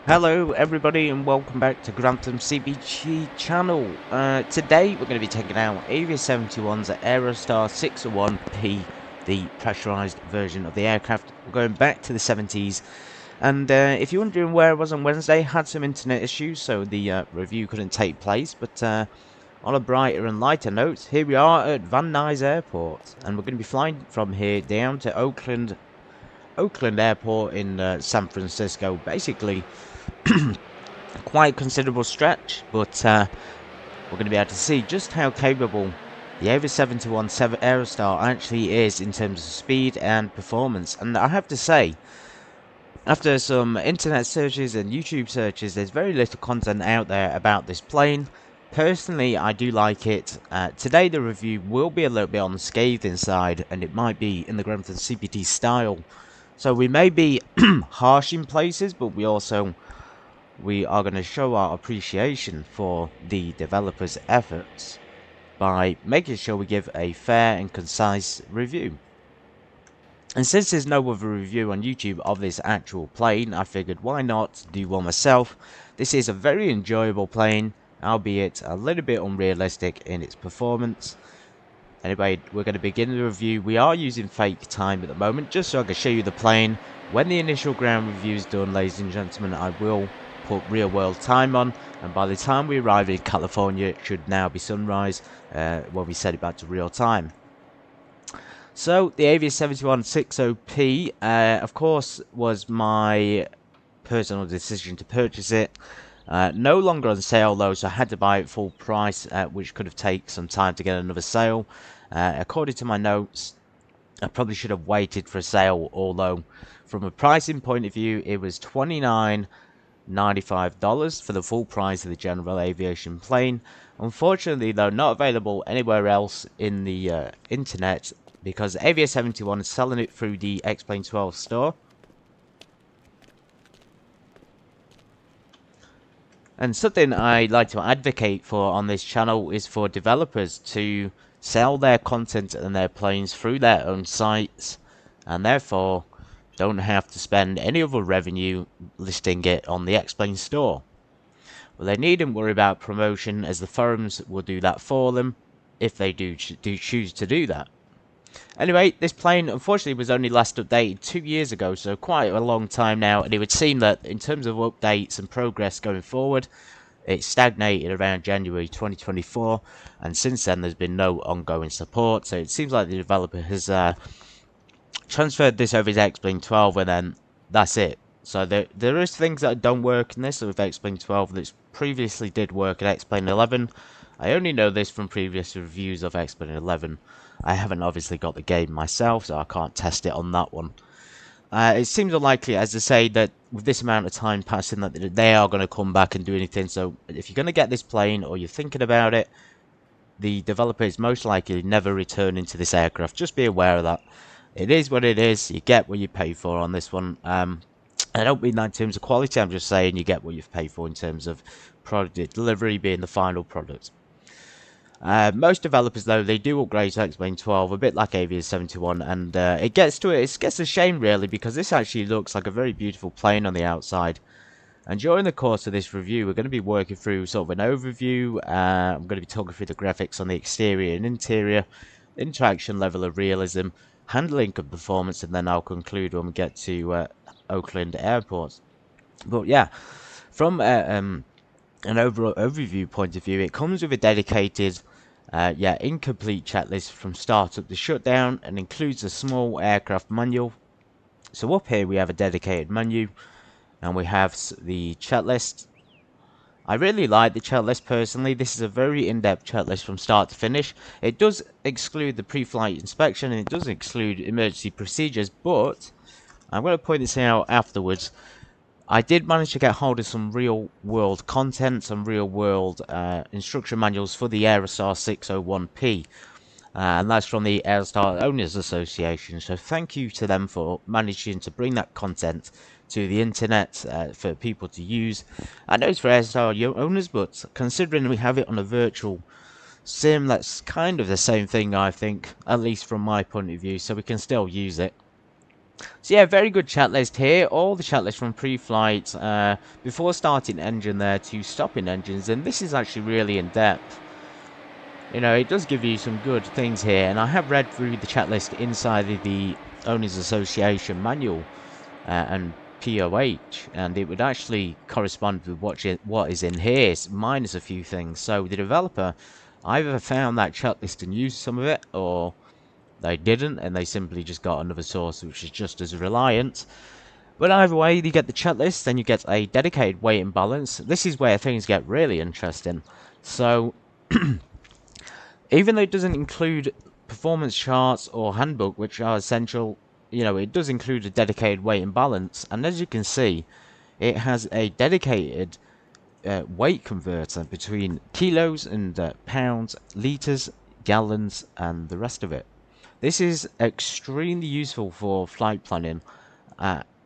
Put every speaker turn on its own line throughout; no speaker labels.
Hello everybody and welcome back to Grantham CBG channel. Today we're going to be taking out Avia 71's Aerostar 601P, the pressurised version of the aircraft. We're going back to the 70s, and if you're wondering where I was on Wednesday, I had some internet issues, so the review couldn't take place. But on a brighter and lighter note, here we are at Van Nuys Airport, and we're going to be flying from here down to Oakland Airport in San Francisco. Basically quite considerable stretch, but we're going to be able to see just how capable the Avia 71 Aerostar actually is in terms of speed and performance. And I have to say, after some internet searches and YouTube searches, there's very little content out there about this plane. Personally, I do like it. Today the review will be a little bit on the scathing side, and it might be in the Grantham CBT style. So we may be harsh in places, but we are going to show our appreciation for the developers' efforts by making sure we give a fair and concise review. And since there's no other review on YouTube of this actual plane, I figured why not do one myself. This is a very enjoyable plane, albeit a little bit unrealistic in its performance. Anyway, we're going to begin the review. We are using fake time at the moment, just so I can show you the plane. When the initial ground review is done, ladies and gentlemen, I will put real world time on, and by the time we arrive in California, it should now be sunrise when we set it back to real time. So the Avia 7160P of course was my personal decision to purchase it. No longer on sale though, so I had to buy it full price, which could have taken some time to get another sale. According to my notes, I probably should have waited for a sale, although from a pricing point of view it was $29.95 for the full price of the general aviation plane. Unfortunately though, not available anywhere else in the internet, because Avia 71 is selling it through the X-Plane 12 store. And something I like to advocate for on this channel is for developers to sell their content and their planes through their own sites, and therefore don't have to spend any other revenue listing it on the X-Plane store. Well, they needn't worry about promotion, as the forums will do that for them if they do choose to do that. Anyway, this plane unfortunately was only last updated 2 years ago, so quite a long time now, and it would seem that in terms of updates and progress going forward, it stagnated around January 2024, and since then there's been no ongoing support. So it seems like the developer has transferred this over to X-Plane 12, and then that's it. So there is things that don't work in this with X-Plane 12 that previously did work at X-Plane 11. I only know this from previous reviews of X-Plane 11. I haven't obviously got the game myself, so I can't test it on that one. It seems unlikely, as I say, that with this amount of time passing, that they are going to come back and do anything. So if you're going to get this plane, or you're thinking about it, the developer is most likely never returning to this aircraft. Just be aware of that. It is what it is. You get what you pay for on this one. I don't mean that in terms of quality. I'm just saying you get what you've paid for in terms of product delivery being the final product. Most developers though, they do upgrade to X-Plane 12 a bit like Avia 71, and it gets a shame really, because this actually looks like a very beautiful plane on the outside. And during the course of this review, we're going to be working through sort of an overview. I'm going to be talking through the graphics on the exterior and interior, interaction level of realism, handling and performance, and then I'll conclude when we get to Oakland Airport. But yeah, from an overall overview point of view, it comes with a dedicated incomplete checklist from startup to shutdown, and includes a small aircraft manual. So up here we have a dedicated menu, and we have the checklist. I really like the checklist personally. This is a very in-depth checklist from start to finish. It does exclude the pre-flight inspection, and it does exclude emergency procedures, but I'm going to point this out afterwards. I did manage to get hold of some real-world content, some real-world instruction manuals for the Aerostar 601P. And that's from the Aerostar Owners Association. So thank you to them for managing to bring that content to the internet for people to use. I know it's for Aerostar owners, but considering we have it on a virtual sim, that's kind of the same thing, I think, at least from my point of view, so we can still use it. So yeah, very good chat list here. All the chat list from pre-flight, before starting engine there to stopping engines, and this is actually really in depth. You know, it does give you some good things here, and I have read through the chat list inside the Owners Association manual and POH, and it would actually correspond with what is in here, minus a few things. So the developer either found that chat list and used some of it, or they didn't, and they simply just got another source which is just as reliant. But either way, you get the chat list, then you get a dedicated weight and balance. This is where things get really interesting. So, even though it doesn't include performance charts or handbook, which are essential, you know, it does include a dedicated weight and balance. And as you can see, it has a dedicated weight converter between kilos and pounds, litres, gallons, and the rest of it. This is extremely useful for flight planning,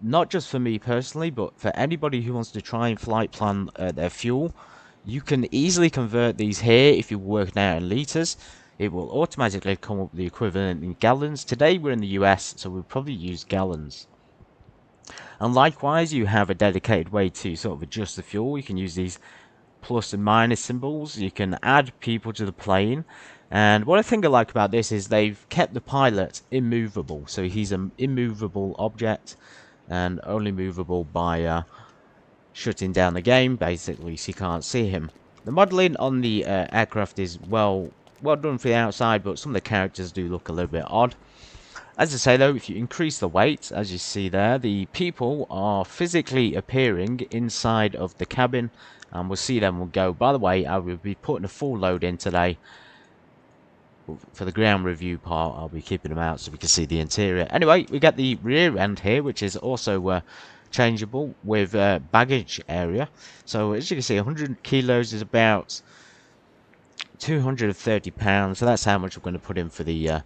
not just for me personally, but for anybody who wants to try and flight plan their fuel. You can easily convert these here if you're working out in litres. It will automatically come up with the equivalent in gallons. Today we're in the US, so we'll probably use gallons. And likewise, you have a dedicated way to sort of adjust the fuel. You can use these plus and minus symbols. You can add people to the plane. And what I think I like about this is they've kept the pilot immovable. So he's an immovable object and only movable by shutting down the game, basically, so you can't see him. The modelling on the aircraft is well done for the outside, but some of the characters do look a little bit odd. As I say though, if you increase the weight, as you see there, the people are physically appearing inside of the cabin, and we'll see them will go. By the way, I will be putting a full load in today. For the ground review part, I'll be keeping them out so we can see the interior. Anyway, we get the rear end here, which is also changeable with baggage area. So as you can see, 100 kilos is about 230 pounds. So that's how much we're going to put in for the...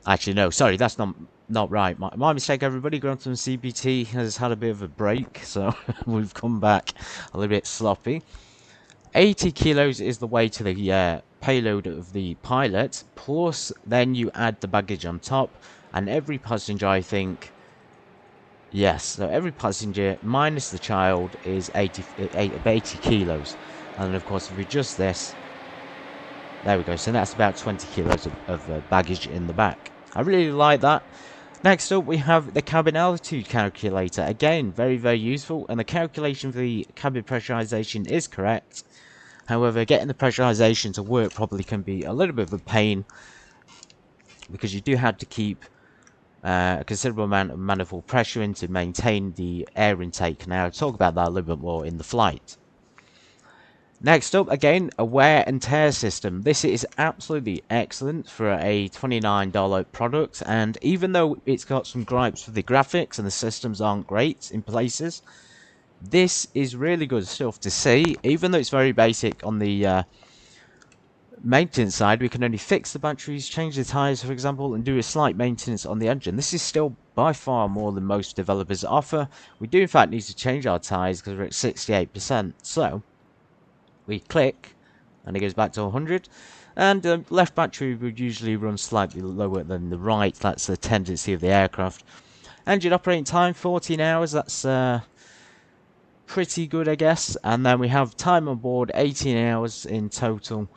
Actually, no, sorry, that's not right. My mistake, everybody. Quantum CBT has had a bit of a break, so we've come back a little bit sloppy. 80 kilos is the weight to the payload of the pilot, plus then you add the baggage on top, and every passenger, I think, yes, so every passenger minus the child is 80 kilos. And of course, if we adjust this, there we go, so that's about 20 kilos of baggage in the back. I really like that. Next up, we have the cabin altitude calculator. Again, very, very useful, and the calculation for the cabin pressurization is correct. However, getting the pressurization to work properly can be a little bit of a pain, because you do have to keep a considerable amount of manifold pressure in to maintain the air intake. Now, I'll talk about that a little bit more in the flight. Next up, again, a wear and tear system. This is absolutely excellent for a $29 product, and even though it's got some gripes with the graphics and the systems aren't great in places, this is really good stuff to see. Even though it's very basic on the maintenance side, we can only fix the batteries, change the tires, for example, and do a slight maintenance on the engine. This is still by far more than most developers offer. We do in fact need to change our tires because we're at 68%. So we click and it goes back to 100, and the left battery would usually run slightly lower than the right. That's the tendency of the aircraft. Engine operating time 14 hours. That's pretty good, I guess. And then we have time on board 18 hours in total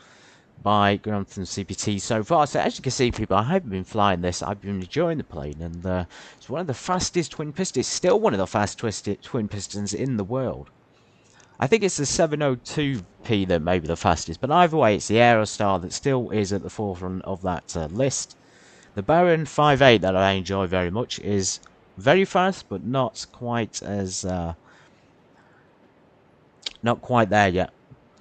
by Quantum CPT so far. So as you can see, people, I haven't been flying this. I've been enjoying the plane, and it's one of the fastest twin pistons. It's still one of the fastest twin pistons in the world. I think it's the 702P that may be the fastest, but either way, it's the Aerostar that still is at the forefront of that list. The Baron 5.8 that I enjoy very much is very fast, but not quite as not quite there yet.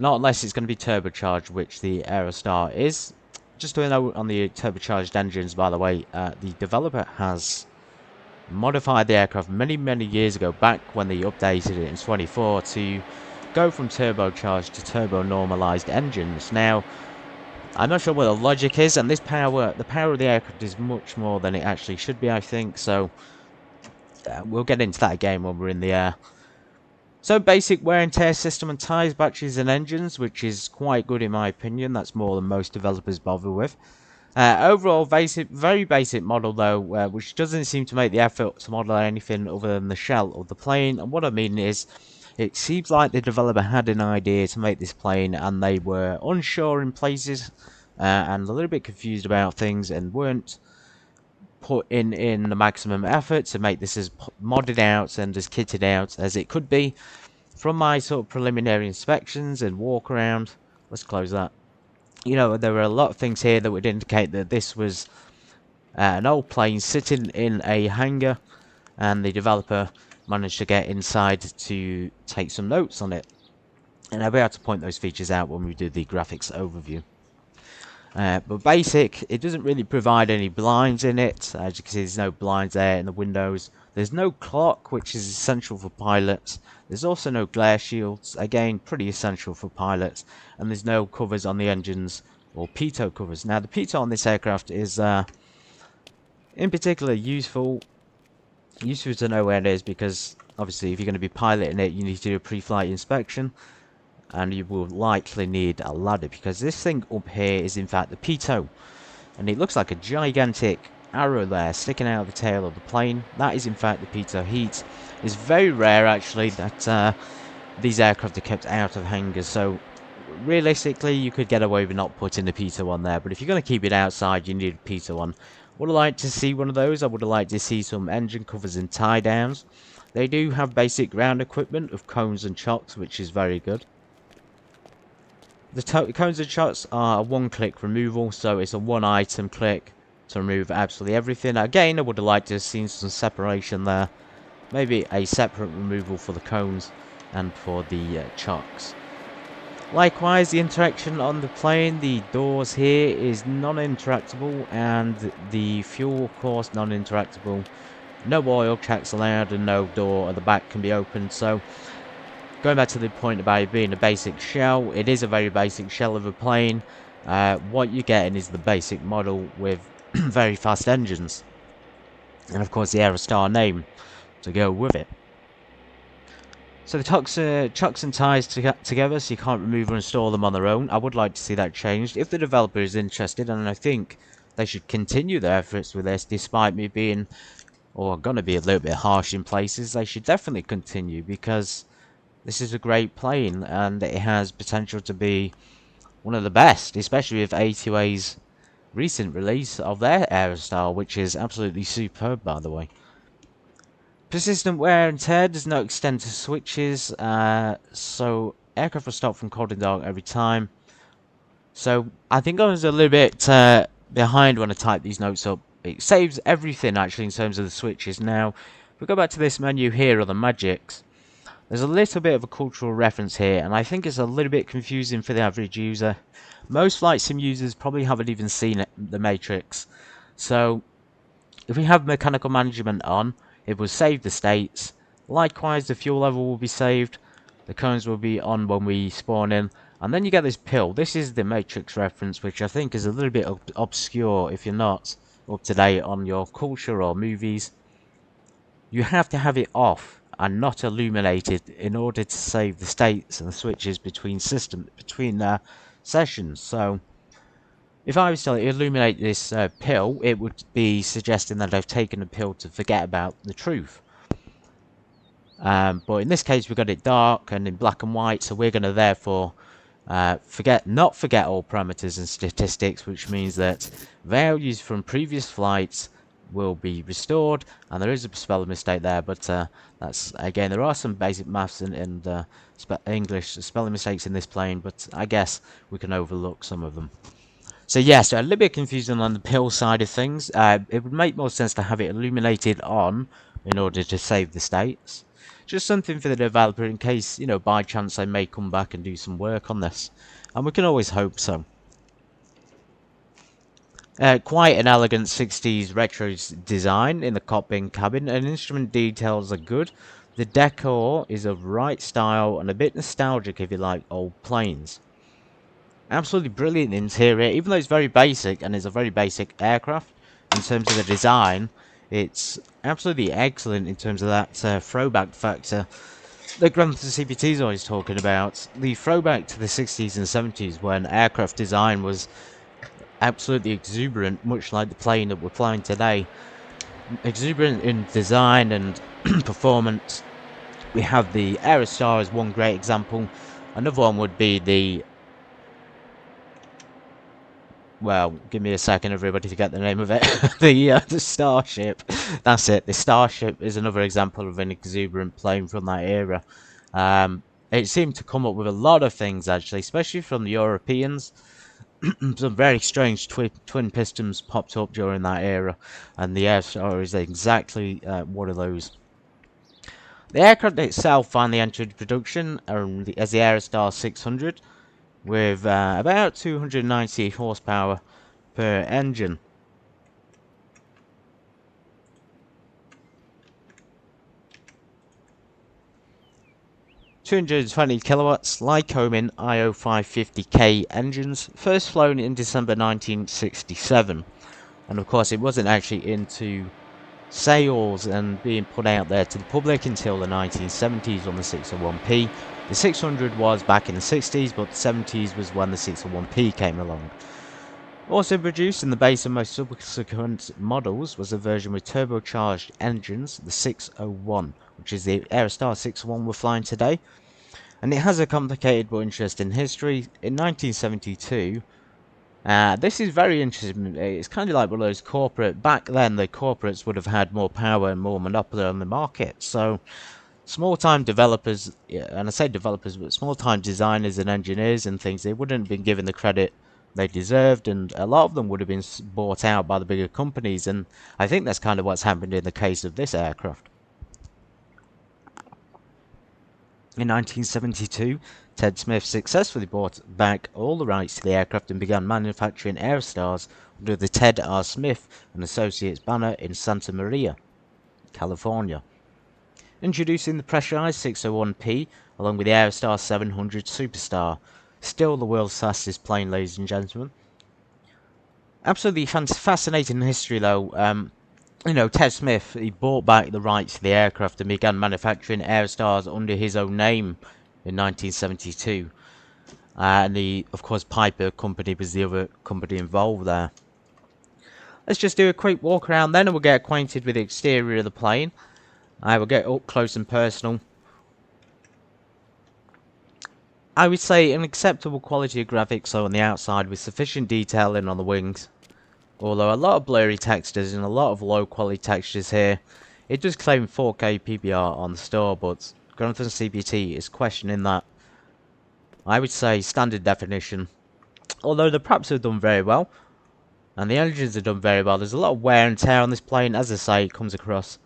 Not unless it's going to be turbocharged, which the Aerostar is. Just to note on the turbocharged engines, by the way, the developer has modified the aircraft many, many years ago, back when they updated it in 24, to go from turbocharged to turbo normalized engines. Now, I'm not sure what the logic is, and this power, the power of the aircraft is much more than it actually should be, I think. So we'll get into that again when we're in the air. So basic wear and tear system and tyres, batteries and engines, which is quite good in my opinion. That's more than most developers bother with. Overall, very basic model though, which doesn't seem to make the effort to model anything other than the shell of the plane. And what I mean is, it seems like the developer had an idea to make this plane, and they were unsure in places, and a little bit confused about things, and weren't put in the maximum effort to make this as modded out and as kitted out as it could be. From my sort of preliminary inspections and walk around, let's close that. You know, there were a lot of things here that would indicate that this was an old plane sitting in a hangar, and the developer managed to get inside to take some notes on it. And I'll be able to point those features out when we do the graphics overview. But basic, it doesn't really provide any blinds in it. As you can see, there's no blinds there in the windows. There's no clock, which is essential for pilots. There's also no glare shields, again pretty essential for pilots. And there's no covers on the engines, or pitot covers. Now the pitot on this aircraft is in particular useful to know where it is, because obviously if you're going to be piloting it, you need to do a pre-flight inspection. And you will likely need a ladder, because this thing up here is in fact the pitot, and it looks like a gigantic arrow there sticking out of the tail of the plane. That is in fact the pitot heat. It's very rare actually that these aircraft are kept out of hangars, so realistically you could get away with not putting the pitot on there, but if you're going to keep it outside, you need a pitot on. Would I like to see one of those? I would have liked to see some engine covers and tie downs. They do have basic ground equipment of cones and chocks, which is very good. The cones and chocks are a one-click removal, so it's a one-item click to remove absolutely everything. Again, I would have liked to have seen some separation there. Maybe a separate removal for the cones and for the chocks. Likewise, the interaction on the plane, the doors here is non-interactable, and the fuel, of course, non-interactable. No oil checks allowed, and no door at the back can be opened, so going back to the point about it being a basic shell, it is a very basic shell of a plane. What you're getting is the basic model with very fast engines. And of course the Aerostar name to go with it. So the chocks and ties together, so you can't remove or install them on their own. I would like to see that changed if the developer is interested, and I think they should continue their efforts with this, despite me being, or gonna be a little bit harsh in places. They should definitely continue, because this is a great plane, and it has potential to be one of the best, especially with A2A's recent release of their Aerostar, which is absolutely superb, by the way. Persistent wear and tear does not extend to switches, so aircraft will stop from cold and dark every time. So I think I was a little bit behind when I typed these notes up. It saves everything actually in terms of the switches. Now, if we go back to this menu here, or the magics, there's a little bit of a cultural reference here, and I think it's a little bit confusing for the average user. Most flight sim users probably haven't even seen the Matrix. So, if we have mechanical management on, it will save the states. Likewise, the fuel level will be saved. The cones will be on when we spawn in. And then you get this pill. This is the Matrix reference, which I think is a little bit obscure if you're not up to date on your culture or movies. You have to have it off and not illuminated in order to save the states and the switches between sessions. So if I was to illuminate this pill, it would be suggesting that I've taken a pill to forget about the truth. But in this case, we've got it dark and in black and white, so we're going to therefore not forget all parameters and statistics, which means that values from previous flights will be restored, and there is a spelling mistake there, but that's, again, there are some basic maths and English spelling mistakes in this plane, but I guess we can overlook some of them. So yes, a little bit confusing on the pill side of things. It would make more sense to have it illuminated on in order to save the states. Just something for the developer in case, you know, by chance they may come back and do some work on this, and we can always hope so. Quite an elegant 60s retro design in the cockpit cabin, and instrument details are good. The decor is of right style and a bit nostalgic if you like old planes. Absolutely brilliant interior, even though it's very basic and it's a very basic aircraft in terms of the design. It's absolutely excellent in terms of that throwback factor that Grandmaster CPT is always talking about. The throwback to the 60s and 70s when aircraft design was absolutely exuberant, much like the plane that we're flying today. Exuberant in design and performance. We have the Aerostar as one great example. Another one would be the... Well, give me a second, everybody, to get the name of it. The Starship. That's it. The Starship is another example of an exuberant plane from that era. It seemed to come up with a lot of things, actually, especially from the Europeans. Some very strange twin pistons popped up during that era, and the Aerostar is exactly one of those. The aircraft itself finally entered production as the Aerostar 600, with about 290 horsepower per engine. ...220 kilowatts, Lycoming IO550K engines, first flown in December 1967. And of course it wasn't actually into sales and being put out there to the public until the 1970s on the 601P. The 600 was back in the 60s, but the 70s was when the 601P came along. Also produced in the base of most subsequent models was a version with turbocharged engines, the 601, which is the Aerostar 601 we're flying today. And it has a complicated but interesting history. In 1972, this is very interesting. It's kind of like one of those corporate... Back then, the corporates would have had more power and more monopoly on the market. So, small-time developers, and I say developers, but small-time designers and engineers and things, they wouldn't have been given the credit they deserved, and a lot of them would have been bought out by the bigger companies, and I think that's kind of what's happened in the case of this aircraft. In 1972, Ted Smith successfully bought back all the rights to the aircraft and began manufacturing Aerostars under the Ted R. Smith and Associates banner in Santa Maria, California. Introducing the pressurized 601P along with the Aerostar 700 Superstar. Still the world's fastest plane, ladies and gentlemen. Absolutely fascinating history, though. You know, Ted Smith, he bought back the rights to the aircraft and began manufacturing Aerostars under his own name in 1972. And of course, Piper Company was the other company involved there. Let's just do a quick walk around then and we'll get acquainted with the exterior of the plane. I will get up close and personal. I would say an acceptable quality of graphics on the outside with sufficient detailing on the wings. Although a lot of blurry textures and a lot of low quality textures here. It does claim 4K PBR on the store, but Quadrant CPT is questioning that. I would say standard definition. Although the props have done very well. And the engines have done very well. There's a lot of wear and tear on this plane. As I say, it comes across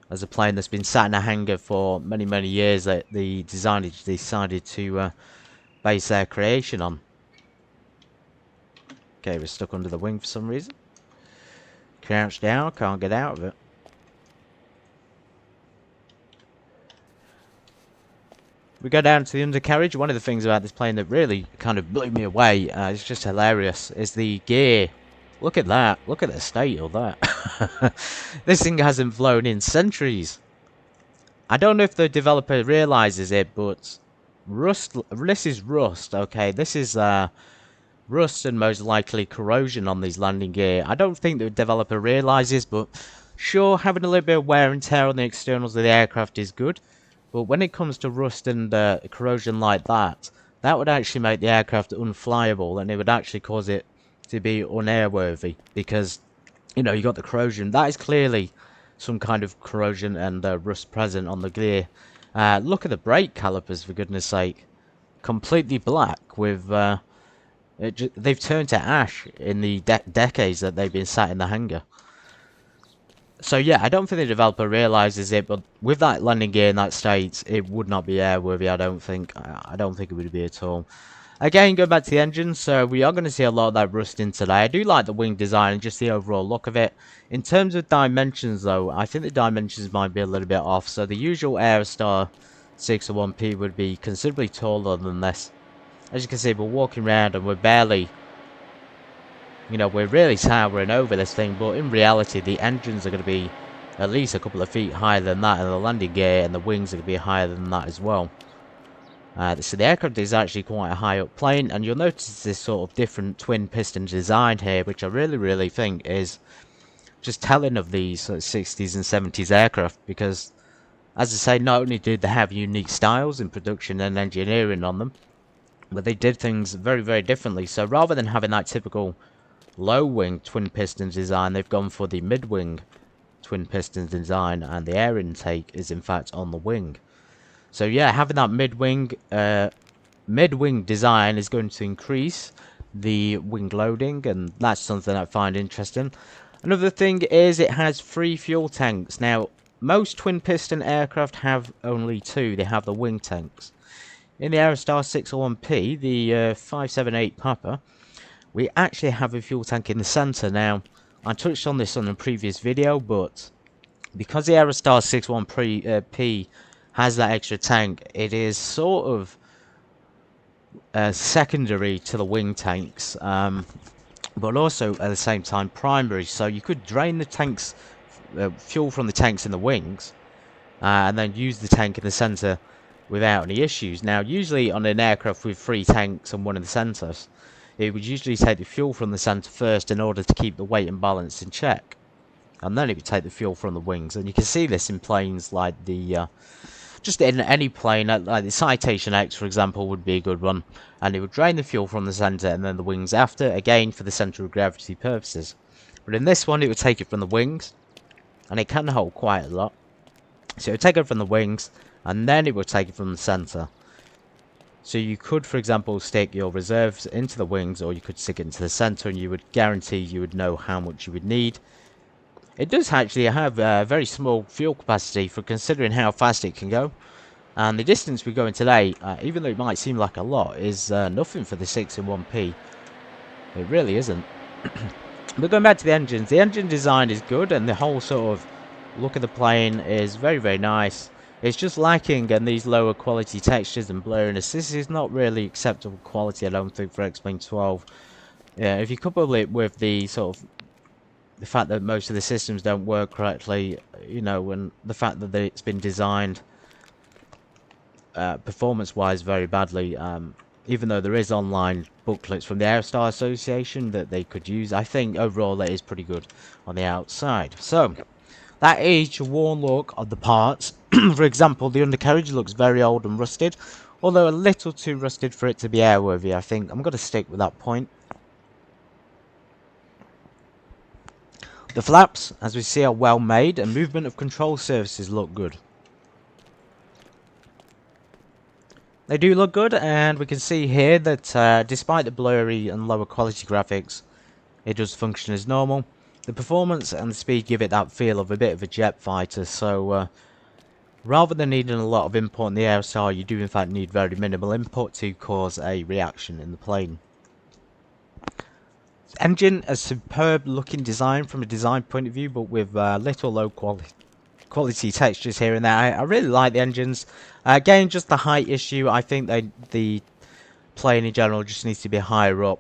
as a plane that's been sat in a hangar for many, many years that the designers decided to base their creation on. Okay, we're stuck under the wing for some reason. Crouch down, can't get out of it. We go down to the undercarriage. One of the things about this plane that really kind of blew me away, it's just hilarious, is the gear. Look at that. Look at the state of that. This thing hasn't flown in centuries. I don't know if the developer realizes it, but this is rust, okay? This is rust and most likely corrosion on these landing gear. I don't think the developer realizes, but sure, having a little bit of wear and tear on the externals of the aircraft is good. But when it comes to rust and corrosion like that, that would actually make the aircraft unflyable, and it would actually cause it to be unairworthy, because, you know, you got the corrosion. That is clearly some kind of corrosion and rust present on the gear. Look at the brake calipers, for goodness sake. Completely black with... they've turned to ash in the decades that they've been sat in the hangar. So yeah, I don't think the developer realizes it, but with that landing gear in that state, it would not be airworthy, I don't think. I don't think it would be at all. Again, going back to the engine, so we are going to see a lot of that rusting today. I do like the wing design and just the overall look of it. In terms of dimensions, though, I think the dimensions might be a little bit off. So the usual Aerostar 601P would be considerably taller than this. As you can see, we're walking around and we're barely... You know, we're really towering over this thing, but in reality, the engines are going to be at least a couple of feet higher than that, and the landing gear and the wings are going to be higher than that as well. So the aircraft is actually quite a high up plane, and you'll notice this sort of different twin piston design here, which I really think is just telling of these sort of 60s and 70s aircraft, because as I say, not only did they have unique styles in production and engineering on them, but they did things very differently. So rather than having that typical low wing twin piston design, they've gone for the mid wing twin piston design, and the air intake is in fact on the wing. So yeah, having that mid-wing design is going to increase the wing loading, and that's something I find interesting. Another thing is it has 3 fuel tanks. Now, most twin piston aircraft have only 2. They have the wing tanks. In the Aerostar 601P, the 578 Papa, we actually have a fuel tank in the center. Now, I touched on this on a previous video, but because the Aerostar 601P has that extra tank, it is sort of secondary to the wing tanks, but also at the same time primary. So you could drain the tanks, fuel from the tanks in the wings, and then use the tank in the center without any issues. Now, usually on an aircraft with 3 tanks and one in the centers, it would usually take the fuel from the center first in order to keep the weight and balance in check, and then it would take the fuel from the wings. And you can see this in planes like the just in any plane, like the Citation X, for example, would be a good one. And it would drain the fuel from the center and then the wings after, again for the center of gravity purposes. But in this one, it would take it from the wings, and it can hold quite a lot. So it would take it from the wings, and then it would take it from the center. So you could, for example, stick your reserves into the wings, or you could stick it into the center, and you would guarantee you would know how much you would need. It does actually have a very small fuel capacity for considering how fast it can go. And the distance we're going today, even though it might seem like a lot, is nothing for the 601P. It really isn't. But going back to the engines, the engine design is good, and the whole sort of look of the plane is very nice. It's just lacking in these lower quality textures and blurriness. This is not really acceptable quality, I don't think, for X-Plane 12. Yeah, if you couple it with the sort of the fact that most of the systems don't work correctly, you know, and the fact that it's been designed performance-wise very badly, even though there is online booklets from the Aerostar Association that they could use, I think overall that is pretty good on the outside. So, that is your worn look of the parts. For example, the undercarriage looks very old and rusted, although a little too rusted for it to be airworthy, I think. I'm going to stick with that point. The flaps, as we see, are well made, and movement of control surfaces look good. They do look good, and we can see here that despite the blurry and lower quality graphics, it does function as normal. The performance and the speed give it that feel of a bit of a jet fighter, so rather than needing a lot of input in the Aerostar, you do in fact need very minimal input to cause a reaction in the plane. Engine, a superb looking design from a design point of view, but with little low quality textures here and there. I really like the engines. Again, just the height issue. I think the plane in general just needs to be higher up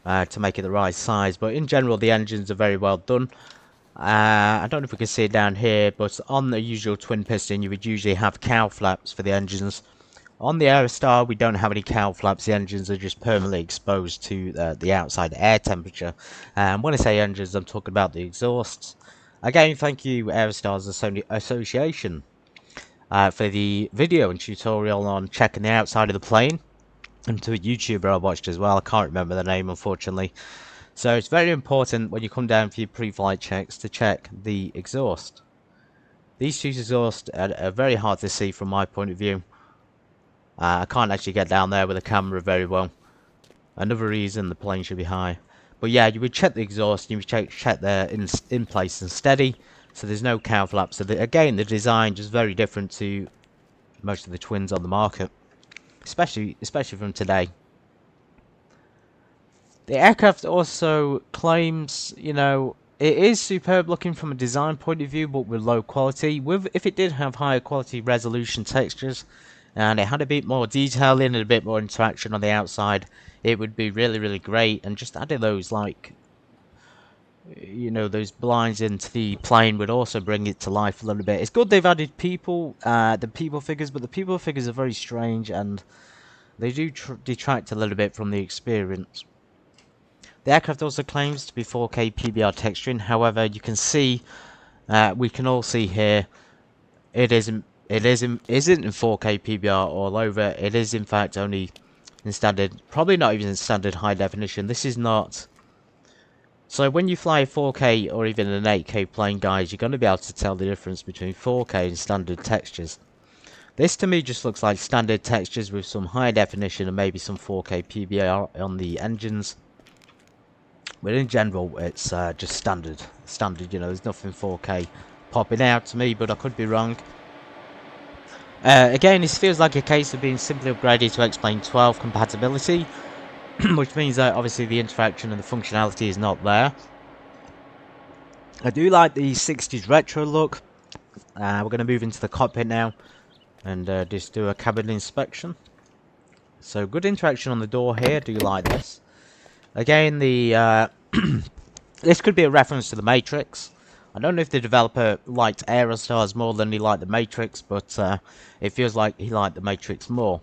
to make it the right size. But in general, the engines are very well done. I don't know if we can see it down here, but on the usual twin piston, you would usually have cow flaps for the engines. On the Aerostar, we don't have any cowl flaps. The engines are just permanently exposed to the outside air temperature. And when I say engines, I'm talking about the exhausts. Again, thank you, Aerostar's Association, for the video and tutorial on checking the outside of the plane. And to a YouTuber I watched as well. I can't remember the name, unfortunately. So it's very important when you come down for your pre-flight checks to check the exhaust. These two exhausts are very hard to see from my point of view. I can't actually get down there with the camera very well. Another reason the plane should be high. But yeah, you would check the exhaust, you would check they're in place and steady, so there's no cow flaps. So again, the design is very different to most of the twins on the market, especially from today. The aircraft also claims, you know, it is superb looking from a design point of view, but with low quality. If it did have higher quality resolution textures, and it had a bit more detailing and a bit more interaction on the outside, it would be really great. And just adding those, like, you know, those blinds into the plane would also bring it to life a little bit. It's good they've added people, the people figures, but the people figures are very strange and they do detract a little bit from the experience. The aircraft also claims to be 4K PBR texturing. However, you can see, we can all see here, isn't in 4K PBR all over. It is in fact only in standard, probably not even in standard high definition. This is not. So when you fly a 4K or even an 8K plane, guys, you're going to be able to tell the difference between 4K and standard textures. This to me just looks like standard textures with some high definition and maybe some 4K PBR on the engines. But in general, it's just standard. You know, there's nothing 4K popping out to me, but I could be wrong. Again, this feels like a case of being simply upgraded to X-Plane 12 compatibility, which means that obviously the interaction and the functionality is not there. I do like the 60s retro look. We're going to move into the cockpit now and just do a cabin inspection. So good interaction on the door here. I do like this. Again, the this could be a reference to the Matrix. I don't know if the developer liked Aerostars more than he liked the Matrix, but it feels like he liked the Matrix more.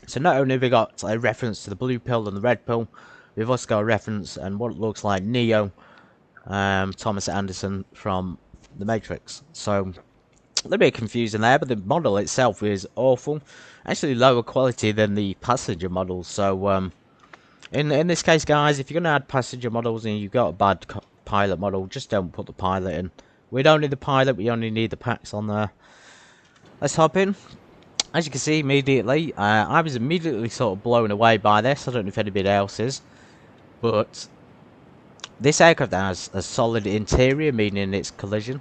So not only have we got a reference to the blue pill and the red pill, we've also got a reference and what it looks like Neo, Thomas Anderson from the Matrix. So a little bit confusing there, but the model itself is awful. Actually lower quality than the passenger models. So in this case, guys, if you're going to add passenger models and you've got a bad pilot model, just don't put the pilot in. We don't need the pilot, we only need the packs on there. Let's hop in. As you can see immediately, I was immediately sort of blown away by this. I don't know if anybody else is, but this aircraft has a solid interior, meaning it's collision,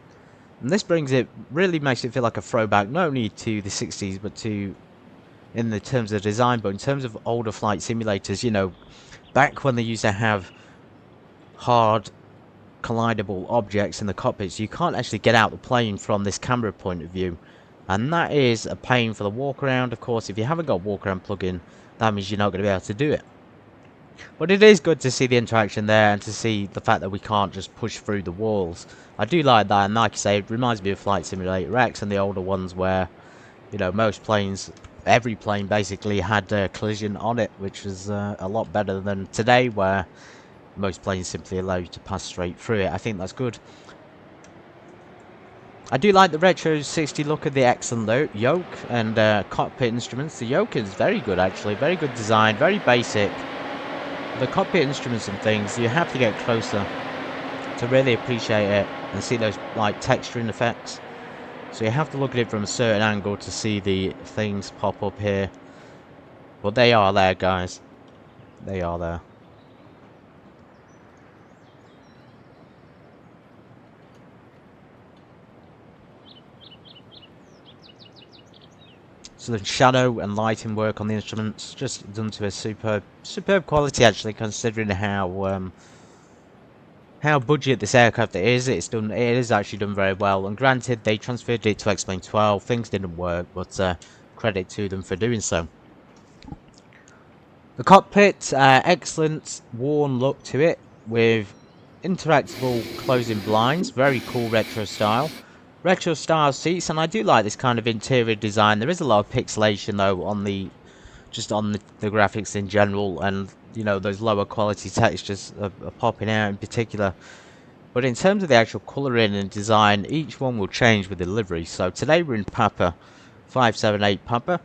and this really makes it feel like a throwback not only to the 60s but to, in the terms of design, but in terms of older flight simulators, you know, back when they used to have hard collidable objects in the cockpits. You can't actually get out the plane from this camera point of view, and that is a pain for the Walkaround. Of course, if you haven't got Walkaround plugin, that means you're not going to be able to do it. But it is good to see the interaction there and to see the fact that we can't just push through the walls. I do like that, and like I say, it reminds me of Flight Simulator X and the older ones where, you know, most planes, every plane basically had a collision on it, which was a lot better than today where most planes simply allow you to pass straight through it. I think that's good. I do like the retro 60 look of the excellent yoke and cockpit instruments. The yoke is very good, actually. Very good design, very basic. The cockpit instruments and things, you have to get closer to really appreciate it and see those like texturing effects. So you have to look at it from a certain angle to see the things pop up here. But they are there, guys. They are there. So the shadow and lighting work on the instruments just done to a superb quality, actually, considering how budget this aircraft is. It is actually done very well. And granted, they transferred it to X-Plane 12. Things didn't work, but credit to them for doing so. The cockpit, excellent worn look to it with interactable closing blinds. Very cool retro style. Retro style seats, and I do like this kind of interior design. There is a lot of pixelation though on the graphics in general, and you know, those lower quality textures are popping out in particular. But in terms of the actual colouring and design, each one will change with the livery. So today we're in Papa 578 Papa,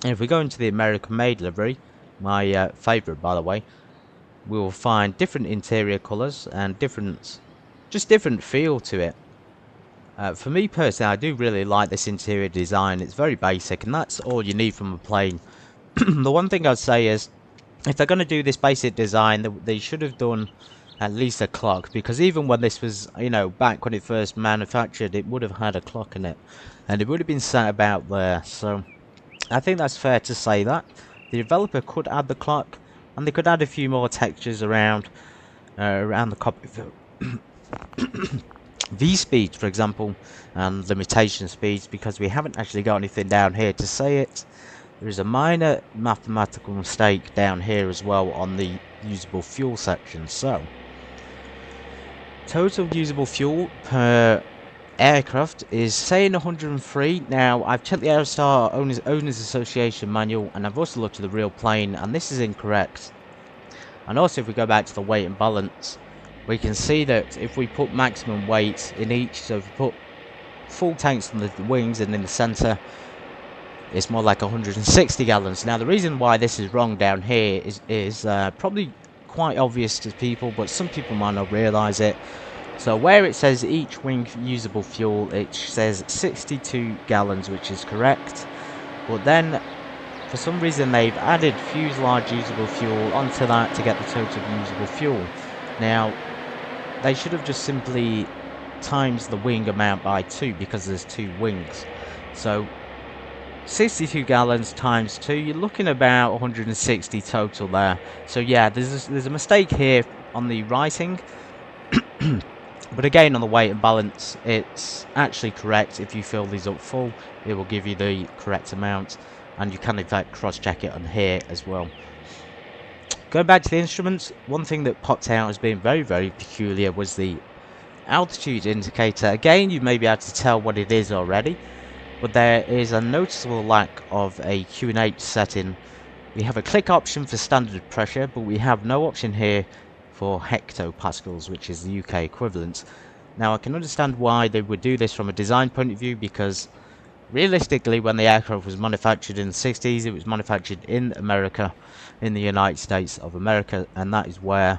and if we go into the American made livery, my favourite by the way, we will find different interior colours and different feel to it. For me personally, I do really like this interior design. It's very basic, and that's all you need from a plane. The one thing I'd say is, if they're going to do this basic design, they should have done at least a clock, because even when this was, you know, back when it first manufactured, it would have had a clock in it, and it would have been set about there. So I think that's fair to say that the developer could add the clock, and they could add a few more textures around the cockpit. V-speeds, for example, and limitation speeds, because we haven't actually got anything down here to say it. There is a minor mathematical mistake down here as well on the usable fuel section. So Total usable fuel per aircraft is saying 103. Now, I've checked the Aerostar Owners Association manual, and I've also looked at the real plane, and this is incorrect. And also, if we go back to the weight and balance, we can see that if we put maximum weight in each, so if we put full tanks on the wings and in the centre, it's more like 160 gallons. Now, the reason why this is wrong down here is probably quite obvious to people, but some people might not realise it. So where it says each wing usable fuel, it says 62 gallons, which is correct. But then, for some reason, they've added fuselage usable fuel onto that to get the total usable fuel. Now, they should have just simply times the wing amount by 2 because there's 2 wings. So 62 gallons times 2, you're looking about 160 total there. So yeah, there's a mistake here on the writing. But again, on the weight and balance, it's actually correct. If you fill these up full, it will give you the correct amount, and you can in fact cross-check it on here as well. Going back to the instruments, one thing that popped out as being very, very peculiar was the altitude indicator. Again, you may be able to tell what it is already, but there is a noticeable lack of a Q&H setting. We have a click option for standard pressure, but we have no option here for hectopascals, which is the UK equivalent. Now, I can understand why they would do this from a design point of view, because realistically, when the aircraft was manufactured in the 60s, it was manufactured in America, in the United States of America, and that is where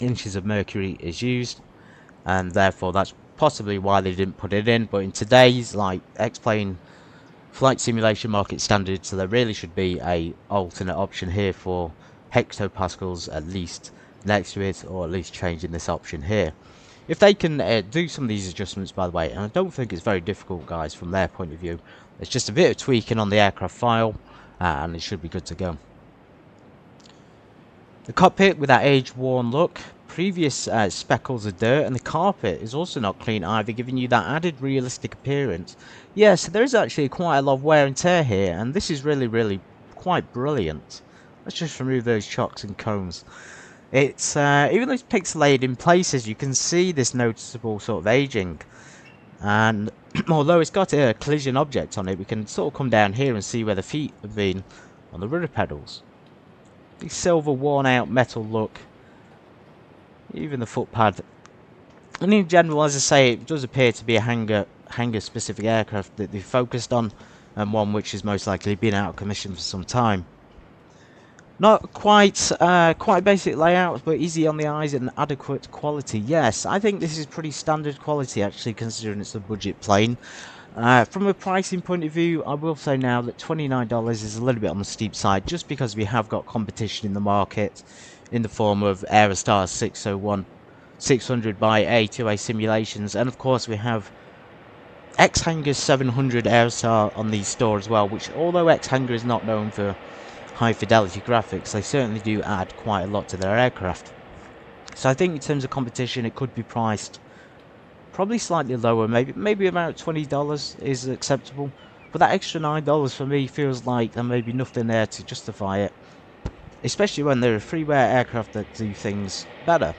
inches of mercury is used, and therefore that's possibly why they didn't put it in. But in today's like X-plane flight simulation market standards, so there really should be a alternate option here for hectopascals at least next to it, or at least changing this option here. If they can do some of these adjustments, by the way, and I don't think it's very difficult, guys, from their point of view. It's just a bit of tweaking on the aircraft file, and it should be good to go. The cockpit with that age-worn look, previous speckles of dirt, and the carpet is also not clean either, giving you that added realistic appearance. Yeah, so there is actually quite a lot of wear and tear here, and this is really, really quite brilliant. Let's just remove those chocks and cones. It's even though it's pixelated in places, you can see this noticeable sort of aging, and although it's got a collision object on it, we can sort of come down here and see where the feet have been on the rudder pedals. The silver worn out metal look, even the foot pad, and in general, as I say, it does appear to be a hangar specific aircraft that they focused on, and one which has most likely been out of commission for some time. Not quite basic layout, but easy on the eyes and adequate quality. Yes, I think this is pretty standard quality, actually, considering it's a budget plane. From a pricing point of view, I will say now that $29 is a little bit on the steep side, just because we have got competition in the market in the form of Aerostar 600 by A2A simulations, and of course we have X-Hangar 700 Aerostar on the store as well, which, although X-Hangar is not known for high fidelity graphics, they certainly do add quite a lot to their aircraft. So I think in terms of competition, it could be priced probably slightly lower, maybe about $20 is acceptable, but that extra $9 for me feels like there may be nothing there to justify it, especially when there are freeware aircraft that do things better.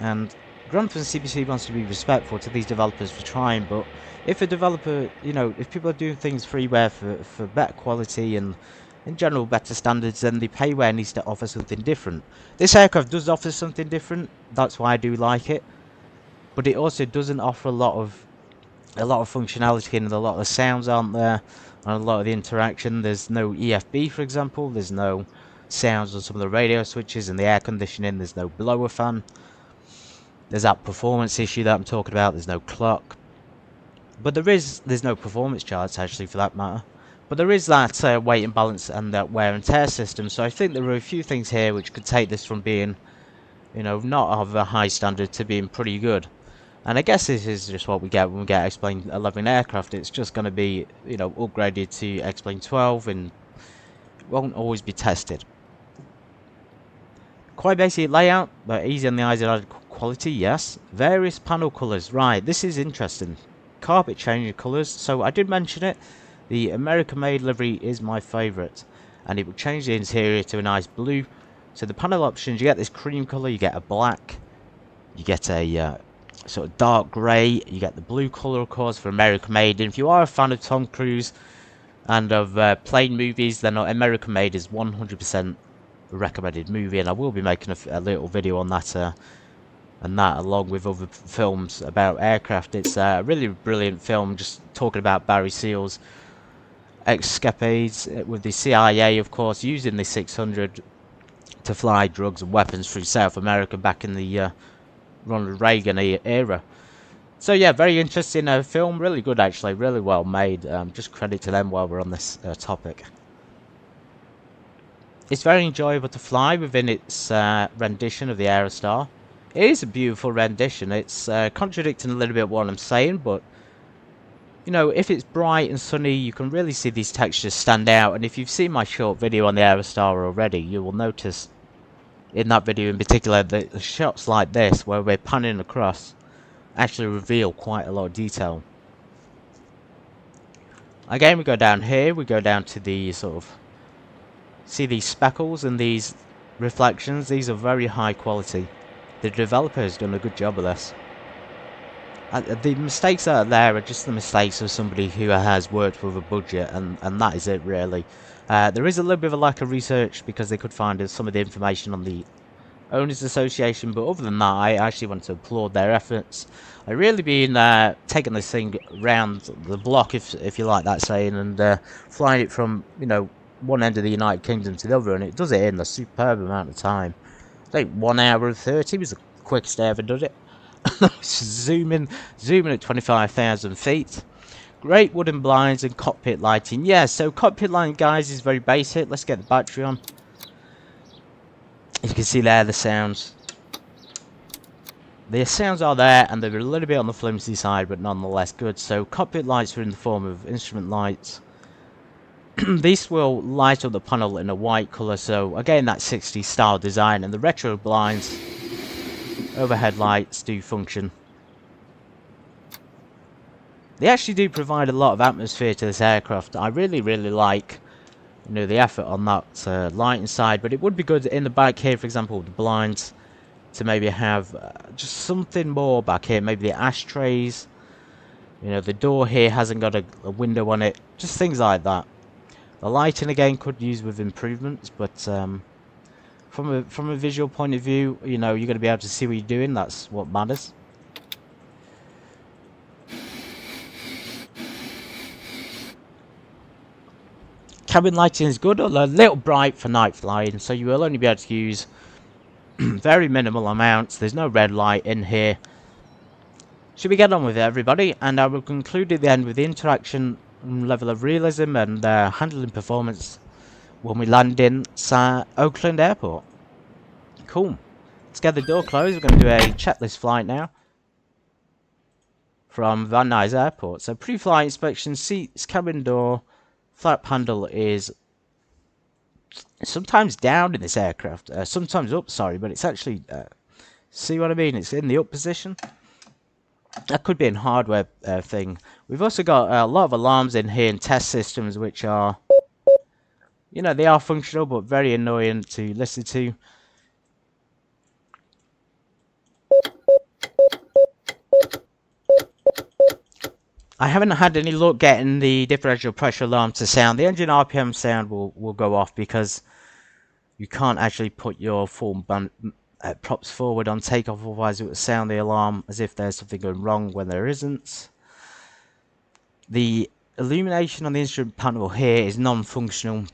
And Grumpf and CBC wants to be respectful to these developers for trying, but if a developer, if people are doing things freeware for better quality and in general better standards, then the payware needs to offer something different. This aircraft does offer something different, that's why I do like it, but it also doesn't offer a lot of functionality, and a lot of the sounds aren't there, and a lot of the interaction. There's no EFB, for example, there's no sounds on some of the radio switches and the air conditioning, there's no blower fan, there's that performance issue that I'm talking about, there's no clock, but there's no performance charts actually, for that matter. But there is that weight and balance and that wear and tear system, so I think there are a few things here which could take this from being, not of a high standard to being pretty good. And I guess this is just what we get when we get X-Plane 11 aircraft. It's just going to be, upgraded to X-Plane 12 and won't always be tested. Quite basic layout, but easy on the eyes and added quality, yes. Various panel colours, right, this is interesting. Carpet change of colours, so I did mention it. The American-made livery is my favourite, and it will change the interior to a nice blue. So the panel options, you get this cream colour, you get a black, you get a sort of dark grey. You get the blue colour, of course, for American Made. And if you are a fan of Tom Cruise and of plane movies, then American Made is 100% a recommended movie, and I will be making a little video on that and that, along with other films about aircraft. It's a really brilliant film, just talking about Barry Seal's escapades with the CIA, of course, using the 600 to fly drugs and weapons through South America back in the Ronald Reagan era. So yeah, very interesting film, really good actually, really well made. Just credit to them while we're on this topic. It's very enjoyable to fly within its rendition of the Aerostar. It is a beautiful rendition. It's contradicting a little bit what I'm saying, but you know, if it's bright and sunny, you can really see these textures stand out. And if you've seen my short video on the Aerostar already, you will notice in that video in particular that the shots like this, where we're panning across, actually reveal quite a lot of detail. Again, we go down here, we go down to the sort of, see these speckles and these reflections. These are very high quality. The developer has done a good job of this. The mistakes that are there are just the mistakes of somebody who has worked with a budget, and that is it really. There is a little bit of a lack of research because they could find some of the information on the Owners Association, but other than that, I actually want to applaud their efforts. I've really been taking this thing round the block, if you like that saying, and flying it from, you know, one end of the United Kingdom to the other, and it does it in a superb amount of time. I think 1 hour and 30 was the quickest I ever did it. zooming at 25,000 feet. Great wooden blinds and cockpit lighting. Yeah, so cockpit lighting, guys, is very basic. Let's get the battery on. As you can see there, the sounds. The sounds are there, and they're a little bit on the flimsy side, but nonetheless good. So cockpit lights are in the form of instrument lights. These will light up the panel in a white colour, so again that 60s style design, and the retro blinds, overhead lights do function. They actually do provide a lot of atmosphere to this aircraft. I really like, you know, the effort on that lighting side, but it would be good in the back here, for example, with the blinds, to maybe have just something more back here, maybe the ashtrays. You know, the door here hasn't got a window on it, just things like that. The lighting again could use with improvements, but from a visual point of view, you know, you're going to be able to see what you're doing. That's what matters. Cabin lighting is good, although a little bright for night flying, so you will only be able to use very minimal amounts. There's no red light in here. Should we get on with it, everybody? And I will conclude at the end with the interaction level of realism and handling performance when we land in Oakland Airport. Cool. Let's get the door closed. We're going to do a checklist flight now from Van Nuys Airport. So pre-flight inspection, seats, cabin door, flap handle is sometimes down in this aircraft, sometimes up, sorry, but it's actually, see what I mean? It's in the up position. That could be a hardware thing. We've also got a lot of alarms in here and test systems, which are, you know, they are functional, but very annoying to listen to. I haven't had any luck getting the differential pressure alarm to sound. The engine RPM sound will go off because you can't actually put your full props forward on takeoff, otherwise it will sound the alarm as if there's something going wrong when there isn't. The illumination on the instrument panel here is non-functional.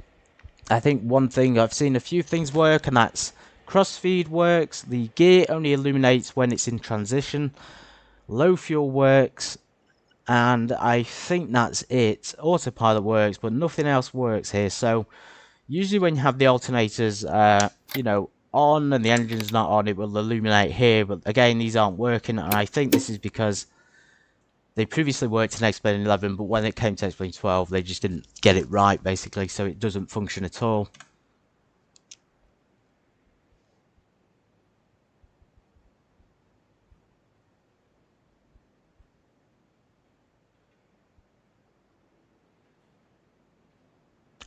I think one thing, I've seen a few things work, and that's crossfeed works. The gear only illuminates when it's in transition. Low fuel works, and I think that's it. Autopilot works, but nothing else works here. So usually when you have the alternators, you know, on and the engine's not on, it will illuminate here, but again these aren't working, and I think this is because they previously worked in X-Plane 11, but when it came to X-Plane 12 they just didn't get it right basically, so it doesn't function at all.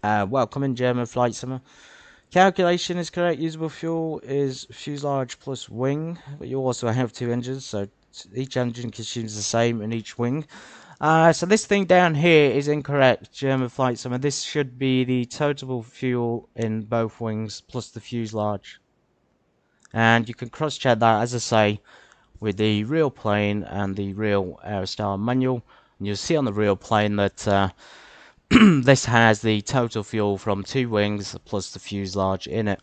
Welcome in German Flight Simmer. Calculation is correct. Usable fuel is fuselage plus wing, but you also have 2 engines, so Each engine consumes the same in each wing. So this thing down here is incorrect, German Flight Simmer. This should be the total fuel in both wings plus the fuselage. And you can cross-check that, as I say, with the real plane and the real Aerostar manual. And you'll see on the real plane that this has the total fuel from 2 wings plus the fuselage in it.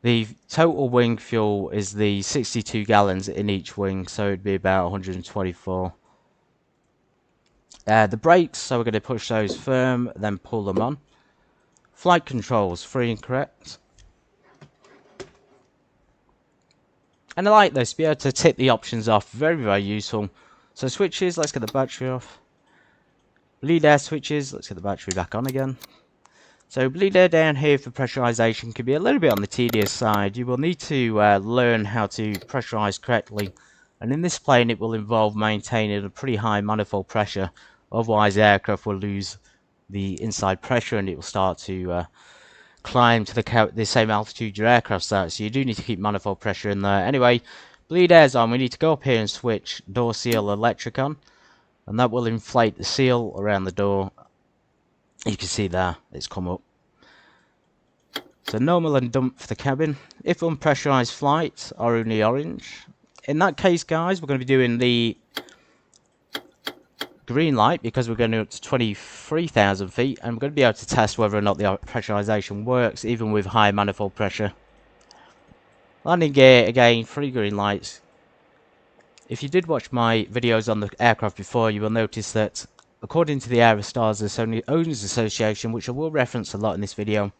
The total wing fuel is the 62 gallons in each wing, so it'd be about 124. The brakes, so we're going to push those firm, then pull them on. Flight controls, free and correct. And I like this, be able to tick the options off, very, very useful. So switches, let's get the battery off. Bleed air switches, let's get the battery back on again. So bleed air down here for pressurization can be a little bit on the tedious side. You will need to learn how to pressurize correctly. And in this plane it will involve maintaining a pretty high manifold pressure. Otherwise the aircraft will lose the inside pressure and it will start to climb to the same altitude your aircraft's at. So you do need to keep manifold pressure in there. Anyway, bleed air's on. We need to go up here and switch door seal electric on. And that will inflate the seal around the door. You can see there, it's come up. So normal and dump for the cabin. If unpressurized flight, are only orange. In that case, guys, we're going to be doing the green light because we're going up to 23,000 feet. And we're going to be able to test whether or not the pressurization works, even with high manifold pressure. Landing gear, again, 3 green lights. If you did watch my videos on the aircraft before, you will notice that according to the Aerostar Owners Association, which I will reference a lot in this video,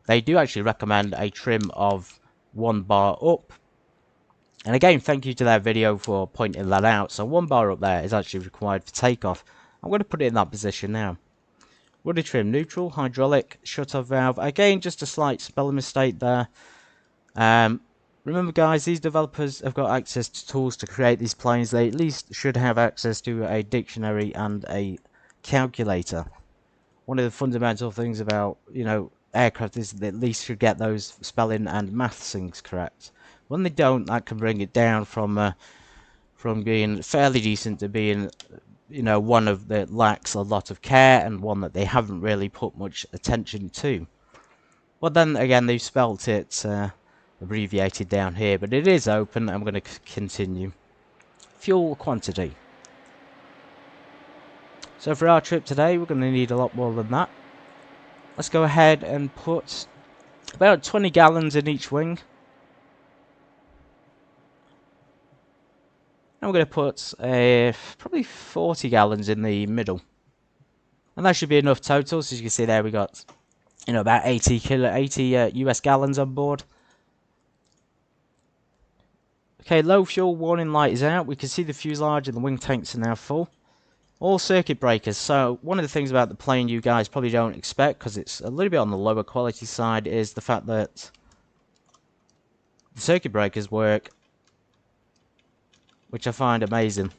they do actually recommend a trim of 1 bar up. And again, thank you to their video for pointing that out. So 1 bar up there is actually required for takeoff. I'm going to put it in that position now. Rudder trim neutral, hydraulic, shutoff valve. Again, just a slight spelling mistake there. Remember guys, these developers have got access to tools to create these planes. They at least should have access to a dictionary and a calculator. One of the fundamental things about, aircraft is they at least should get those spelling and maths things correct. When they don't, that can bring it down from being fairly decent to being, one of that lacks a lot of care and one that they haven't really put much attention to. But then again, they've spelt it abbreviated down here, but it is open. I'm going to continue. Fuel quantity. So for our trip today, we're going to need a lot more than that. Let's go ahead and put about 20 gallons in each wing. And we're going to put probably 40 gallons in the middle. And that should be enough total. So as you can see there, we got about 80 US gallons on board. Okay, low fuel warning light is out. We can see the fuselage and the wing tanks are now full. All circuit breakers. So one of the things about the plane you guys probably don't expect, because it's a little bit on the lower quality side, is the fact that the circuit breakers work, which I find amazing.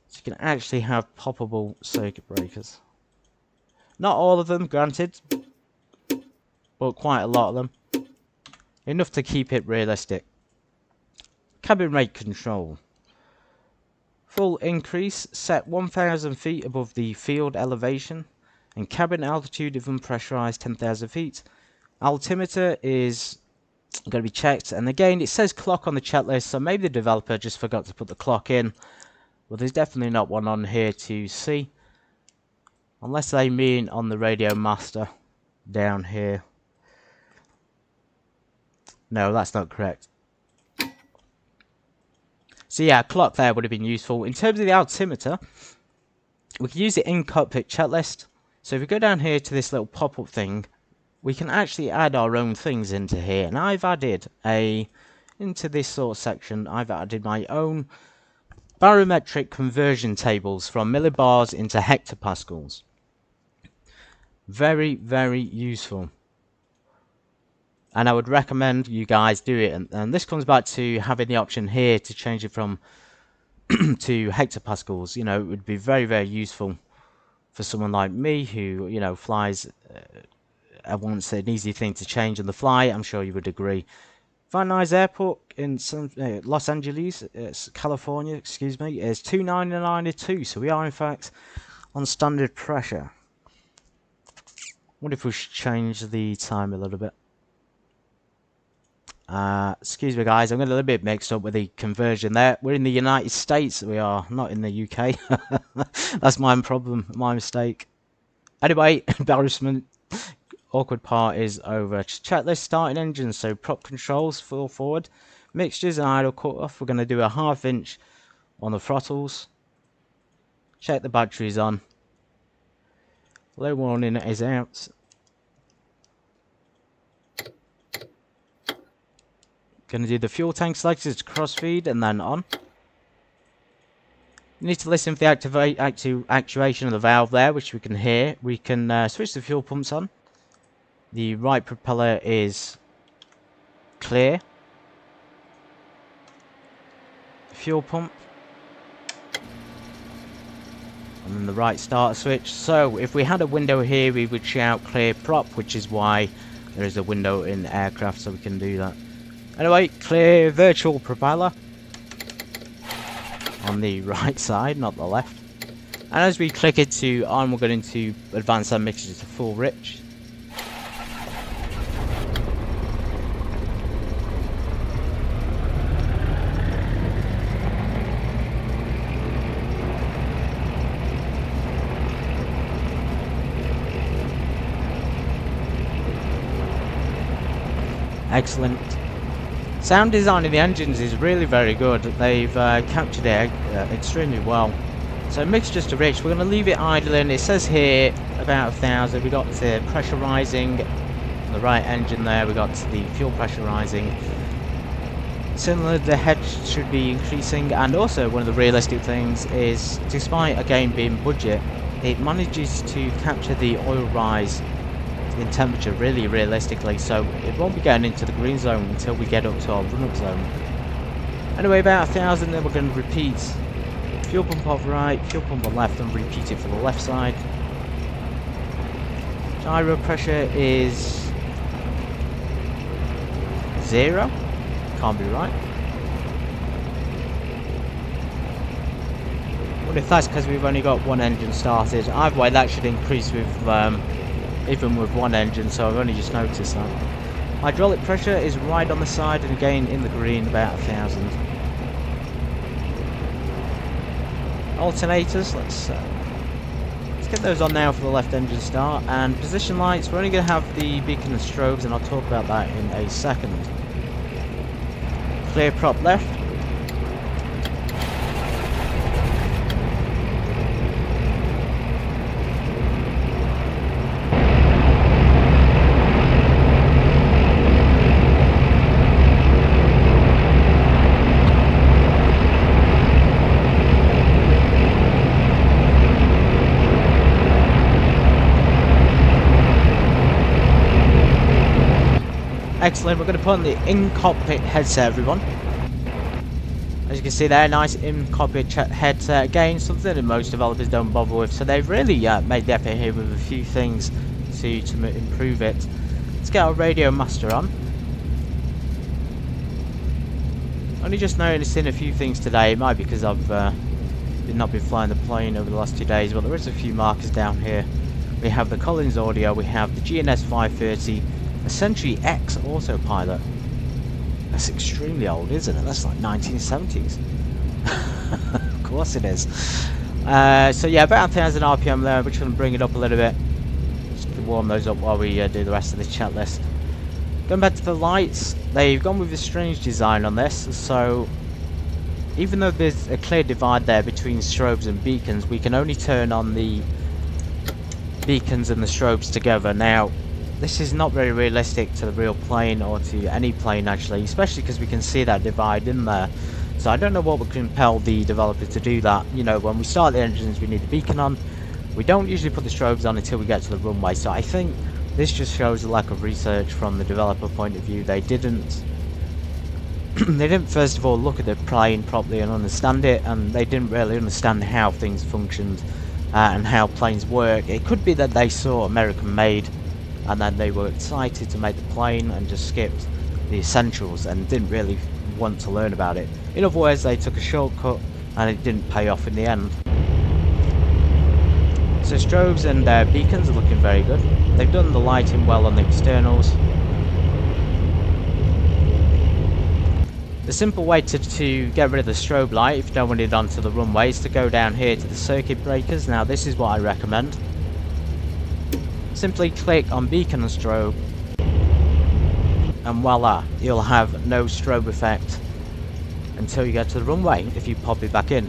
So you can actually have poppable circuit breakers. Not all of them, granted, but quite a lot of them. Enough to keep it realistic. Cabin rate control. Full increase, set 1,000 feet above the field elevation. And cabin altitude if unpressurized 10,000 feet. Altimeter is going to be checked. And again, it says clock on the checklist, so maybe the developer just forgot to put the clock in. Well, there's definitely not one on here to see. Unless they mean on the radio master down here. No, that's not correct. So yeah, a clock there would have been useful. In terms of the altimeter, we can use it in cockpit checklist. So if we go down here to this little pop-up thing, we can actually add our own things into here. And I've added into this sort of section, I've added my own barometric conversion tables from millibars into hectopascals. Very, very useful. And I would recommend you guys do it. And this comes back to having the option here to change it from to hectopascals. It would be very, very useful for someone like me who, flies and wants an easy thing to change on the fly. I'm sure you would agree. Van Nuys Airport in Los Angeles, California, excuse me, is 299.2, so we are in fact on standard pressure. What if we should change the time a little bit? Excuse me guys, I'm getting a little bit mixed up with the conversion there. We're in the United States, we are not in the UK. That's my problem, my mistake. Anyway, embarrassment. Awkward part is over. Checklist starting engines, so prop controls, full forward. Mixtures and idle cut off. We're going to do a 1/2 inch on the throttles. Check the batteries on. Low warning is out. Going to do the fuel tank selectors to crossfeed and then on. You need to listen for the actuation of the valve there, which we can hear. We can switch the fuel pumps on. The right propeller is clear. Fuel pump. And then the right starter switch. So if we had a window here, we would shout clear prop, which is why there is a window in the aircraft, so we can do that. Anyway, clear virtual propeller. On the right side, not the left. And as we click it to on, we're going to advance our mixture to full rich. Excellent. Sound design of the engines is really very good. They've captured it extremely well. So mixtures to rich, we're going to leave it idling. It says here about 1,000. We got the pressurizing on the right engine there. We got the fuel pressurizing. Similar, the head should be increasing, and also one of the realistic things is, despite again being budget, it manages to capture the oil rise in temperature really realistically, so it won't be going into the green zone until we get up to our run-up zone. Anyway, about 1,000, then we're going to repeat fuel pump off right, fuel pump on left, and repeat it for the left side. Gyro pressure is 0. Can't be right. What if that's because we've only got one engine started? Either way, that should increase with even with one engine, so I've only just noticed that. Hydraulic pressure is right on the side, and again in the green, about 1,000. Alternators, let's get those on now for the left engine start. And position lights, we're only going to have the beacon and strobes, and I'll talk about that in a second. Clear prop left. Excellent, we're going to put on the in-cockpit headset, everyone. As you can see there, nice in-cockpit headset. Again, something that most developers don't bother with, so they've really made the effort here with a few things to improve it. Let's get our radio master on. Only just noticing a few things today. It might be because I've not been flying the plane over the last 2 days, but there is a few markers down here. We have the Collins audio, we have the GNS 530, a Century X autopilot. That's extremely old, isn't it? That's like 1970s. Of course it is. So yeah, about 1,000 RPM there. We're just going to bring it up a little bit, just to warm those up while we do the rest of this chat list. Going back to the lights, they've gone with a strange design on this. So even though there's a clear divide there between strobes and beacons, we can only turn on the beacons and the strobes together. Now, this is not very realistic to the real plane, or to any plane actually, especially because we can see that divide in there. So I don't know what would compel the developer to do that. You know, when we start the engines, we need the beacon on. We don't usually put the strobes on until we get to the runway. So I think this just shows a lack of research from the developer point of view. They didn't first of all look at the plane properly and understand it, and they didn't really understand how things functioned and how planes work. It could be that they saw American made, and then they were excited to make the plane and just skipped the essentials and didn't really want to learn about it. In other words, they took a shortcut and it didn't pay off in the end. So strobes and beacons are looking very good. They've done the lighting well on the externals. The simple way to get rid of the strobe light if you don't want it onto the runway is to go down here to the circuit breakers. Now this is what I recommend. Simply click on beacon and strobe and voila, you'll have no strobe effect until you get to the runway if you pop it back in.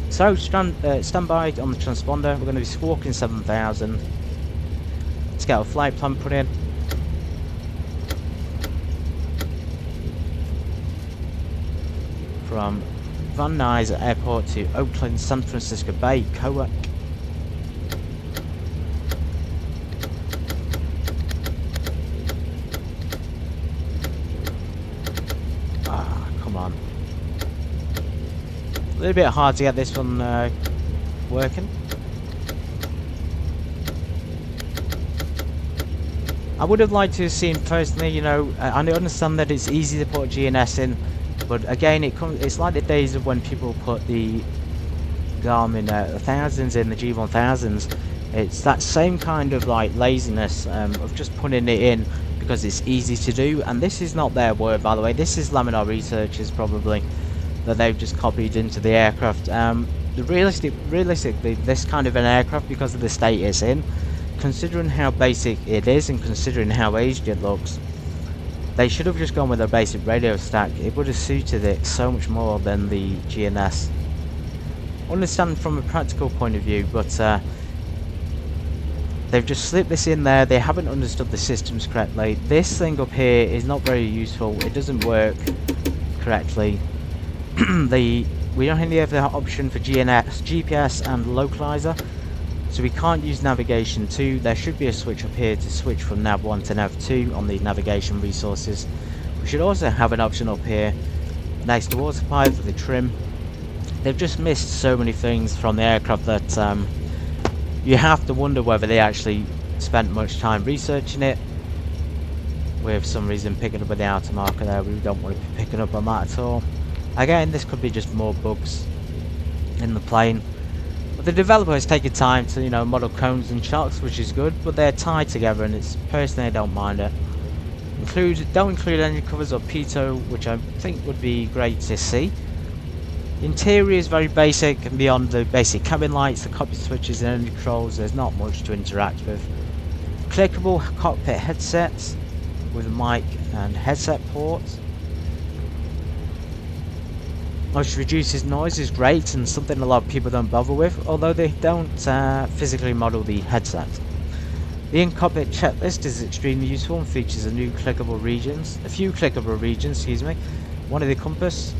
So stand by on the transponder. We're going to be squawking 7000. Let's get our flight plan put in. From Van Nuys Airport to Oakland, San Francisco Bay, KOAK. Come on. A little bit hard to get this one working. I would have liked to have seen personally, you know, I understand that it's easy to put GNS in, but again, it's like the days of when people put the Garmin 1000s in, the G1000s. It's that same kind of like laziness of just putting it in because it's easy to do, and this is not their word, by the way. This is Laminar researchers probably that they've just copied into the aircraft. Realistically, this kind of an aircraft, because of the state it's in, considering how basic it is and considering how aged it looks, they should have just gone with a basic radio stack. It would have suited it so much more than the GNS. Understand from a practical point of view, but they've just slipped this in there. They haven't understood the systems correctly. This thing up here is not very useful. It doesn't work correctly. We don't have the option for GPS and localizer, so we can't use navigation 2. There should be a switch up here to switch from nav 1 to nav 2 on the navigation resources. We should also have an option up here next to autopilot for the trim. They've just missed so many things from the aircraft that you have to wonder whether they actually spent much time researching it. With some reason picking up with the outer marker there, we don't want to be picking up on that at all. Again, this could be just more bugs in the plane. But the developer has taken time to, you know, model cones and shocks, which is good, but they're tied together, and it's personally I don't mind it. Don't include engine covers or pitot, which I think would be great to see. The interior is very basic, and beyond the basic cabin lights, the cockpit switches and engine controls, there's not much to interact with. Clickable cockpit headsets with a mic and headset ports. Which reduces noise is great and something a lot of people don't bother with, although they don't physically model the headset. The in-cockpit checklist is extremely useful and features a few clickable regions, one of the compass.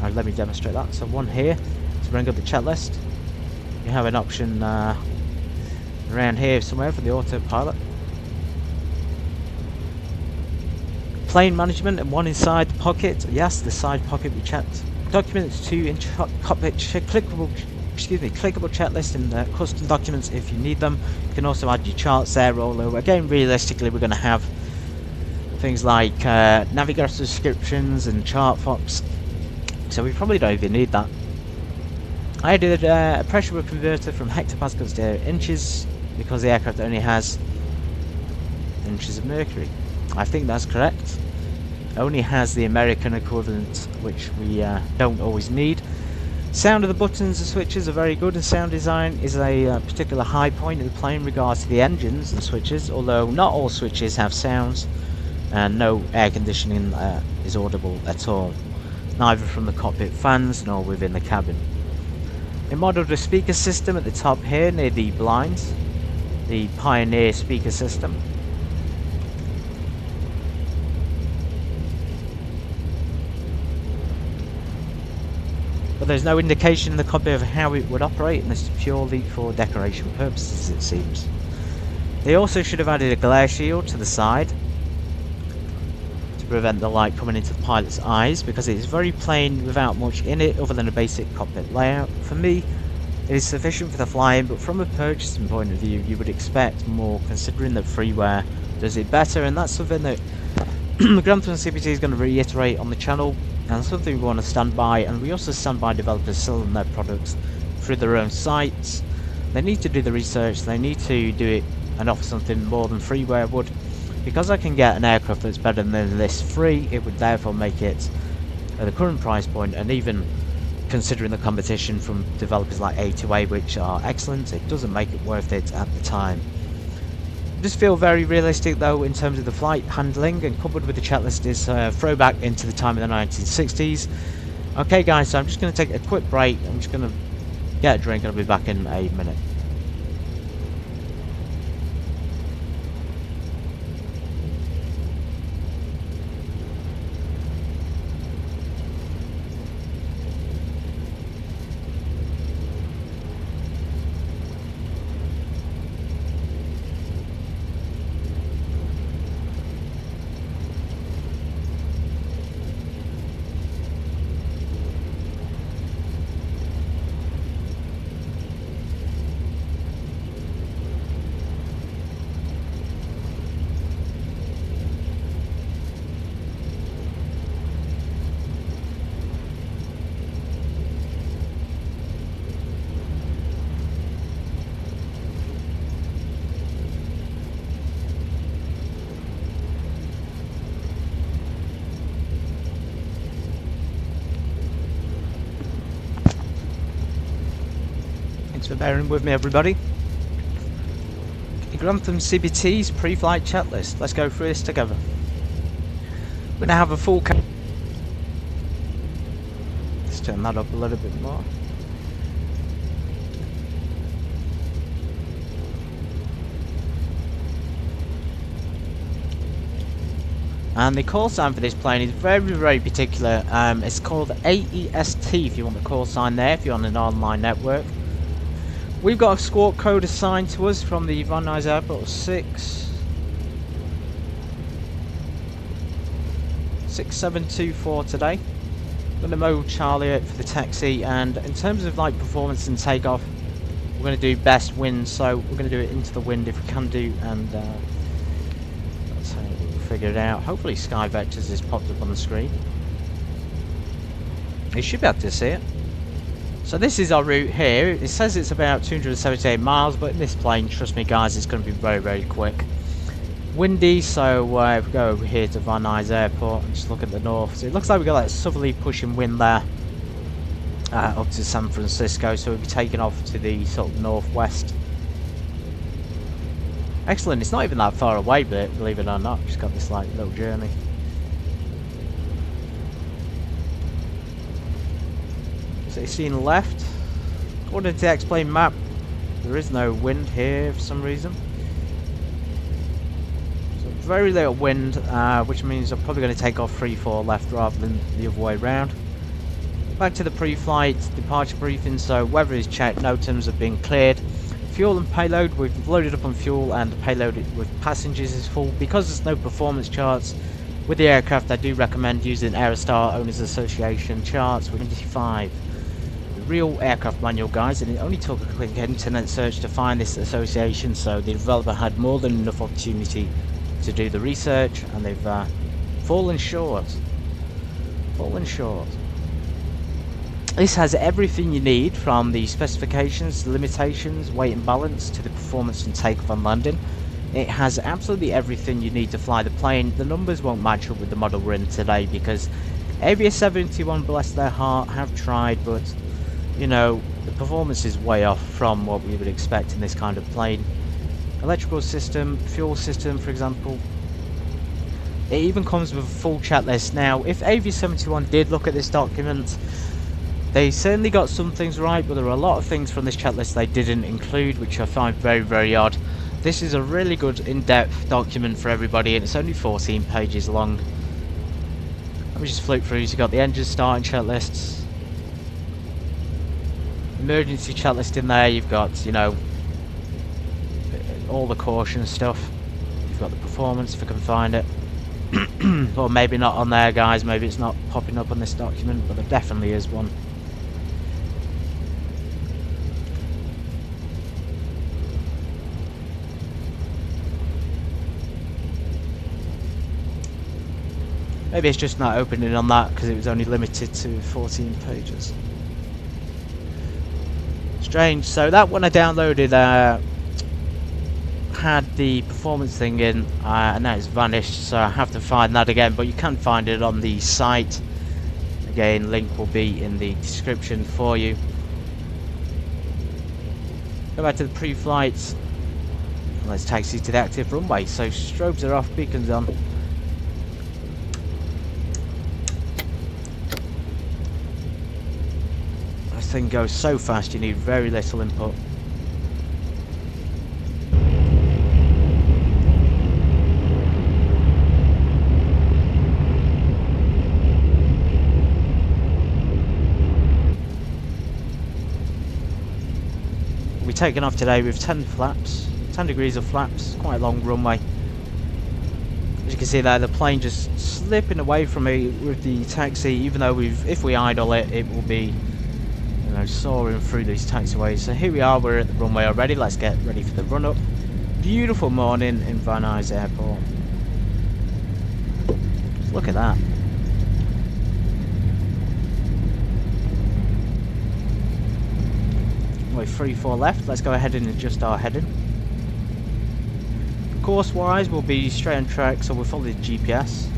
Let me demonstrate that. So one here to bring up the checklist. You have an option around here somewhere for the autopilot. Plane management and one inside the pocket. Yes, the side pocket we checked. Documents 2 in cockpit clickable checklist and custom documents if you need them. You can also add your charts there. Although again, realistically, we're going to have things like navigator descriptions and chart fops, so we probably don't even need that. I did a pressure converter from hectopascals to inches because the aircraft only has inches of mercury. I think that's correct. Only has the American equivalent, which we don't always need. Sound of the buttons and switches are very good, and sound design is a particular high point in the plane in regards to the engines and switches, although not all switches have sounds, and no air conditioning is audible at all, neither from the cockpit fans nor within the cabin. They modelled a speaker system at the top here near the blinds, the Pioneer speaker system. But there's no indication in the cockpit of how it would operate, and this is purely for decoration purposes, it seems. They also should have added a glare shield to the side to prevent the light coming into the pilot's eyes, because it is very plain without much in it other than a basic cockpit layout. For me, it is sufficient for the flying, but from a purchasing point of view, you would expect more, considering that freeware does it better, and that's something that Grantham CPT is going to reiterate on the channel, and something we want to stand by, and we also stand by developers selling their products through their own sites. They need to do the research, they need to do it and offer something more than freeware would. Because I can get an aircraft that's better than this free, it would therefore make it at the current price point, and even considering the competition from developers like A2A, which are excellent, it doesn't make it worth it at the time. I just feel very realistic though in terms of the flight handling, and coupled with the checklist is a throwback into the time of the 1960s. Okay guys, so I'm just going to take a quick break. I'm just going to get a drink and I'll be back in a minute. Thanks for bearing with me, everybody. Grantham CBT's pre-flight checklist. Let's go through this together. We're going to have a full... Let's turn that up a little bit more. And the call sign for this plane is very, very particular. It's called AEST if you want the call sign there, if you're on an online network. We've got a squawk code assigned to us from the Van Nuys Airport 6724 today. Going to mow Charlie out for the taxi, and in terms of like performance and takeoff, we're going to do best wind, so we're going to do it into the wind if we can do, and that's how we'll figure it out. Hopefully Sky Vectors has popped up on the screen. You should be able to see it. So this is our route here. It says it's about 278 miles, but in this plane, trust me guys, it's going to be very, very quick. Windy, so if we go over here to Van Nuys Airport and just look at the north, so it looks like we've got that southerly pushing wind there up to San Francisco, so we'll be taking off to the sort of northwest. Excellent, it's not even that far away, but believe it or not, just got this like little journey. So you're seeing left. According to the X-Plane map, there is no wind here for some reason. So very little wind, which means I'm probably going to take off 3-4 left rather than the other way around. Back to the pre-flight departure briefing. So weather is checked, NOTAMs have been cleared. Fuel and payload, we've loaded up on fuel, and the payload with passengers is full. Because there's no performance charts with the aircraft, I do recommend using Aerostar Owners Association charts with 25. Real aircraft manual, guys, and it only took a quick internet search to find this association, so the developer had more than enough opportunity to do the research, and they've fallen short. This has everything you need, from the specifications, limitations, weight and balance, to the performance and takeoff and landing. It has absolutely everything you need to fly the plane. The numbers won't match up with the model we're in today, because Avia 71, bless their heart, have tried, but you know, the performance is way off from what we would expect in this kind of plane. Electrical system, fuel system, for example. It even comes with a full checklist. Now, if Avia 71 did look at this document, they certainly got some things right, but there are a lot of things from this checklist they didn't include, which I find very, very odd. This is a really good in-depth document for everybody, and it's only 14 pages long. Let me just flick through. You've got the engine starting checklists, emergency checklist in there, you've got, you know, all the caution stuff, you've got the performance if I can find it. Or maybe not on there, guys, maybe it's not popping up on this document, but there definitely is one. Maybe it's just not opening on that because it was only limited to 14 pages. Strange. So that one I downloaded had the performance thing in, and now it's vanished, so I have to find that again, but you can find it on the site. Again, link will be in the description for you. Go back to the pre-flights. Let's taxi to the active runway. So strobes are off, beacons on. This thing goes so fast, you need very little input. We're taking off today with 10 flaps, 10 degrees of flaps, quite a long runway. As you can see there, the plane just slipping away from me with the taxi, even though if we idle it, it will be, you know, soaring through these taxiways. So here we are, we're at the runway already. Let's get ready for the run up. Beautiful morning in Van Nuys Airport. Look at that. Runway 34 left. Let's go ahead and adjust our heading. Course wise, we'll be straight on track, so we'll follow the GPS.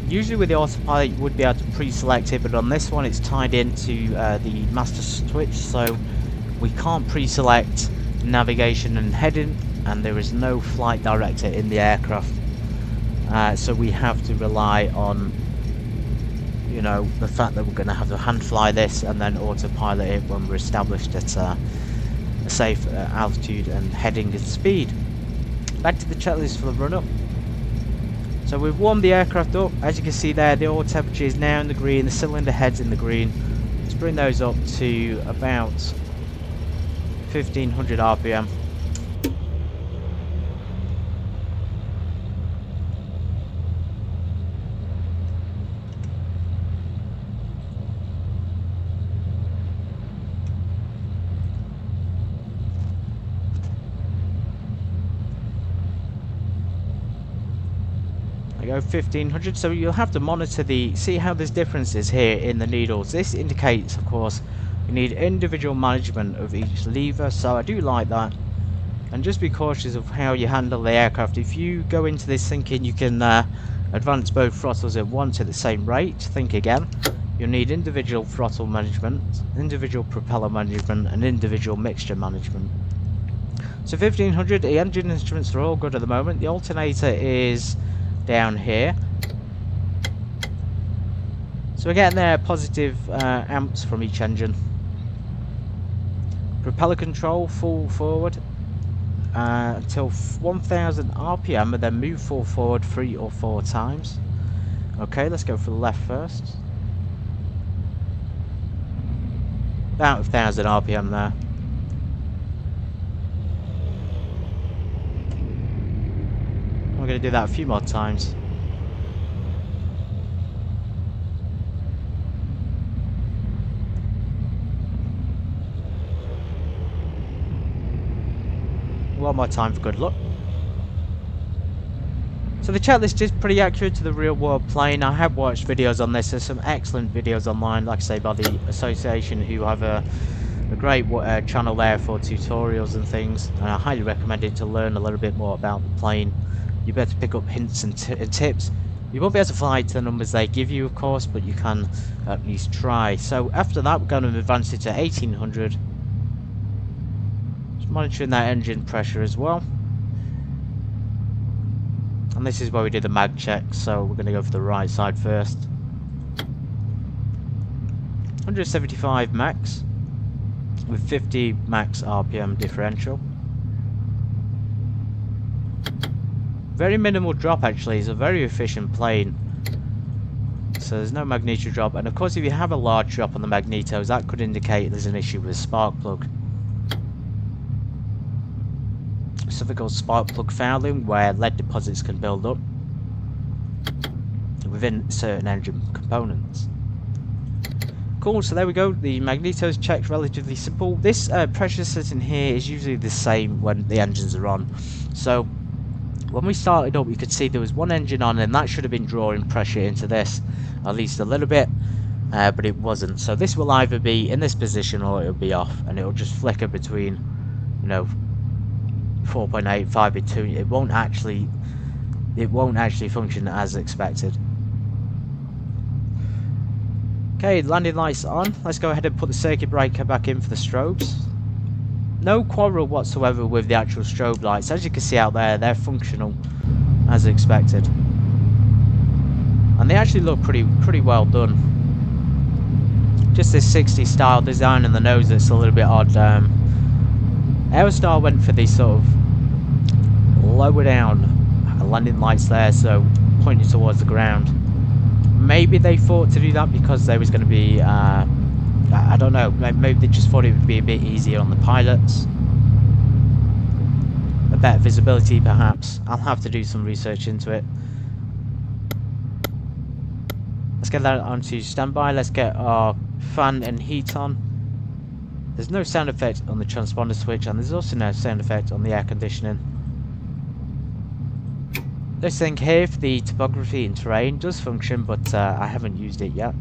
Usually with the autopilot you would be able to pre-select it, but on this one it's tied into the master switch, so we can't pre-select navigation and heading, and there is no flight director in the aircraft, so we have to rely on, you know, the fact that we're going to have to hand fly this and then autopilot it when we're established at a safe altitude and heading and speed. Back to the checklist for the run up. So we've warmed the aircraft up. As you can see there, the oil temperature is now in the green, the cylinder head's in the green. Let's bring those up to about 1500 RPM. Go 1500, so you'll have to monitor see how there's differences here in the needles. This indicates, of course, you need individual management of each lever, so I do like that. And just be cautious of how you handle the aircraft. If you go into this thinking you can advance both throttles at once at the same rate, think again. You'll need individual throttle management, individual propeller management, and individual mixture management. So 1500, the engine instruments are all good at the moment. The alternator is down here, so we're getting there positive amps from each engine. Propeller control full forward until 1000 RPM, and then move full forward 3 or 4 times. Okay, let's go for the left first. About 1000 RPM there. We're going to do that a few more times. One more time for good luck. So the checklist is pretty accurate to the real world plane. I have watched videos on this. There's some excellent videos online, like I say, by the association, who have a great channel there for tutorials and things, and I highly recommend it to learn a little bit more about the plane. You better pick up hints and tips. You won't be able to fly to the numbers they give you, of course, but you can at least try. So after that, we're going to advance it to 1800. Just monitoring that engine pressure as well. And this is where we do the mag check, so we're going to go for the right side first. 175 max with 50 max RPM differential. Very minimal drop actually, it's a very efficient plane. So there's no magneto drop, and of course if you have a large drop on the magnetos, that could indicate there's an issue with the spark plug. Something called spark plug fouling, where lead deposits can build up within certain engine components. Cool, so there we go, the magnetos checked, relatively simple. This pressure setting here is usually the same when the engines are on. So When we started up, you could see there was one engine on, and that should have been drawing pressure into this, at least a little bit, but it wasn't. So this will either be in this position or it'll be off, and it'll just flicker between, you know, 4.8, 5.2. It won't actually function as expected. Okay, landing lights on. Let's go ahead and put the circuit breaker back in for the strobes. No quarrel whatsoever with the actual strobe lights. As you can see out there, they're functional as expected, and they actually look pretty well done. Just this 60s style design in the nose that's a little bit odd. Aerostar went for these sort of lower down landing lights there, so pointing towards the ground. Maybe they thought to do that because there was going to be I don't know, maybe they just thought it would be a bit easier on the pilots, a better visibility perhaps. I'll have to do some research into it. Let's get that onto standby. Let's get our fan and heat on. There's no sound effect on the transponder switch, and there's also no sound effect on the air conditioning. This thing here for the topography and terrain does function, but I haven't used it yet.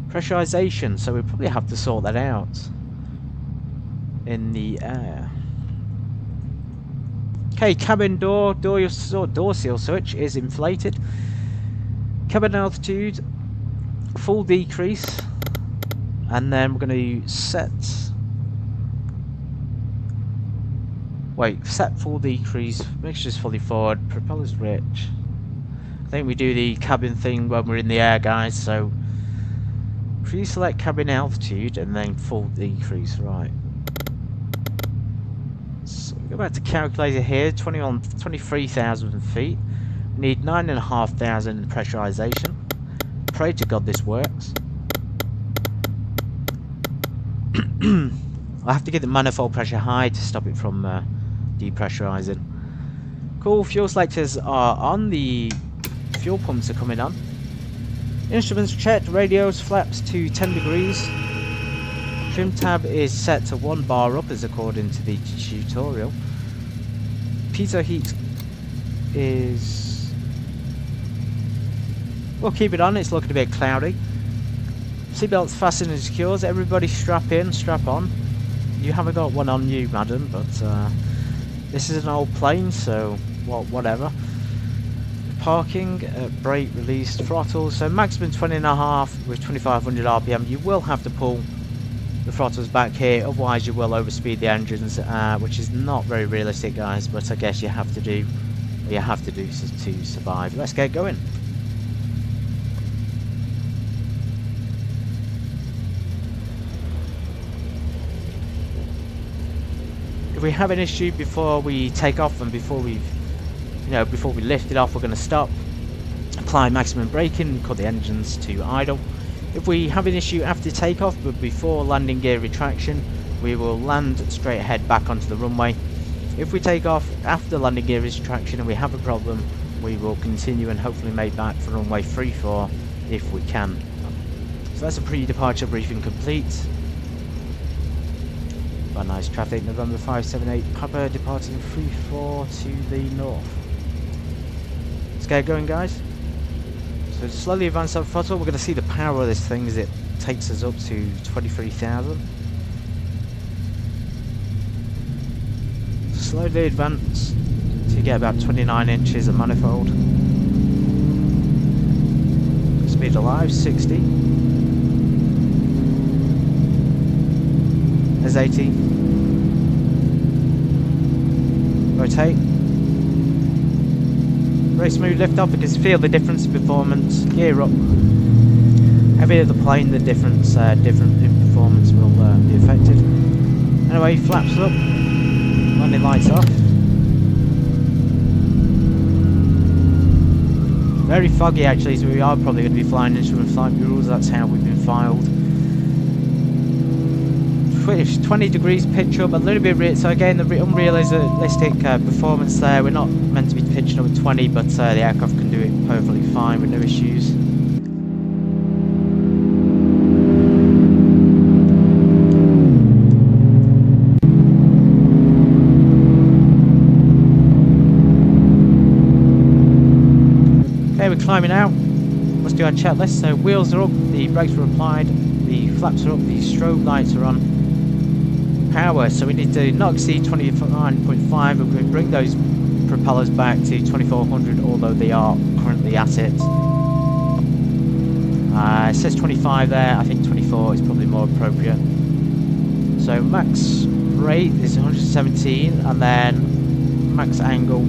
Pressurization, so we probably have to sort that out in the air. Okay, cabin door seal switch is inflated. Cabin altitude, full decrease, and then we're going to set full decrease, mixture's fully forward, propeller's rich. I think we do the cabin thing when we're in the air, guys, so pre-select cabin altitude and then full decrease, right. So we go back to calculator here, 23,000 feet. We need 9,500 pressurization. Pray to God this works. I have to get the manifold pressure high to stop it from depressurizing. Cool, fuel selectors are on, the fuel pumps are coming on. Instruments checked, radios, flaps to 10 degrees. Trim tab is set to 1 bar up as according to the tutorial. Pitot heat is... we'll keep it on, it's looking a bit cloudy. Seatbelts fastened and secures, everybody strap in, strap on. You haven't got one on you, madam, but this is an old plane, so whatever. Parking, brake released, throttle, so maximum 20.5 with 2500 RPM. You will have to pull the throttles back here, otherwise you will overspeed the engines, which is not very realistic, guys, but I guess you have to do what you have to do to survive. Let's get going. If we have an issue before we take off and before we lift it off, we're going to stop, apply maximum braking, cut the engines to idle. If we have an issue after takeoff but before landing gear retraction, we will land straight ahead back onto the runway. If we take off after landing gear retraction and we have a problem, we will continue and hopefully make back for runway 34 if we can. So that's a pre-departure briefing complete. Quite nice traffic, November 578 Papa departing 34 to the north. Let's get going, guys. So slowly advance up throttle. We're going to see the power of this thing as it takes us up to 23,000. Slowly advance to get about 29 inches of manifold. Speed alive, 60. There's 80. Rotate. Very smooth lift off, because feel the difference in performance. Gear up. Heavier the plane, the difference in performance will be affected. Anyway, flaps up. Landing lights off. Very foggy actually, so we are probably going to be flying instrument flight rules. That's how we've been filed. 20 degrees pitch up, a little bit, so again the unrealistic performance there. We're not meant to be pitching up at 20, but the aircraft can do it perfectly fine with no issues. climbing out. Let's do our checklist. So wheels are up, the brakes were applied, the flaps are up, the strobe lights are on. Power, so we need to not exceed 29.5, and we can bring those propellers back to 2400, although they are currently at it. It says 25 there, I think 24 is probably more appropriate. So max rate is 117, and then max angle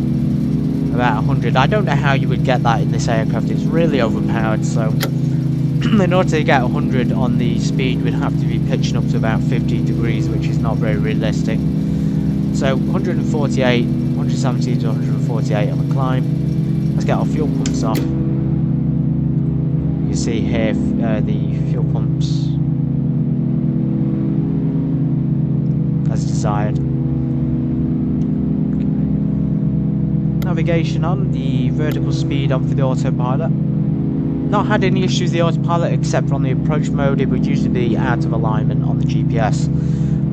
about 100. I don't know how you would get that in this aircraft, it's really overpowered, so in order to get 100 on the speed we'd have to be pitching up to about 50 degrees, which is not very realistic. So 148, 170 to 148 on the climb. Let's get our fuel pumps off. You can see here the fuel pumps as desired. Navigation on, the vertical speed on for the autopilot. Not had any issues with the autopilot except for on the approach mode. It would usually be out of alignment on the GPS,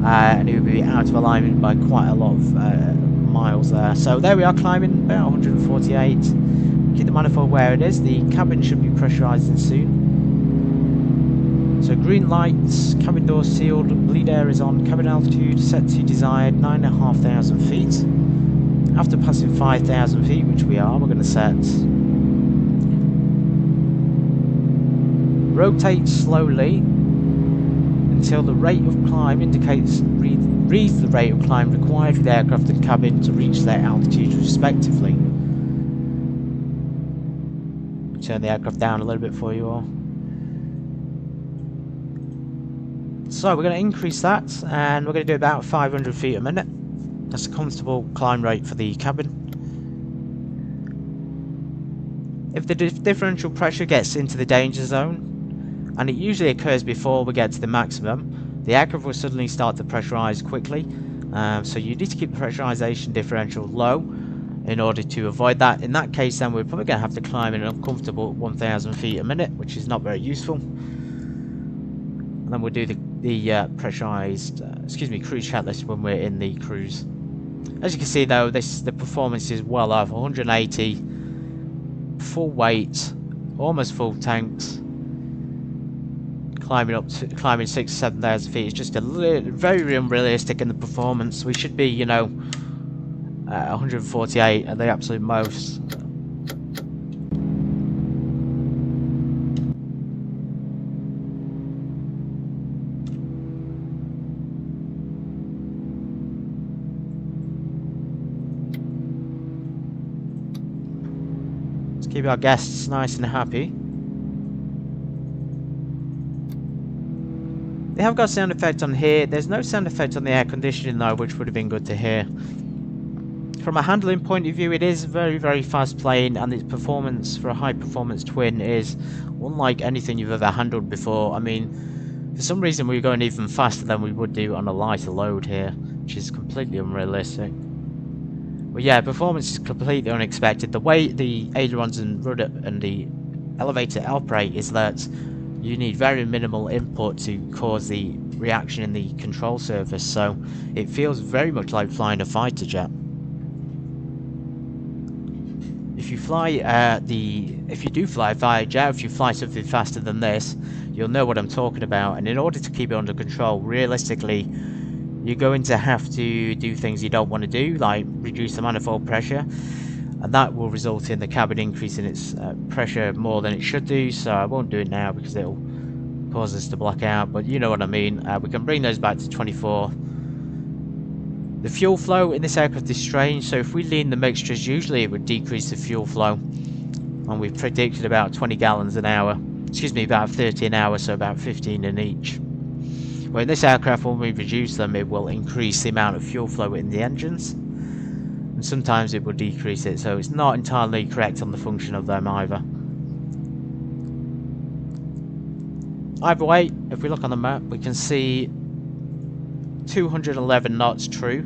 and it would be out of alignment by quite a lot of miles there. So there we are, climbing about 148. Keep the manifold where it is. The cabin should be pressurising soon. So green lights, cabin doors sealed, bleed air is on, cabin altitude set to desired 9,500 feet. After passing 5,000 feet, which we are, we're going to set. Rotate slowly until the rate of climb indicates reads the rate of climb required for the aircraft and cabin to reach their altitudes respectively. Turn the aircraft down a little bit for you all. So we're going to increase that, and we're going to do about 500 feet a minute. That's a comfortable climb rate for the cabin. If the differential pressure gets into the danger zone, and it usually occurs before we get to the maximum, the aircraft will suddenly start to pressurise quickly. So you need to keep the pressurisation differential low in order to avoid that. In that case, then we're probably going to have to climb in an uncomfortable 1,000 feet a minute, which is not very useful. And then we'll do the pressurised, cruise checklist when we're in the cruise. As you can see though, the performance is well off. 180, full weight, almost full tanks. Climbing 6,000 to 7,000 feet is just very unrealistic in the performance. We should be, you know, 148 at the absolute most. Keep our guests nice and happy. They have got sound effect on here. There's no sound effect on the air conditioning though, which would have been good to hear. From a handling point of view, it is very fast plane, and its performance for a high performance twin is unlike anything you've ever handled before. I mean, for some reason we're going even faster than we would do on a lighter load here, which is completely unrealistic. But yeah, performance is completely unexpected. The way the ailerons and rudder and the elevator operate is that you need very minimal input to cause the reaction in the control surface, so it feels very much like flying a fighter jet. If you do fly a fighter jet, if you fly something faster than this, you'll know what I'm talking about. And in order to keep it under control, realistically, you're going to have to do things you don't want to do, like reduce the manifold pressure, and that will result in the cabin increasing its pressure more than it should do. So I won't do it now because it'll cause us to black out, but you know what I mean. We can bring those back to 24. The fuel flow in this aircraft is strange, so if we lean the mixtures, usually it would decrease the fuel flow, and we've predicted about 20 gallons an hour, about 30 an hour, so about 15 in each. Well, in this aircraft, when we reduce them, it will increase the amount of fuel flow in the engines, and sometimes it will decrease it, so it's not entirely correct on the function of them either. Either way, if we look on the map, we can see 211 knots true,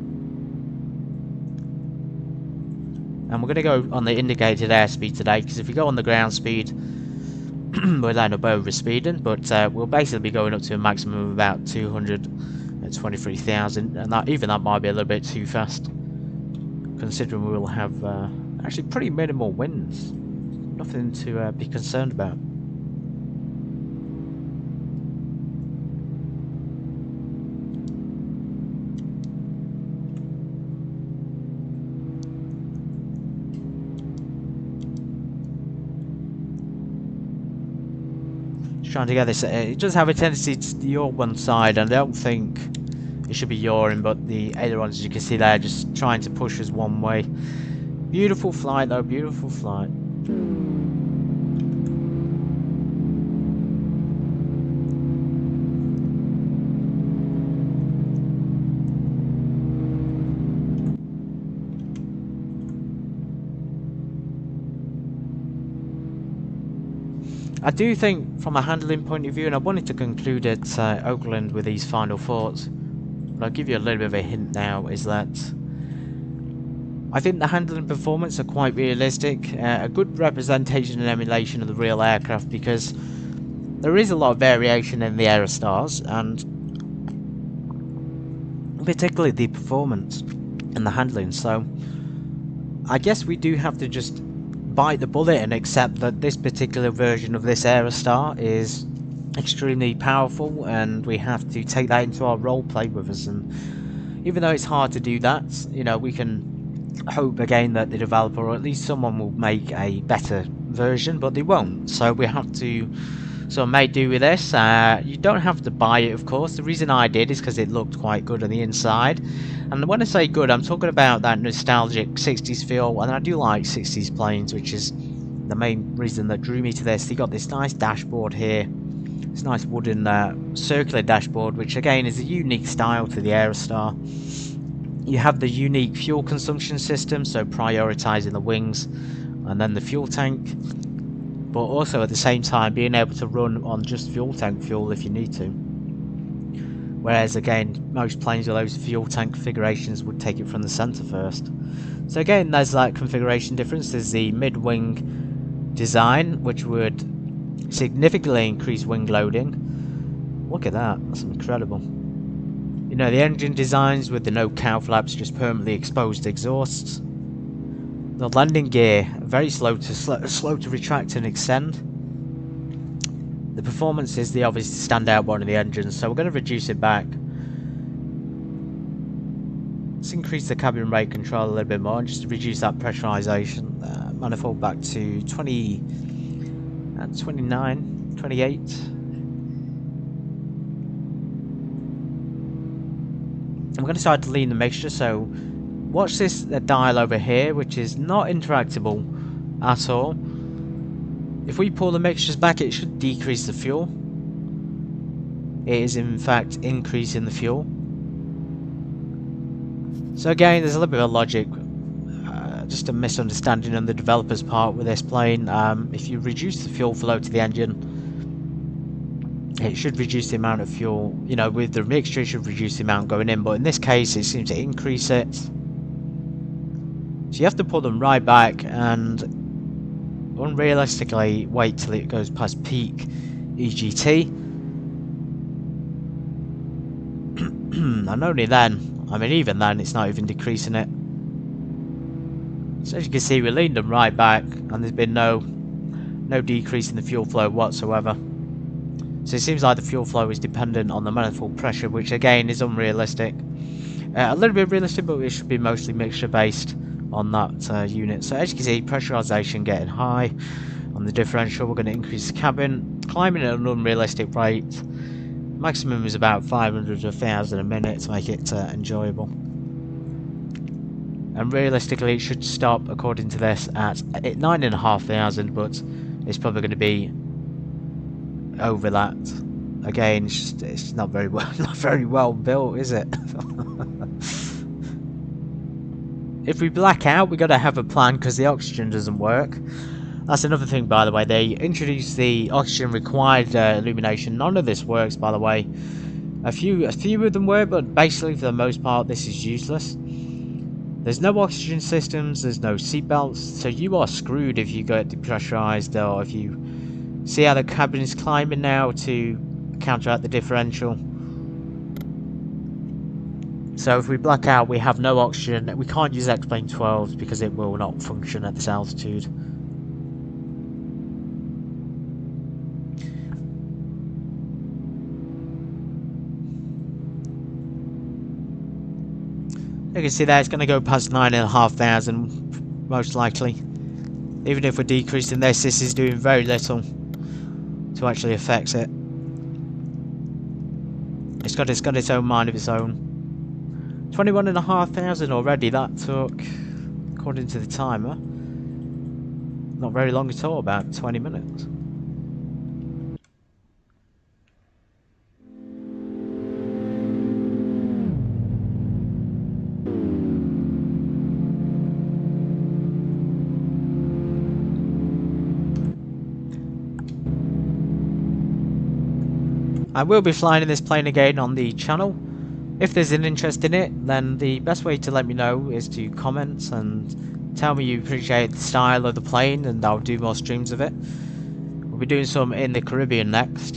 and we're going to go on the indicated airspeed today, because if we go on the ground speed, we'll end up over speeding, but we'll basically be going up to a maximum of about 223,000, and that might be a little bit too fast, considering we will have actually pretty minimal winds. nothing to be concerned about. Trying to get this. It does have a tendency to yaw one side, and I don't think it should be yawing, but the ailerons, as you can see there, just trying to push us one way. Beautiful flight though, beautiful flight. I do think, from a handling point of view, and I wanted to conclude at Oakland with these final thoughts, but I'll give you a little bit of a hint now, is that I think the handling performance are quite realistic, a good representation and emulation of the real aircraft, because there is a lot of variation in the Aerostars, and particularly the performance and the handling, so I guess we do have to just bite the bullet and accept that this particular version of this Aerostar is extremely powerful, and we have to take that into our role play with us. And even though it's hard to do that, you know, we can hope again that the developer, or at least someone, will make a better version, but they won't, so we have to sort of make do with this. You don't have to buy it, of course. The reason I did is because it looked quite good on the inside, and when I say good, I'm talking about that nostalgic 60s feel, and I do like 60s planes, which is the main reason that drew me to this. You got this nice dashboard here, this nice wooden circular dashboard, which again is a unique style to the Aerostar. You have the unique fuel consumption system, so prioritizing the wings and then the fuel tank, but also at the same time being able to run on just fuel tank fuel if you need to. Whereas again, most planes with those fuel tank configurations would take it from the centre first. So again, there's that configuration difference. There's the mid-wing design, which would significantly increase wing loading. Look at that, that's incredible. You know, the engine designs with the no cow flaps, just permanently exposed exhausts. The landing gear, very slow to retract and extend. The performance is the obvious standout one of the engines, so we're going to reduce it back. Let's increase the cabin rate control a little bit more, and just to reduce that pressurization. Manifold back to 20, 29, 28. I'm going to start to lean the mixture, so watch this dial over here, which is not interactable at all. If we pull the mixtures back, it should decrease the fuel. It is in fact increasing the fuel. So again, there's a little bit of logic, just a misunderstanding on the developer's part with this plane. If you reduce the fuel flow to the engine, it should reduce the amount of fuel, you know, with the mixture it should reduce the amount going in, but in this case it seems to increase it. So you have to pull them right back and unrealistically wait till it goes past peak EGT. And only then, I mean even then it's not even decreasing it. So as you can see, we leaned them right back and there's been no decrease in the fuel flow whatsoever. So it seems like the fuel flow is dependent on the manifold pressure, which again is unrealistic. A little bit realistic, but it should be mostly mixture based on that unit. So as you can see, pressurization getting high on the differential. We're going to increase the cabin, climbing at an unrealistic rate. Maximum is about 500 to 1,000 a minute to make it enjoyable. And realistically it should stop, according to this, at 9,500, but it's probably going to be over that. Again, it's not very well built, is it? If we black out, we got to have a plan because the oxygen doesn't work. That's another thing, by the way. They introduced the oxygen required illumination. None of this works, by the way. A few of them work, but basically for the most part this is useless. There's no oxygen systems, there's no seat belts, so you are screwed if you get depressurized, or if you see how the cabin is climbing now to counteract the differential. So if we black out, we have no oxygen. We can't use X-Plane 12s because it will not function at this altitude. You can see there it's going to go past 9,500 most likely. Even if we're decreasing this is doing very little to actually affect it. It's got its own mind of its own. 21,500 already. That took, according to the timer, not very long at all, about 20 minutes. I will be flying in this plane again on the channel. If there's an interest in it, then the best way to let me know is to comment and tell me you appreciate the style of the plane, and I'll do more streams of it. We'll be doing some in the Caribbean next.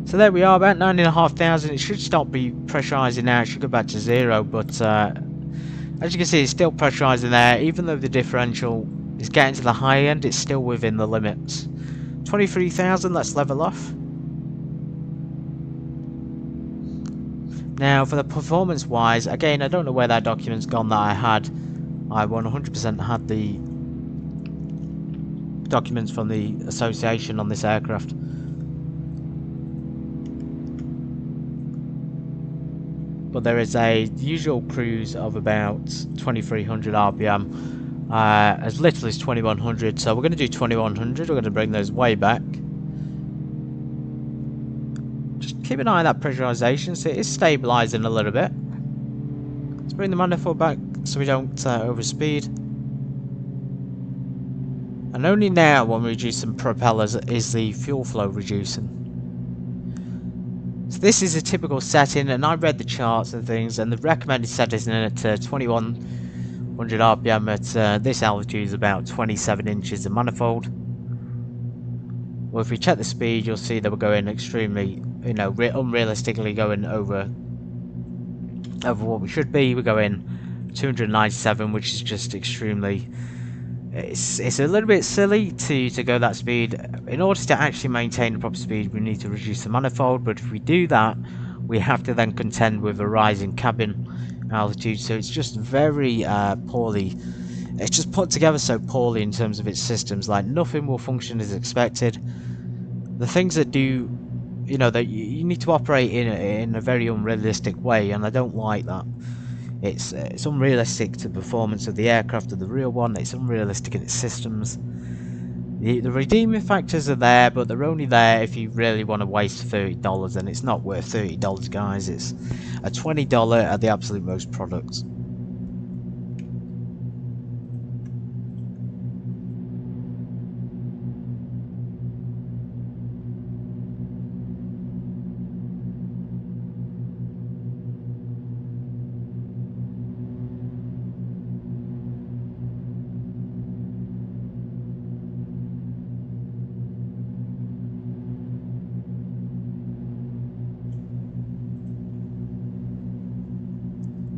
So there we are, about 9,500. It should stop be pressurising now. It should go back to 0, but as you can see, it's still pressurising there. Even though the differential is getting to the high end, it's still within the limits. 23,000, let's level off. Now, for the performance-wise, again, I don't know where that document's gone that I had. I 100% had the documents from the association on this aircraft. But there is a usual cruise of about 2,300 RPM, as little as 2,100. So we're going to do 2,100. We're going to bring those way back. Keep an eye on that pressurization, so it is stabilizing a little bit. Let's bring the manifold back so we don't overspeed. And only now, when we reduce some propellers, is the fuel flow reducing. So this is a typical setting, and I read the charts and things, and the recommended setting at 2,100 RPM at this altitude is about 27 inches of manifold. Well, if we check the speed, you'll see that we're going extremely, you know, unrealistically going over what we should be. We're going 297, which is just extremely. It's a little bit silly to go that speed. In order to actually maintain the proper speed, we need to reduce the manifold. But if we do that, we have to then contend with a rising cabin altitude. So it's just very poorly. It's just put together so poorly in terms of its systems. Like, nothing will function as expected. The things that do, you know, that you need to operate in a very unrealistic way, and I don't like that. It's unrealistic to the performance of the aircraft of the real one. It's unrealistic in its systems. The redeeming factors are there, but they're only there if you really want to waste $30, and it's not worth $30, guys. It's a $20 at the absolute most products.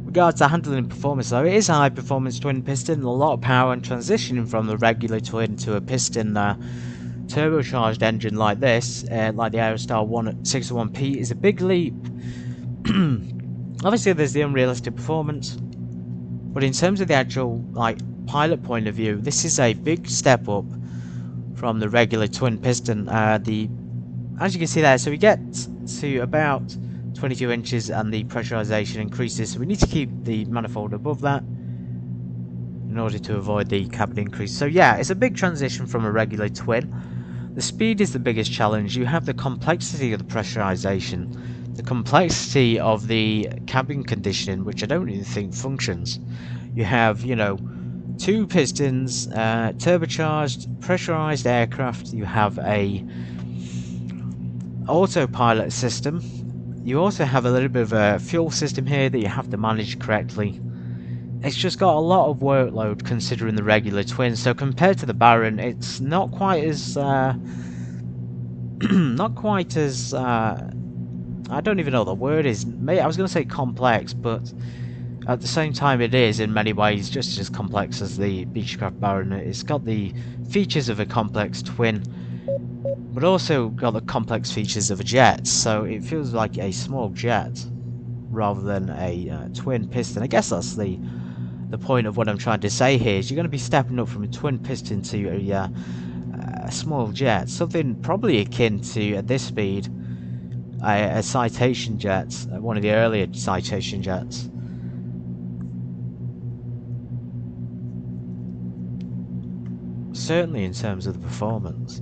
Regards to handling and performance, though, it is a high performance twin piston, a lot of power, and transitioning from the regular twin to a piston turbocharged engine like this, like the Aerostar 601P, is a big leap. Obviously there's the unrealistic performance, but in terms of the actual pilot point of view, this is a big step up from the regular twin piston. As you can see there, so we get to about 22 inches and the pressurization increases, so we need to keep the manifold above that in order to avoid the cabin increase. So yeah, it's a big transition from a regular twin. The speed is the biggest challenge. You have the complexity of the pressurization, the complexity of the cabin conditioning, which I don't even think functions. You have, you know, two pistons, turbocharged, pressurized aircraft. You have a autopilot system. You also have a little bit of a fuel system here that you have to manage correctly. It's just got a lot of workload considering the regular twin. So compared to the Baron, it's not quite as I don't even know what the word is. I was going to say complex, but at the same time it is in many ways just as complex as the Beechcraft Baron. It's got the features of a complex twin, but also got the complex features of a jet, so it feels like a small jet. rather than a twin piston. I guess that's the point of what I'm trying to say here, is you're going to be stepping up from a twin piston to a small jet, something probably akin to, at this speed, a Citation jet, one of the earlier Citation jets. Certainly in terms of the performance.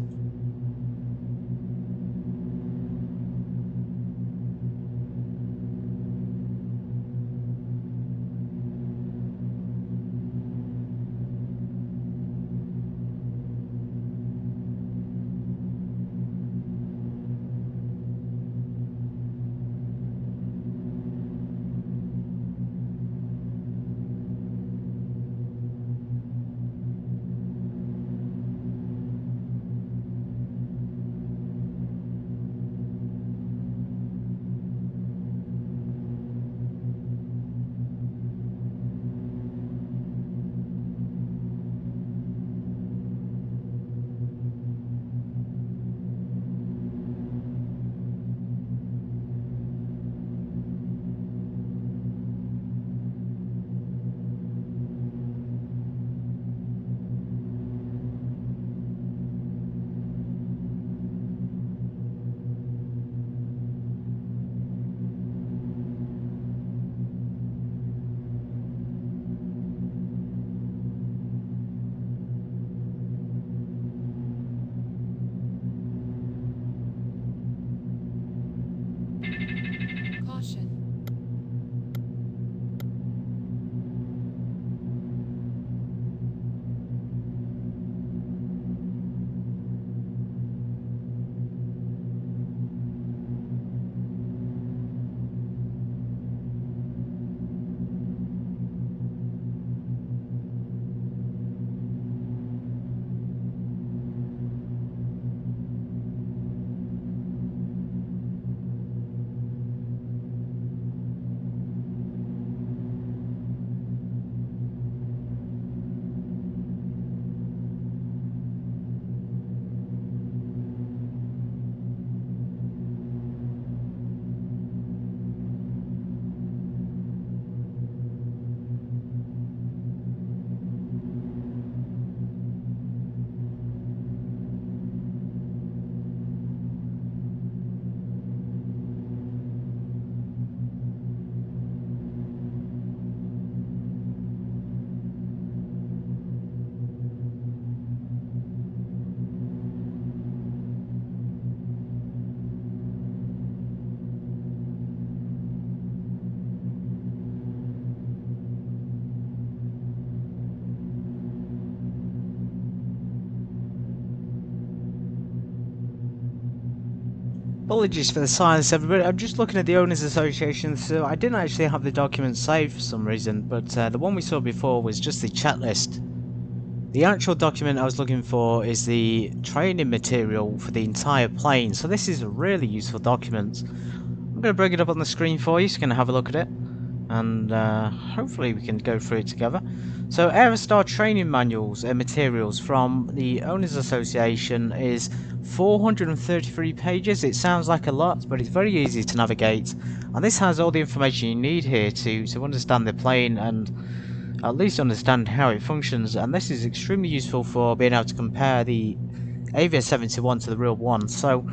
Apologies for the silence, everybody. I'm just looking at the Owners Association, so I didn't actually have the document saved for some reason, but the one we saw before was just the checklist. The actual document I was looking for is the training material for the entire plane, so this is a really useful document. I'm going to bring it up on the screen for you so you can have a look at it, and hopefully we can go through it together. So Aerostar training manuals and materials from the Owners Association is 433 pages. It sounds like a lot, but it's very easy to navigate, and this has all the information you need here to understand the plane and at least understand how it functions. And this is extremely useful for being able to compare the Avia 71 to the real one. So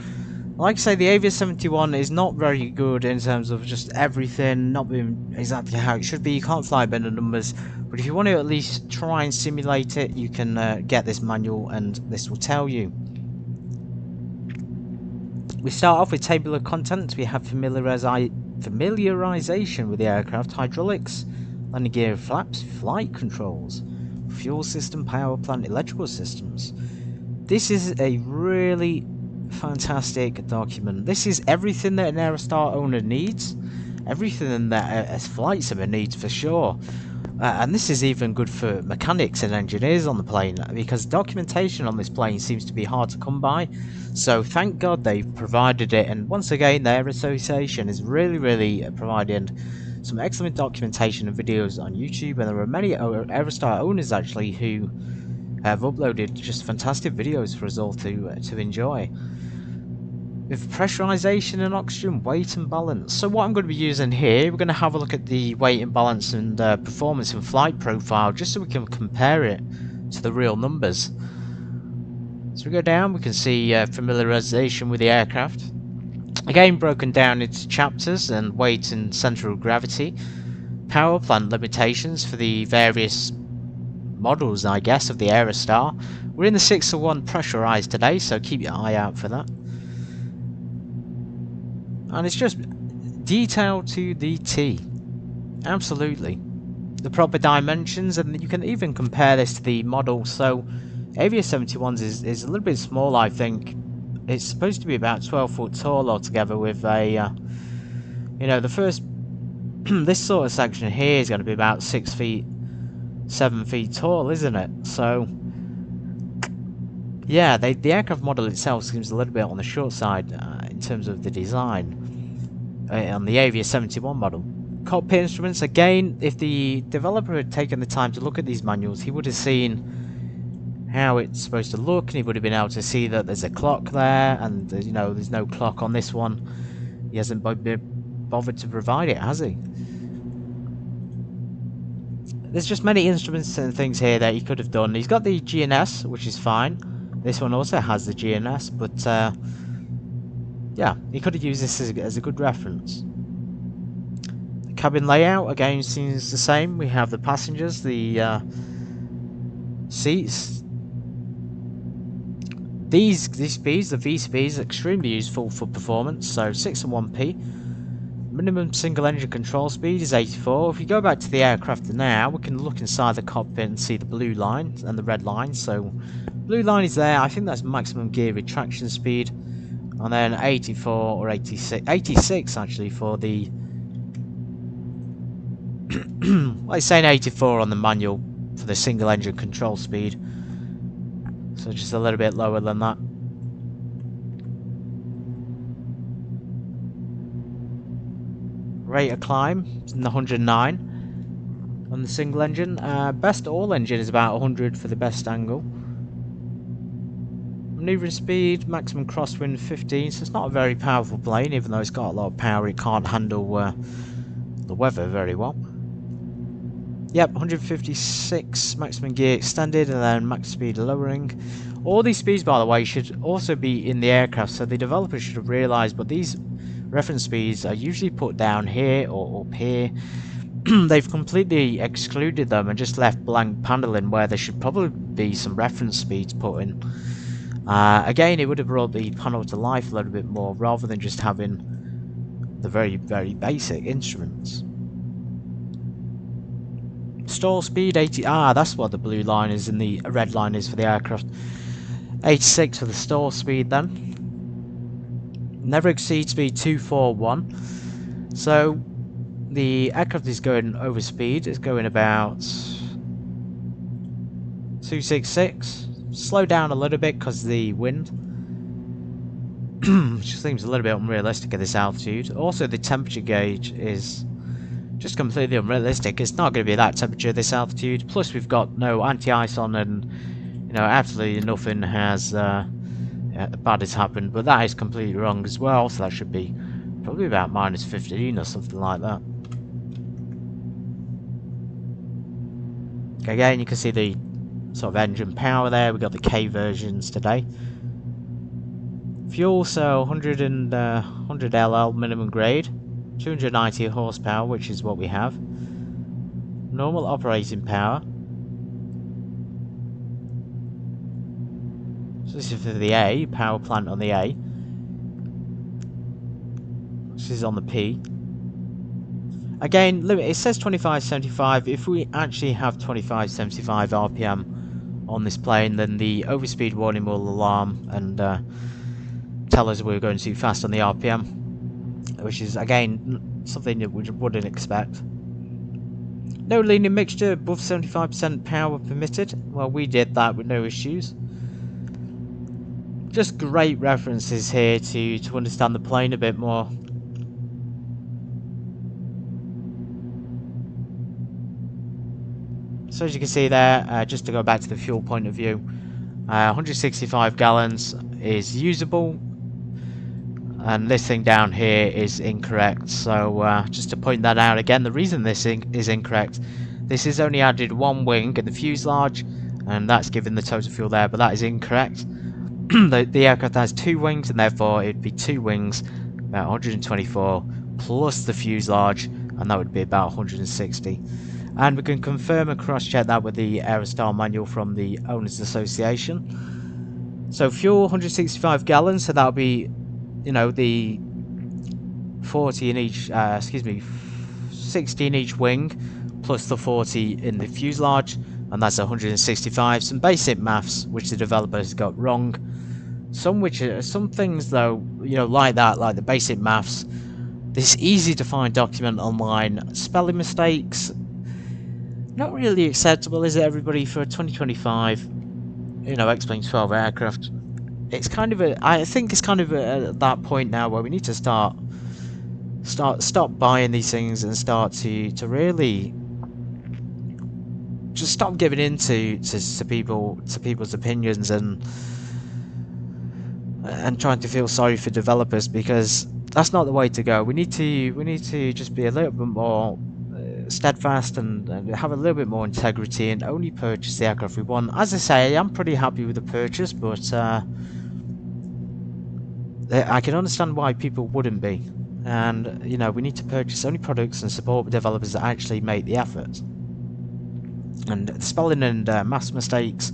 like I say, the Avia 71 is not very good in terms of just everything not being exactly how it should be. You can't fly by the numbers, but if you want to at least try and simulate it, you can get this manual and this will tell you. We start off with table of contents. We have familiarization with the aircraft, hydraulics, landing gear, flaps, flight controls, fuel system, power plant, electrical systems. This is a really fantastic document. This is everything that an Aerostar owner needs, everything that a flight simmer needs for sure. And this is even good for mechanics and engineers on the plane, because documentation on this plane seems to be hard to come by. So thank God they've provided it, and once again their association is really providing some excellent documentation and videos on YouTube, and there are many Aerostar owners actually who have uploaded just fantastic videos for us all to enjoy. with pressurization and oxygen, weight and balance. So what I'm going to be using here, we're going to have a look at the weight and balance and performance and flight profile, just so we can compare it to the real numbers. So we go down, we can see familiarization with the aircraft. Again, broken down into chapters and weight and central gravity. Power plant limitations for the various models, I guess, of the Aerostar. We're in the 601 pressurized today, so keep your eye out for that. And it's just detailed to the T. Absolutely. The proper dimensions, and you can even compare this to the model. So Avia 71s is a little bit small, I think. It's supposed to be about 12 foot tall altogether with a, you know, the first, this sort of section here is going to be about 6 feet, 7 feet tall, isn't it? So, yeah, the aircraft model itself seems a little bit on the short side in terms of the design on the Avia 71 model. Cockpit instruments, again, if the developer had taken the time to look at these manuals, he would have seen how it's supposed to look, and he would have been able to see that there's a clock there, and you know, there's no clock on this one. He hasn't bothered to provide it, has he? There's just many instruments and things here that he could have done. He's got the GNS, which is fine. This one also has the GNS, but yeah, he could have used this as a good reference. The cabin layout, again, seems the same. We have the passengers, the seats. These speeds, the V speeds, are extremely useful for performance. So 601P. Minimum single engine control speed is 84. If you go back to the aircraft now, we can look inside the cockpit and see the blue line and the red line. So blue line is there. I think that's maximum gear retraction speed. And then 84 or 86 actually for the well, it's saying 84 on the manual for the single engine control speed. So just a little bit lower than that. Rate of climb is 109 on the single engine. Best all engine is about 100 for the best angle. Maneuvering speed, maximum crosswind 15, so it's not a very powerful plane, even though it's got a lot of power. It can't handle the weather very well. Yep, 156 maximum gear extended, and then max speed lowering. All these speeds, by the way, should also be in the aircraft, so the developers should have realised, but these reference speeds are usually put down here or up here. They've completely excluded them and just left blank paneling where there should probably be some reference speeds put in. Again, it would have brought the panel to life a little bit more, rather than just having the very, very basic instruments. Stall speed 80. That's what the blue line is and the red line is for the aircraft. 86 for the stall speed then. Never exceed speed 241. So the aircraft is going over speed. It's going about 266. Slow down a little bit because of the wind. Which seems a little bit unrealistic at this altitude. Also, the temperature gauge is just completely unrealistic. It's not going to be that temperature at this altitude. Plus, we've got no anti-ice on, and you know, absolutely nothing has bad has happened. But that is completely wrong as well. So that should be probably about -15 or something like that. Again, you can see the sort of engine power there. We got the K versions today. Fuel, so 100 LL minimum grade, 290 horsepower, which is what we have. Normal operating power. So this is for the A, power plant on the A. This is on the P. Again, it says 2575. If we actually have 2575 RPM on this plane, then the overspeed warning will alarm and tell us we're going too fast on the RPM, which is again something that we wouldn't expect. No linear mixture above 75% power permitted. Well, we did that with no issues. Just great references here to understand the plane a bit more. So as you can see there, just to go back to the fuel point of view, 165 gallons is usable. and this thing down here is incorrect. So just to point that out again, the reason this is incorrect, this is only added one wing in the fuselage, and that's given the total fuel there, but that is incorrect. The aircraft has 2 wings, and therefore it'd be 2 wings, about 124, plus the fuselage, and that would be about 160. And we can confirm and cross-check that with the Aerostar manual from the Owners Association. So fuel 165 gallons, so that'll be, you know, the 40 in each, 60 in each wing, plus the 40 in the fuselage, and that's 165. Some basic maths which the developers got wrong. Some things though, you know, like that, like the basic maths, this easy to find document online. Spelling mistakes, not really acceptable, is it, everybody, for 2025? You know, X-Plane 12 aircraft. It's kind of I think it's kind of at that point now where we need to stop buying these things and start to really just stop giving in to people's opinions and trying to feel sorry for developers, because that's not the way to go. We need to just be a little bit more steadfast and have a little bit more integrity and only purchase the aircraft we want. As I say, I'm pretty happy with the purchase, but I can understand why people wouldn't be. And you know, we need to purchase only products and support the developers that actually make the effort. And spelling and maths mistakes,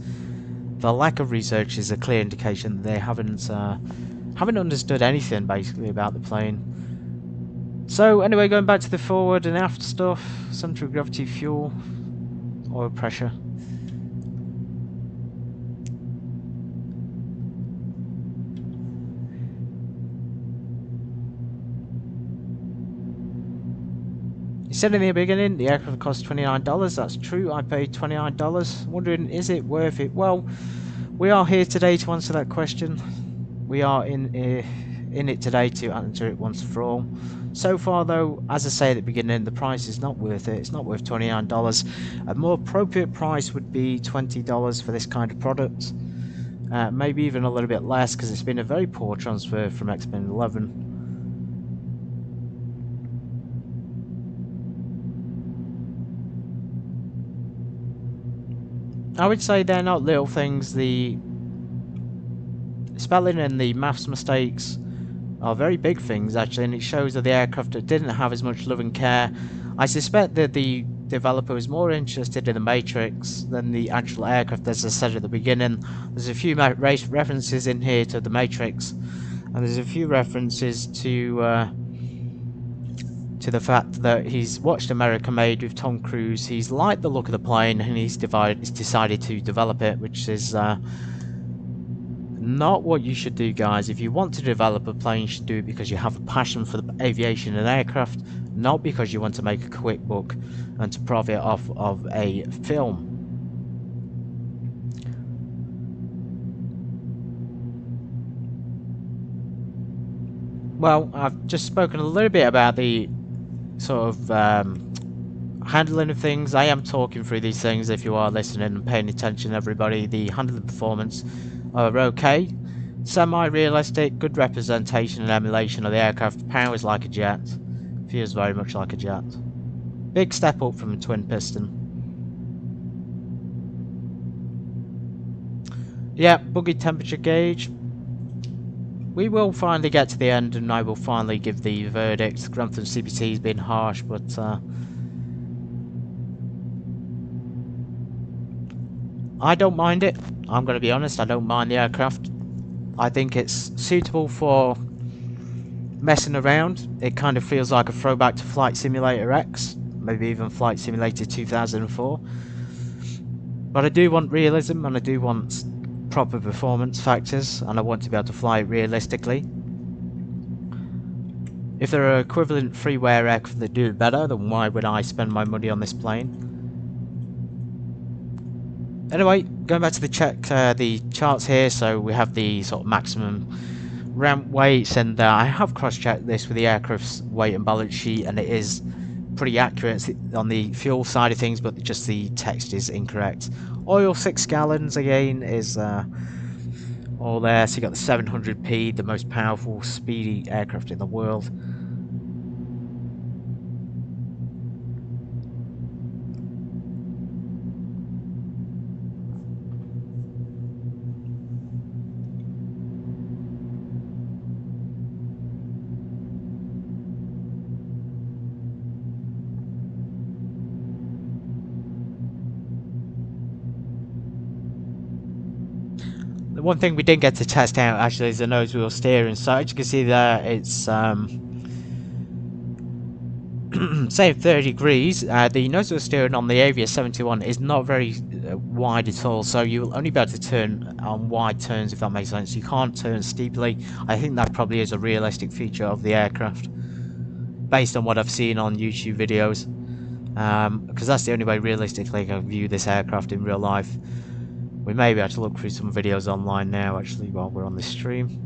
the lack of research is a clear indication that they haven't understood anything basically about the plane. So anyway, going back to the forward and aft stuff, central gravity, fuel, oil pressure. You said in the beginning the aircraft cost $29. That's true. I paid $29. Wondering, is it worth it? Well, we are here today to answer that question. We are in it today to answer it once for all. So far, though, as I say at the beginning, the price is not worth it. It's not worth $29. A more appropriate price would be $20 for this kind of product. Maybe even a little bit less, because it's been a very poor transfer from X-Plane 11. I would say they're not little things. The spelling and the maths mistakes are very big things, actually, and it shows that the aircraft didn't have as much love and care. I suspect that the developer was more interested in the Matrix than the actual aircraft, as I said at the beginning. There's a few references in here to the Matrix, and there's a few references to the fact that he's watched America Made with Tom Cruise. He's liked the look of the plane, and he's decided to develop it, which is not what you should do, guys. If you want to develop a plane, you should do it because you have a passion for the aviation and aircraft, not because you want to make a quick buck and to profit off of a film. Well, I've just spoken a little bit about the sort of handling of things. I am talking through these things. If you are listening and paying attention, everybody, the handling performance are okay. Semi-realistic, good representation and emulation of the aircraft. Powers like a jet. Feels very much like a jet. Big step up from a twin piston. Yeah, buggy temperature gauge. We will finally get to the end, and I will finally give the verdict. Grantham CPT has been harsh, but I don't mind it. I'm going to be honest, I don't mind the aircraft. I think it's suitable for messing around. It kind of feels like a throwback to Flight Simulator X, maybe even Flight Simulator 2004. But I do want realism, and I do want proper performance factors, and I want to be able to fly realistically. If there are equivalent freeware aircraft that do it better, then why would I spend my money on this plane? Anyway, going back to the charts here, so we have the sort of maximum ramp weights, and I have cross-checked this with the aircraft's weight and balance sheet, and it is pretty accurate on the fuel side of things, but just the text is incorrect. Oil 6 gallons again is oil all there. So you got the 700P, the most powerful, speedy aircraft in the world. The one thing we didn't get to test out actually is the nose wheel steering. So as you can see there, it's same 30 degrees. The nose wheel steering on the Avia 721 is not very wide at all, so you'll only be able to turn on wide turns, if that makes sense. You can't turn steeply. I think that probably is a realistic feature of the aircraft, based on what I've seen on YouTube videos, because that's the only way realistically I can view this aircraft in real life. We may be able to look through some videos online now, actually, while we're on this stream.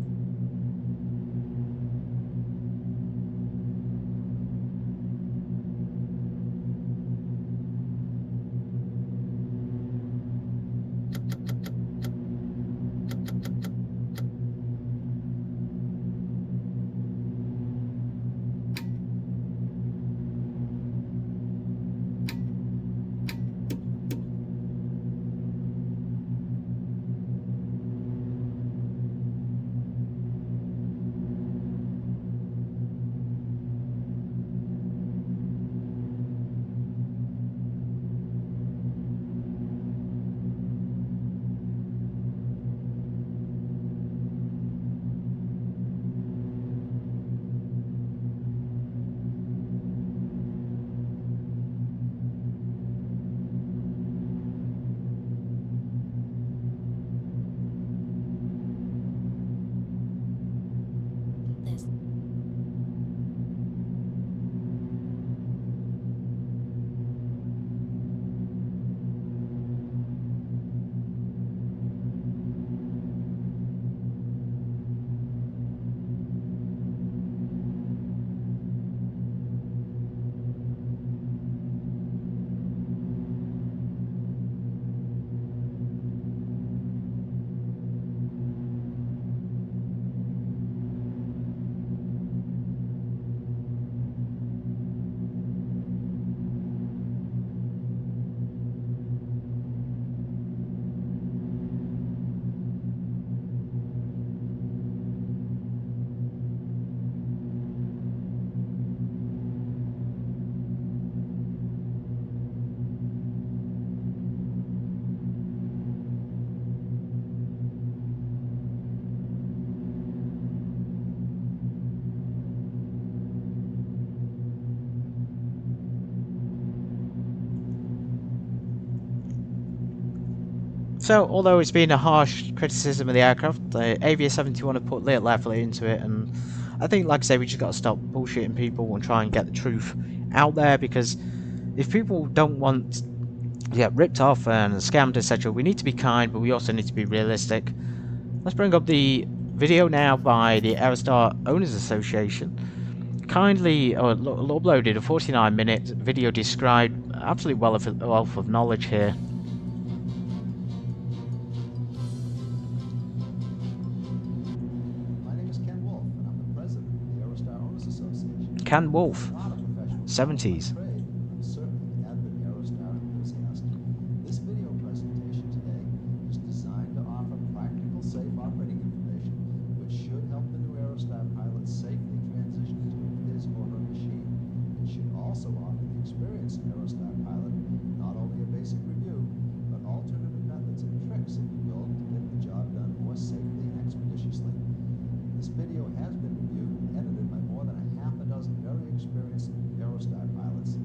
So, although it's been a harsh criticism of the aircraft, the Avia 71 have put little effort into it, and I think, like I say, we just got to stop bullshitting people and try and get the truth out there, because if people don't want to get ripped off and scammed, etc., we need to be kind, but we also need to be realistic. Let's bring up the video now by the Aerostar Owners Association. Kindly uploaded a 49-minute video described absolute wealth of knowledge here. Ken Wolf, 70s.
I'm certainly an avid Aerostar enthusiast. This video presentation today is designed to offer practical, safe operating information, which should help the new Aerostar pilot safely transition to his or her machine. It should also offer the experienced Aerostar pilot not only a basic review, but alternative methods and tricks, if you will, to get the job done more safely and expeditiously. This video has been reviewed and edited by more than a half a dozen very experienced Aerostar pilots,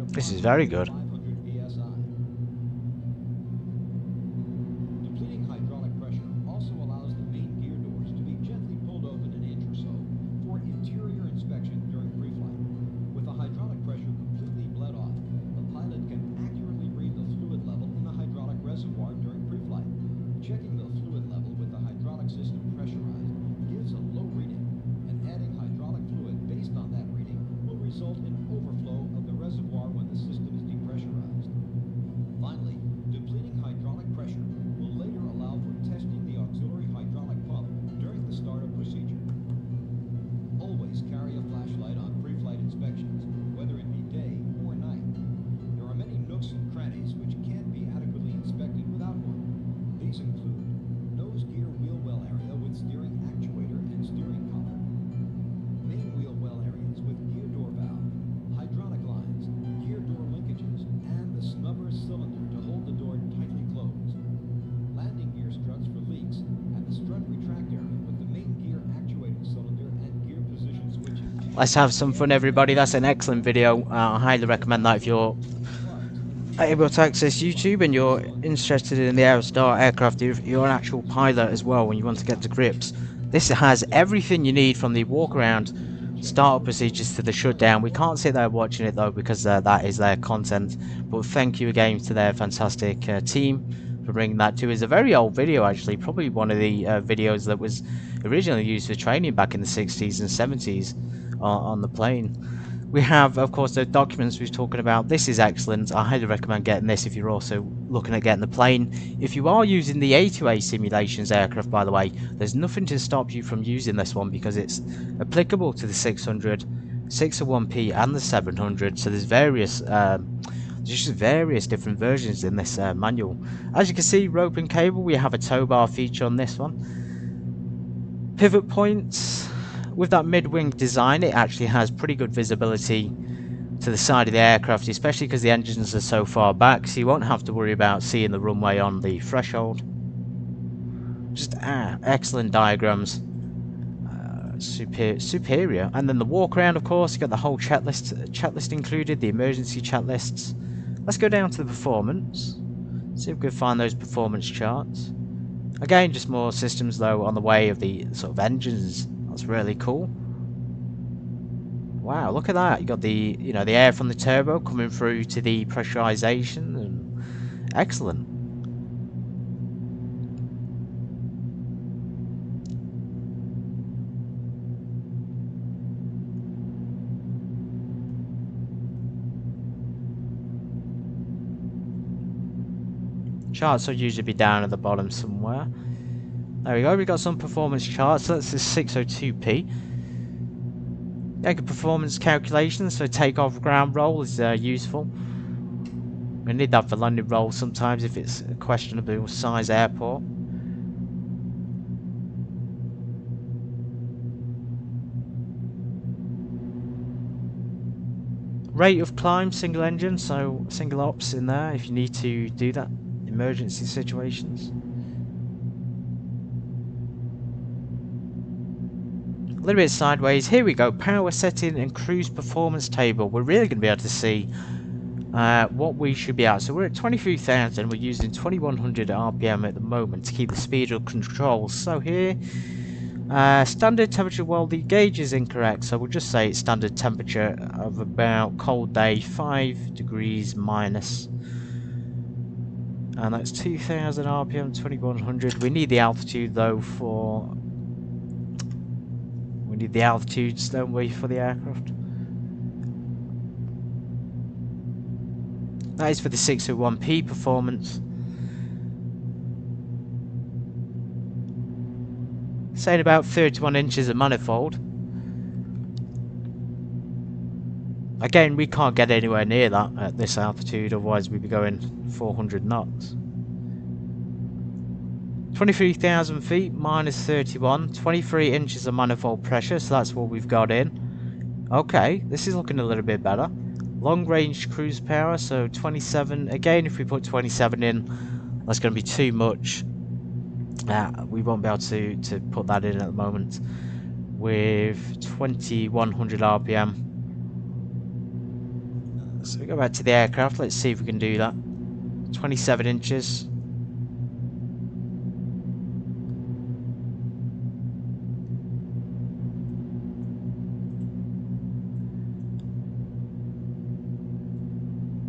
This is very good.
500 psi. Depleting hydraulic pressure also allows the main gear doors to be gently pulled open an inch or so for interior inspection during pre-flight. With the hydraulic pressure completely bled off, the pilot can accurately read the fluid level in the hydraulic reservoir during pre-flight. Checking the fluid level with the hydraulic system pressurized gives a low reading, and adding hydraulic fluid based on that reading will result in overflow of the reservoir when the system is depressurized. Finally, depleting hydraulic pressure will later allow for testing the auxiliary hydraulic pump during the startup procedure. Always carry a flashlight on pre-flight inspections, whether it be day or night. There are many nooks and crannies which can't be adequately inspected without one. These include nose gear wheel well area with steering actuator and steering collar, main wheel well areas with gear door valve, hydraulic lines, gear door linkages, and the snubber cylinder to hold the door tightly closed, landing gear struts for leaks, and the strut retract area with the main gear actuating cylinder and gear position switches.
Let's have some fun, everybody. That's an excellent video. I highly recommend that if you're able to access YouTube and you're interested in the Aerostar aircraft, if you're an actual pilot as well, when you want to get to grips. This has everything you need from the walk-around startup procedures to the shutdown. We can't sit there watching it though, because that is their content, but thank you again to their fantastic team for bringing that to us. A very old video, actually, probably one of the videos that was originally used for training back in the 60s and 70s on the plane. We have, of course, the documents we've talking about. This is excellent. I highly recommend getting this if you're also looking at getting the plane. If you are using the A2A simulations aircraft, by the way, there's nothing to stop you from using this one, because it's applicable to the 600, 601P and the 700. So there's just various different versions in this manual. As you can see, rope and cable. We have a tow bar feature on this one. Pivot points. With that mid-wing design, it actually has pretty good visibility to the side of the aircraft, especially because the engines are so far back, so you won't have to worry about seeing the runway on the threshold. Just excellent diagrams. Superior. And then the walk-around, of course, you got the whole checklist included, the emergency checklists. Let's go down to the performance. See if we can find those performance charts. Again, just more systems though on the way of the sort of engines. That's really cool. Wow, look at that. You got the the air from the turbo coming through to the pressurization, and excellent. Charts will usually be down at the bottom somewhere. There we go, we've got some performance charts. So that's the 602P. Yeah, good performance calculations, so takeoff ground roll is useful. We need that for landing roll sometimes if it's a questionable size airport. Rate of climb, single engine, so single ops in there if you need to do that. Emergency situations. A little bit sideways. Here we go. Power setting and cruise performance table. We're really going to be able to see what we should be at. So we're at 23,000. We're using 2100 RPM at the moment to keep the speed of control. So here, standard temperature. Well, the gauge is incorrect, so we'll just say it's standard temperature of about cold day 5 degrees minus. And that's 2000 RPM, 2100. We need the altitude though for. We need the altitudes, don't we, for the aircraft? That is for the 601P performance. Saying about 31 inches of manifold. Again, we can't get anywhere near that at this altitude, otherwise we'd be going 400 knots. 23,000 feet minus 31, 23 inches of manifold pressure, so that's what we've got in. Okay, this is looking a little bit better. Long range cruise power, so 27. Again, if we put 27 in, that's going to be too much. We won't be able to put that in at the moment. With 2100 RPM. So we go back to the aircraft, let's see if we can do that. 27 inches.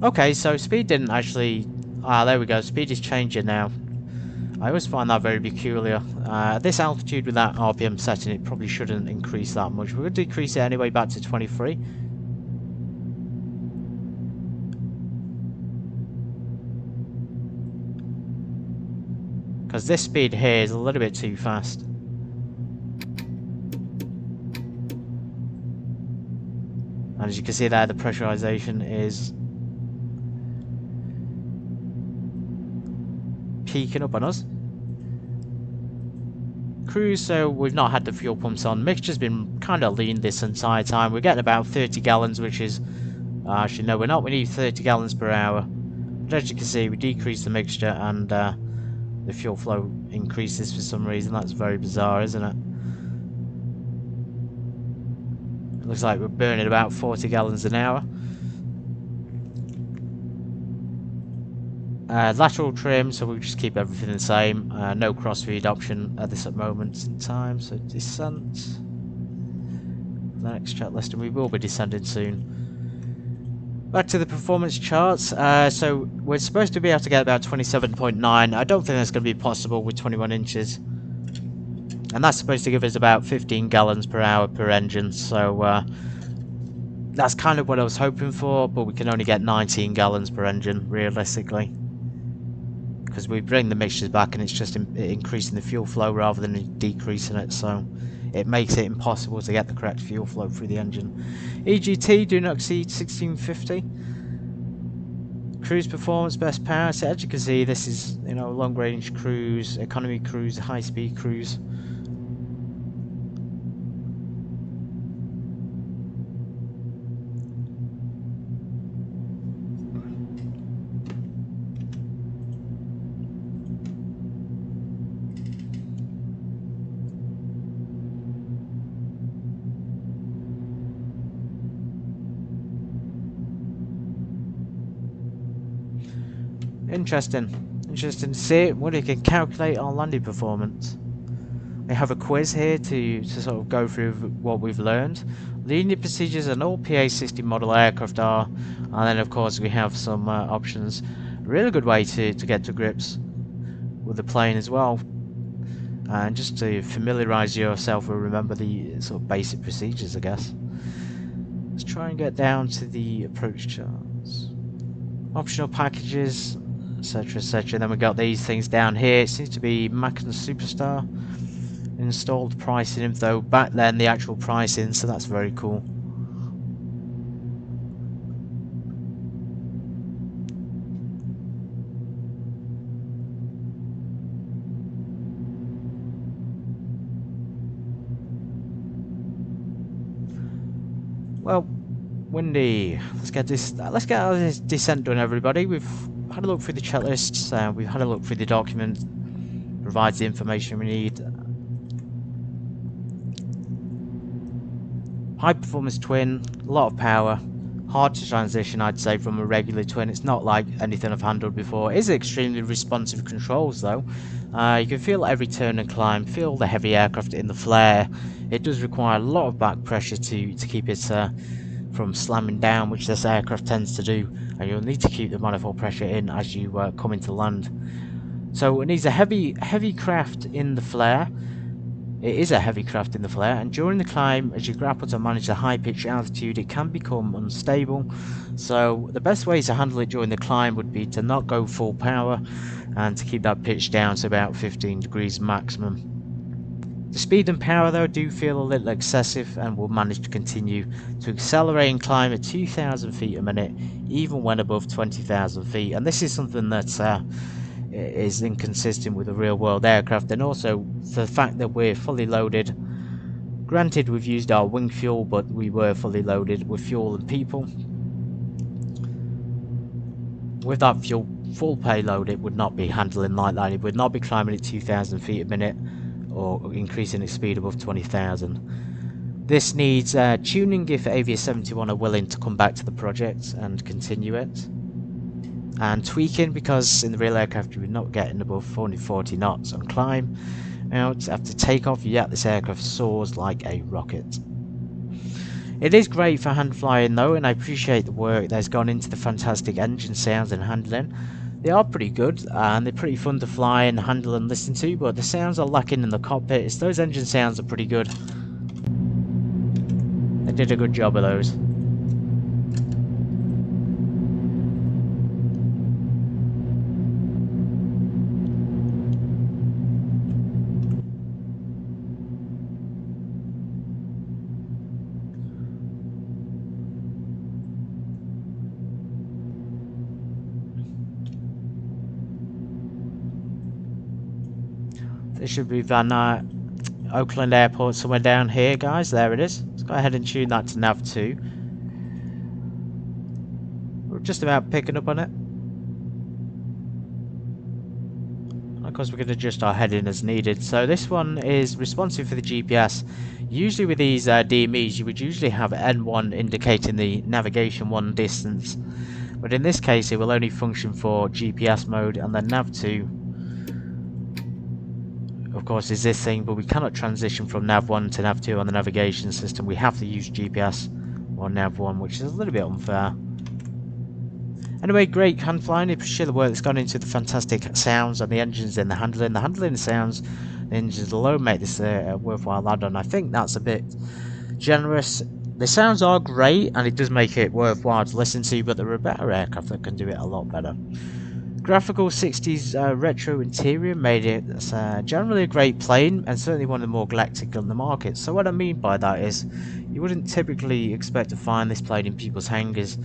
Okay, so speed didn't actually... Ah, there we go, speed is changing now. I always find that very peculiar. This altitude with that RPM setting, it probably shouldn't increase that much. We're going to decrease it anyway back to 23. Because this speed here is a little bit too fast. And as you can see there, the pressurization is peaking up on us. Cruise, so we've not had the fuel pumps on. Mixture's been kind of lean this entire time. We're getting about 30 gallons, which is... actually, no, we're not. We need 30 gallons per hour. But as you can see, we decrease the mixture and the fuel flow increases for some reason. That's very bizarre, isn't it? It looks like we're burning about 40 gallons an hour. Lateral trim, so we'll just keep everything the same. No crossfeed option at this moment in time. So descent. The next checklist, and we will be descending soon. Back to the performance charts. So we're supposed to be able to get about 27.9. I don't think that's going to be possible with 21 inches. And that's supposed to give us about 15 gallons per hour per engine. So that's kind of what I was hoping for, but we can only get 19 gallons per engine, realistically. Because we bring the mixtures back and it's just increasing the fuel flow rather than decreasing it, so it makes it impossible to get the correct fuel flow through the engine. EGT do not exceed 1650. Cruise performance, best power. So as you can see, this is, you know, long range cruise, economy cruise, high speed cruise. Interesting to see what you can calculate our landing performance. We have a quiz here to sort of go through what we've learned. Linear procedures and all PA60 model aircraft are, and then of course we have some options. A really good way to get to grips with the plane as well, and just to familiarise yourself with, remember the sort of basic procedures, I guess. Let's try and get down to the approach charts. Optional packages, etc, etc. Then we got these things down here. It seems to be Mac and Superstar installed pricing info. Back then the actual pricing, so that's very cool. Well, windy. Let's get this descent done, everybody. We've had a look through the checklists, we've had a look through the document, provides the information we need. High performance twin, a lot of power, hard to transition, I'd say, from a regular twin. It's not like anything I've handled before. It is extremely responsive controls though. You can feel every turn and climb, feel the heavy aircraft in the flare. It does require a lot of back pressure to keep it from slamming down, which this aircraft tends to do, and you'll need to keep the manifold pressure in as you come into land. So it needs a heavy craft in the flare. It is a heavy craft in the flare, and during the climb, as you grapple to manage the high pitch altitude, it can become unstable. So the best way to handle it during the climb would be to not go full power and to keep that pitch down to about 15 degrees maximum. The speed and power though do feel a little excessive, and will manage to continue to accelerate and climb at 2,000 feet a minute, even when above 20,000 feet. And this is something that is inconsistent with a real world aircraft, and also the fact that we're fully loaded. Granted, we've used our wing fuel, but we were fully loaded with fuel and people. With that fuel full payload, it would not be handling like that. It would not be climbing at 2,000 feet a minute or increasing its speed above 20,000. This needs tuning if Avia 71 are willing to come back to the project and continue it. And tweaking because in the real aircraft you would not getting above 440 knots on climb. Out after takeoff, yet this aircraft soars like a rocket. It is great for hand flying though, and I appreciate the work that's gone into the fantastic engine sounds and handling. They are pretty good, and they're pretty fun to fly and handle and listen to, but the sounds are lacking in the cockpit. It's those engine sounds are pretty good. They did a good job of those. This should be Oakland Airport somewhere down here, guys. There it is. Let's go ahead and tune that to nav 2. We're just about picking up on it. Of course, we can adjust our heading as needed. So this one is responsive for the GPS. Usually with these DMEs, you would usually have N1 indicating the navigation 1 distance. But in this case, it will only function for GPS mode, and then nav 2 of course is this thing, but we cannot transition from nav 1 to nav 2 on the navigation system. We have to use GPS or nav 1, which is a little bit unfair. Anyway, great hand flying. I appreciate the work that's gone into the fantastic sounds and the engines and the handling. The handling sounds, the engines alone make this a worthwhile add-on. I think that's a bit generous. The sounds are great and it does make it worthwhile to listen to, but there are better aircraft that can do it a lot better. Graphical 60s retro interior made it generally a great plane, and certainly one of the more galactic on the market. So what I mean by that is you wouldn't typically expect to find this plane in people's hangars,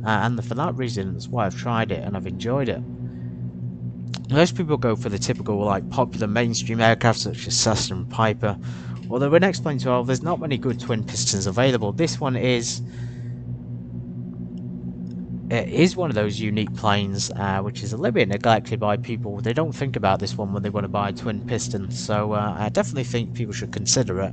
and for that reason that's why I've tried it and I've enjoyed it. Most people go for the typical like popular mainstream aircraft such as Cessna and Piper, although in X-Plane 12 there's not many good twin pistons available. This one is one of those unique planes, which is a little bit neglected by people. They don't think about this one when they want to buy a twin piston, so I definitely think people should consider it.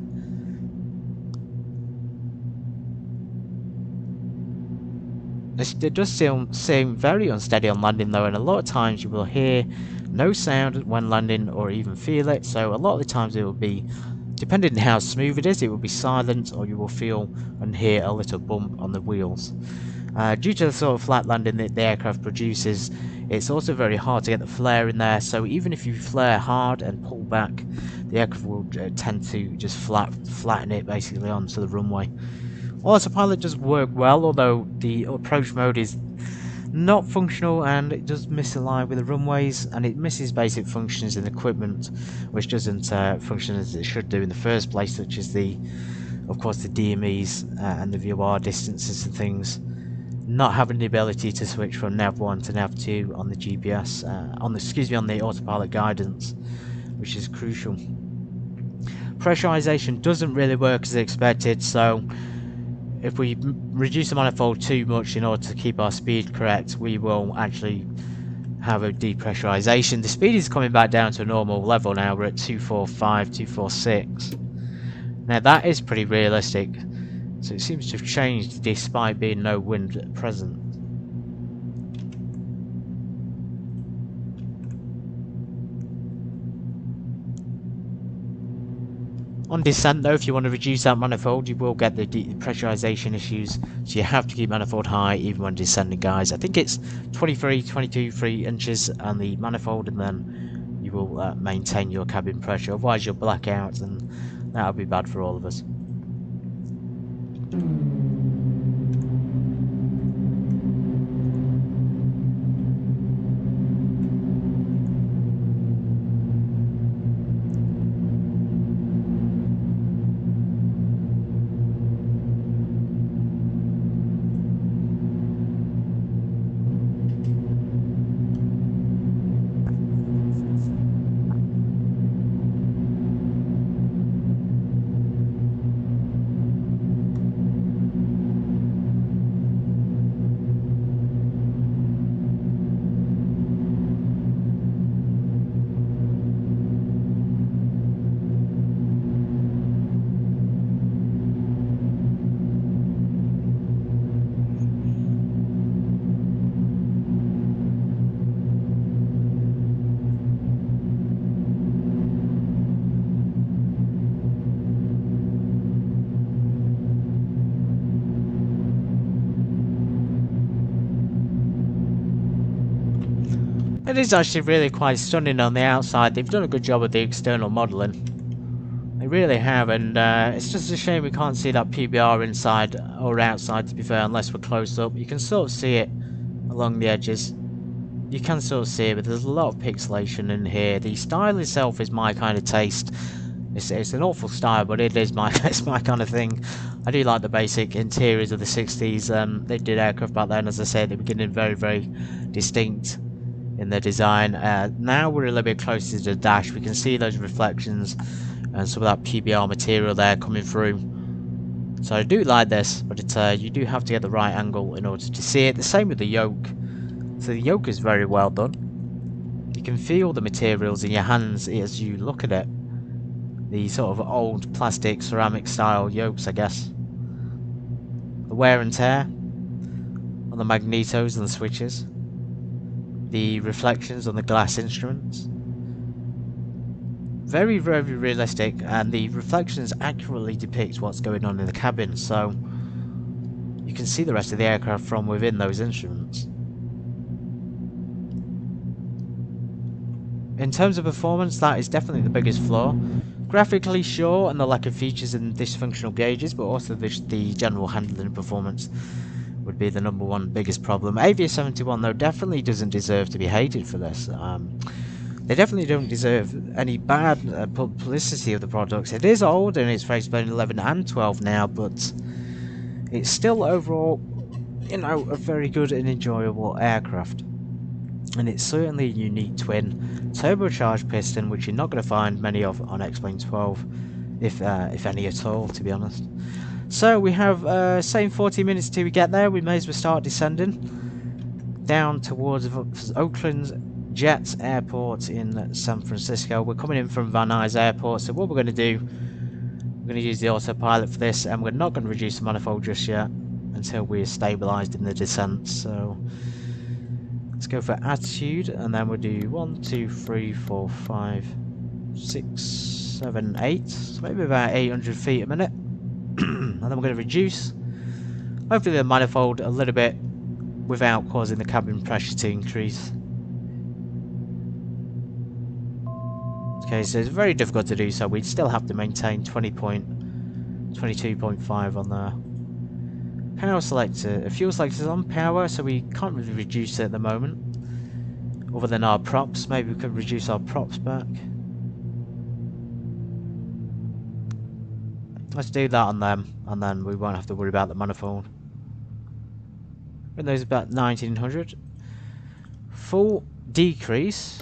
It does seem very unsteady on landing though, and a lot of times you will hear no sound when landing or even feel it, so a lot of the times it will be, depending on how smooth it is, it will be silent, or you will feel and hear a little bump on the wheels. Due to the sort of flat landing that the aircraft produces, it's also very hard to get the flare in there, so even if you flare hard and pull back, the aircraft will tend to just flatten it basically onto the runway. Autopilot does work well, although the approach mode is not functional and it does misalign with the runways, and it misses basic functions in equipment which doesn't function as it should do in the first place, such as of course the DMEs and the VOR distances and things. Not having the ability to switch from nav 1 to nav 2 on the GPS, on the autopilot guidance, which is crucial. Pressurization doesn't really work as expected, so if we reduce the manifold too much in order to keep our speed correct, we will actually have a depressurization. The speed is coming back down to a normal level now. We're at 245, 246. Now that is pretty realistic. So it seems to have changed despite being no wind at present. On descent though, if you want to reduce that manifold, you will get the depressurization issues, so you have to keep manifold high even when descending, guys. I think it's 3 inches on the manifold, and then you will maintain your cabin pressure, otherwise you'll black out and that'll be bad for all of us. It is actually really quite stunning on the outside. They've done a good job of the external modelling. They really have, and it's just a shame we can't see that PBR inside or outside, to be fair, unless we're close up. You can sort of see it along the edges. You can sort of see it, but there's a lot of pixelation in here. The style itself is my kind of taste. It's an awful style, but it is my it's my kind of thing. I do like the basic interiors of the 60s. They did aircraft back then, as I said, at the beginning, very, very distinct in their design. Now we're a little bit closer to the dash. We can see those reflections and some of that PBR material there coming through. So I do like this, but you do have to get the right angle in order to see it. The same with the yoke. So the yoke is very well done. You can feel the materials in your hands as you look at it. The sort of old plastic ceramic style yokes, I guess. The wear and tear on the magnetos and the switches. The reflections on the glass instruments. Very, very realistic, and the reflections accurately depict what's going on in the cabin, so you can see the rest of the aircraft from within those instruments. In terms of performance, that is definitely the biggest flaw. Graphically, sure, and the lack of features and dysfunctional gauges, but also the general handling and performance would be the number one biggest problem. Avia 71, though, definitely doesn't deserve to be hated for this. They definitely don't deserve any bad publicity of the products. It is old, and it's Facebone 11 and 12 now, but it's still overall, you know, a very good and enjoyable aircraft. And it's certainly a unique twin turbocharged piston, which you're not going to find many of on X-Plane 12, if any at all, to be honest. So we have same 40 minutes till we get there. We may as well start descending down towards Oakland Jets Airport in San Francisco. We're coming in from Van Nuys Airport, so what we're going to do, we're going to use the autopilot for this, and we're not going to reduce the manifold just yet until we're stabilised in the descent. So let's go for attitude, and then we'll do 1, 2, 3, 4, 5, 6, 7, 8. So maybe about 800 feet a minute. And then we're going to reduce, hopefully, the manifold a little bit without causing the cabin pressure to increase. Okay, so it's very difficult to do so. We'd still have to maintain 22.5 on the power selector. Fuel selector is on power, so we can't really reduce it at the moment. Other than our props, maybe we could reduce our props back. Let's do that on them, and then we won't have to worry about the manifold. Windows about 1900. Full decrease,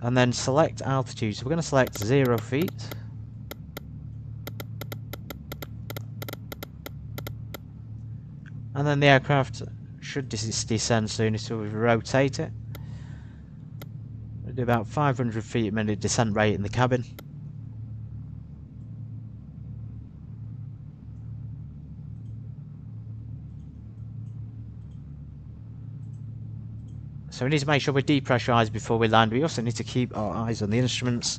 and then select altitude. So we're going to select 0 feet. And then the aircraft should descend soon, so we rotate it. We'll do about 500 feet a minute descent rate in the cabin. So we need to make sure we're depressurized before we land. We also need to keep our eyes on the instruments,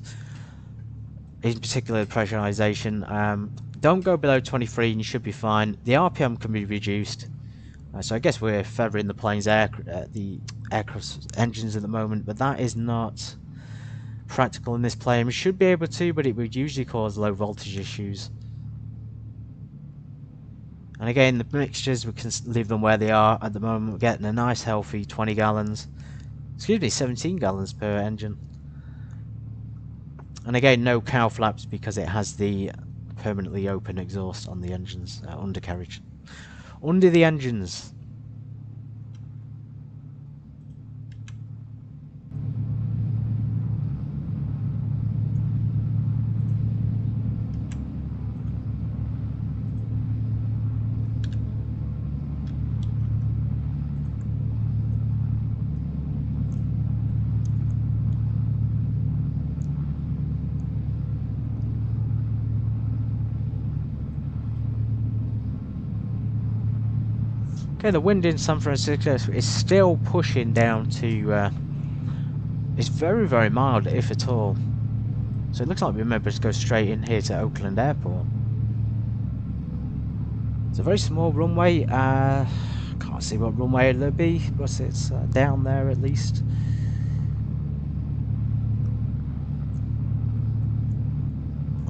in particular the pressurization. Don't go below 23 and you should be fine. The RPM can be reduced. So I guess we're feathering the plane's the aircraft's engines at the moment, but that is not practical in this plane. We should be able to, but it would usually cause low voltage issues. And again, the mixtures, we can leave them where they are at the moment. We're getting a nice healthy 20 gallons. Excuse me, 17 gallons per engine. And again, no cow flaps because it has the permanently open exhaust on the engines, undercarriage. Under the engines. Okay, the wind in San Francisco is still pushing down to, it's very, very mild, if at all. So it looks like we remember to go straight in here to Oakland Airport. It's a very small runway. Can't see what runway it'll be, but it's down there at least.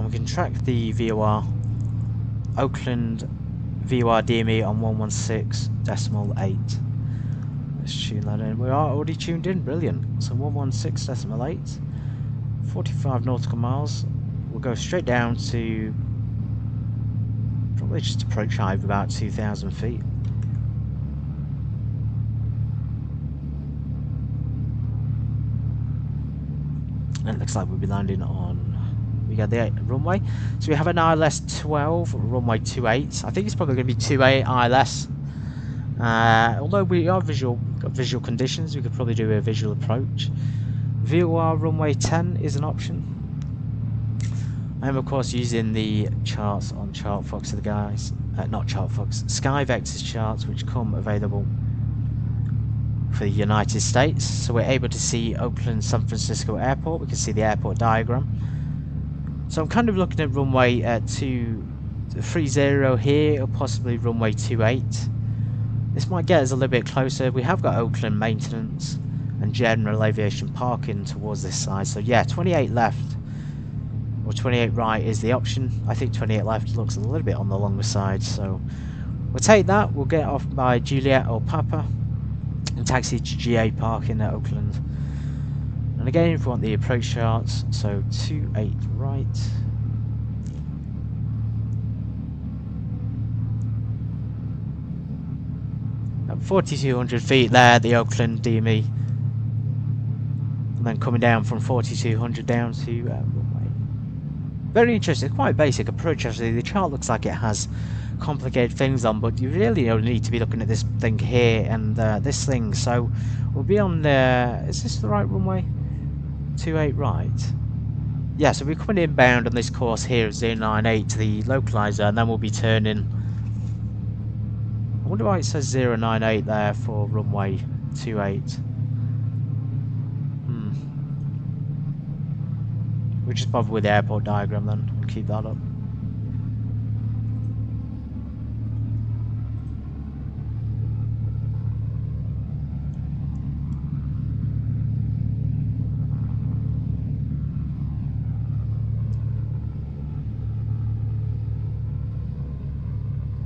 we can track the VOR. Oakland VOR DME on 116.8. Let's tune that in. We are already tuned in, brilliant. So 116.8, 45 nautical miles. We'll go straight down to probably just approach high of about 2,000 feet. And it looks like we'll be landing on, we got the runway. So we have an ILS 12, runway 28. I think it's probably going to be 28 ILS. Although we are got visual conditions, we could probably do a visual approach. VOR runway 10 is an option. I am of course using the charts on ChartFox of the guys, not ChartFox, SkyVector's charts, which come available for the United States. So we're able to see Oakland San Francisco Airport. We can see the airport diagram. So I'm kind of looking at runway 230 here, or possibly runway 28. This might get us a little bit closer. We have got Oakland maintenance and general aviation parking towards this side. So yeah, 28 left or 28 right is the option. I think 28 left looks a little bit on the longer side, so we'll take that. We'll get off by Juliet or Papa and taxi to GA parking at Oakland. And again, if we want the approach charts, so 28 right. At 4,200 feet there, the Oakland DME. And then coming down from 4,200 down to runway. Very interesting, quite basic approach actually. The chart looks like it has complicated things on, but you really only need to be looking at this thing here and this thing. So we'll be on the, is this the right runway? 28 right. Yeah, so we're coming inbound on this course here at 098 to the localizer, and then we'll be turning. I wonder why it says 098 there for runway 28. We'll just bother with the airport diagram then and keep that up.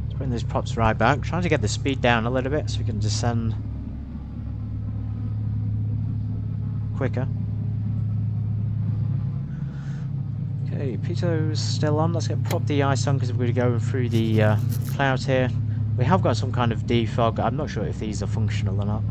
Let's bring these props right back. Trying to get the speed down a little bit so we can descend quicker. Okay, Pito's still on. Let's get prop the ice on because we're going to go through the clouds here. We have got some kind of defog. I'm not sure if these are functional or not.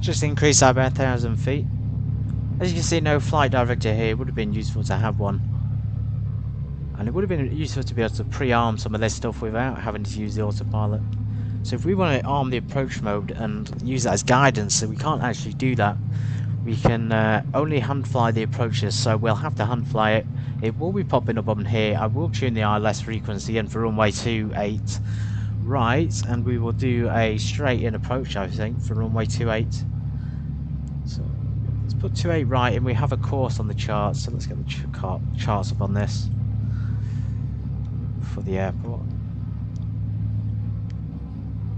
Just increase that by 1,000 feet. As you can see, no flight director here. It would have been useful to have one. And it would have been useful to be able to pre-arm some of this stuff without having to use the autopilot. So if we want to arm the approach mode and use that as guidance, so we can't actually do that. We can only hand fly the approaches, so we'll have to hand fly it. It will be popping up on here. I will tune the ILS frequency in for runway 28 right, and we will do a straight in approach, I think, for runway 28. So let's put 28 right, and we have a course on the chart, so let's get the charts up on this. for the airport.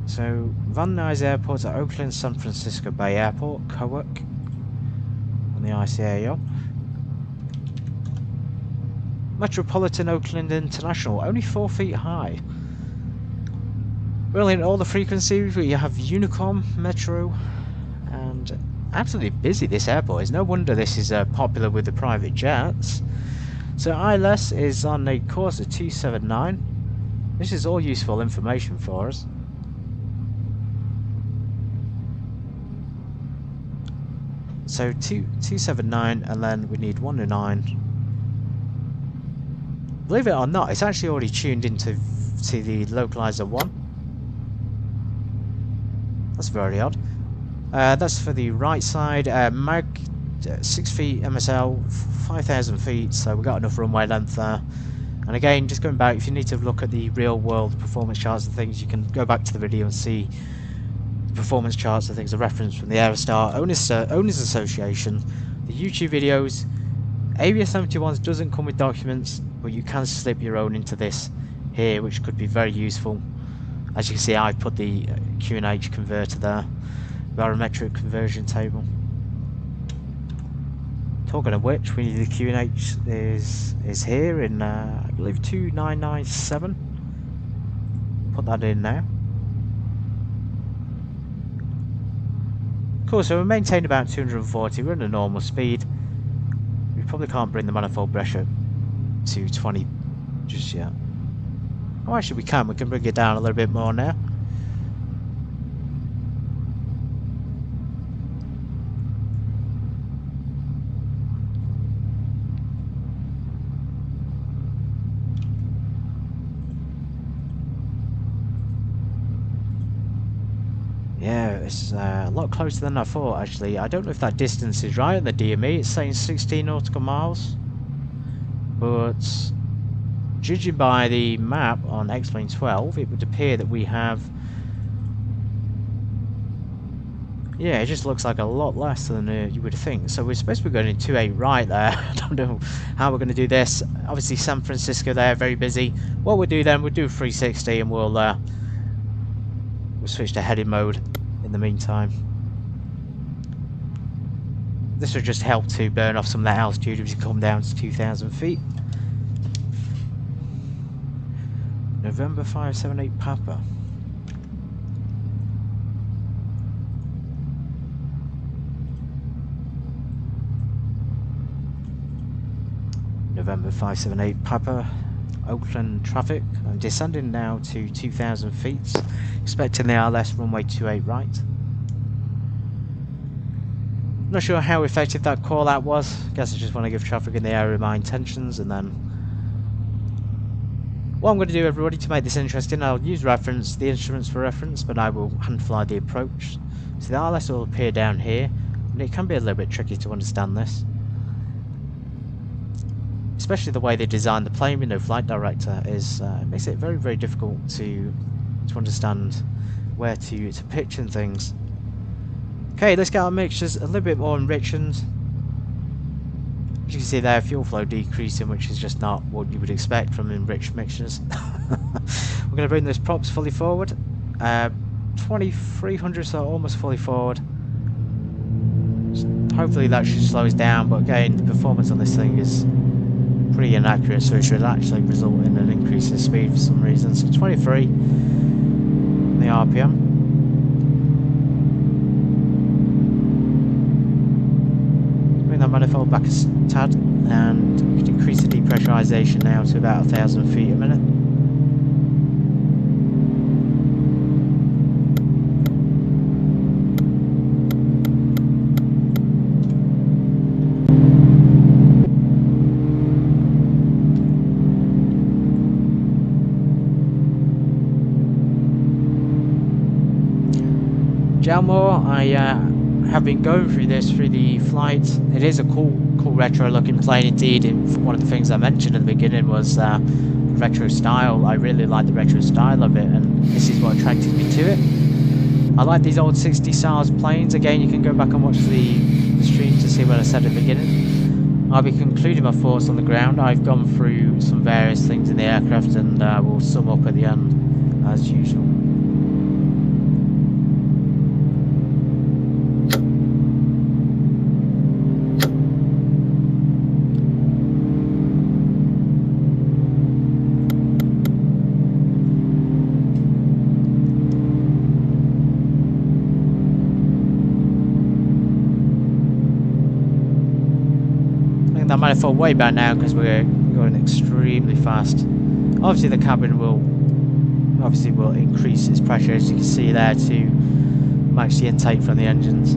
So, Van Nuys Airport at Oakland San Francisco Bay Airport, KOAK, on the ICAO. Metropolitan Oakland International, only 4 feet high. Brilliant, all the frequencies, we have Unicom, Metro, and absolutely busy this airport is. No wonder this is popular with the private jets. So ILS is on a course of 279. This is all useful information for us. So 279, and then we need 109. Believe it or not, it's actually already tuned into the localizer 1. That's very odd. That's for the right side. Mag 6 feet MSL, 5,000 feet, so we've got enough runway length there. And again, just going back, if you need to look at the real world performance charts and things, you can go back to the video and see the performance charts and things, a reference from the Aerostar Owners Association, the YouTube videos. Avia 71s doesn't come with documents, but you can slip your own into this here, which could be very useful. As you can see, I put the QNH converter there, barometric conversion table. Talking of which, we need the QNH is here in I believe 2997. Put that in now. Cool, so we maintain about 240, we're at a normal speed. We probably can't bring the manifold pressure to 20 just yet. Oh, actually we can bring it down a little bit more now. Yeah, it's a lot closer than I thought actually. I don't know if that distance is right in the DME, it's saying 16 nautical miles. But judging by the map on X-Plane 12, it would appear that we have... Yeah, it just looks like a lot less than you would think. So we're supposed to be going in 28 right there. I don't know how we're going to do this. Obviously San Francisco there, very busy. What we'll do then, we'll do 360 and we'll switch to heading mode in the meantime. This will just help to burn off some of that altitude as you come down to 2,000 feet. November 578 Papa. November 578 Papa. Oakland traffic. I'm descending now to 2,000 feet. Expecting the ILS runway 28 right. Not sure how effective that call out was. Guess I just want to give traffic in the area my intentions, and then what I'm going to do, everybody, to make this interesting, I'll use the instruments for reference, but I will hand fly the approach. So the ILS will appear down here, and it can be a little bit tricky to understand this. Especially the way they designed the plane with no flight director is it makes it very, very difficult to understand where to pitch and things. Okay, let's get our mixtures a little bit more enriched. As you can see there, fuel flow decreasing, which is just not what you would expect from enriched mixtures. We're going to bring those props fully forward. 2300, so almost fully forward. Hopefully that should slow us down, but again, the performance on this thing is pretty inaccurate, so it should actually result in an increase in speed for some reason. So 23 in the RPM. Bring that manifold back a tad, and we can increase the depressurization now to about 1,000 feet a minute. Jalmore, I have been going through this through the flight. It is a cool retro looking plane indeed. One of the things I mentioned at the beginning was retro style. I really like the retro style of it, and this is what attracted me to it. I like these old 60 styles planes. Again, you can go back and watch the stream to see what I said at the beginning. I'll be concluding my thoughts on the ground. I've gone through some various things in the aircraft and we'll sum up at the end, as usual. That manifold way back now because we're going extremely fast. Obviously the cabin will increase its pressure, as you can see there, to match the intake from the engines.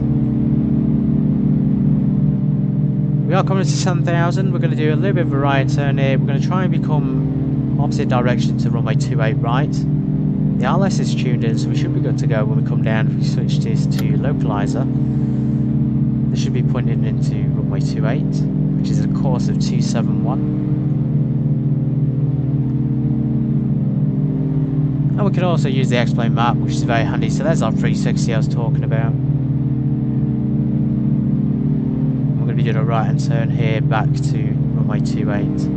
We are coming to 7,000. We're going to do a little bit of a right turn here. We're going to try and become opposite direction to runway 28 right. The RLS is tuned in, so we should be good to go when we come down. If we switch this to localizer, this should be pointing into runway 28. Which is a course of 271. And we can also use the X-plane map, which is very handy. So there's our 360 I was talking about. We're going to be doing a right hand turn here back to runway 28.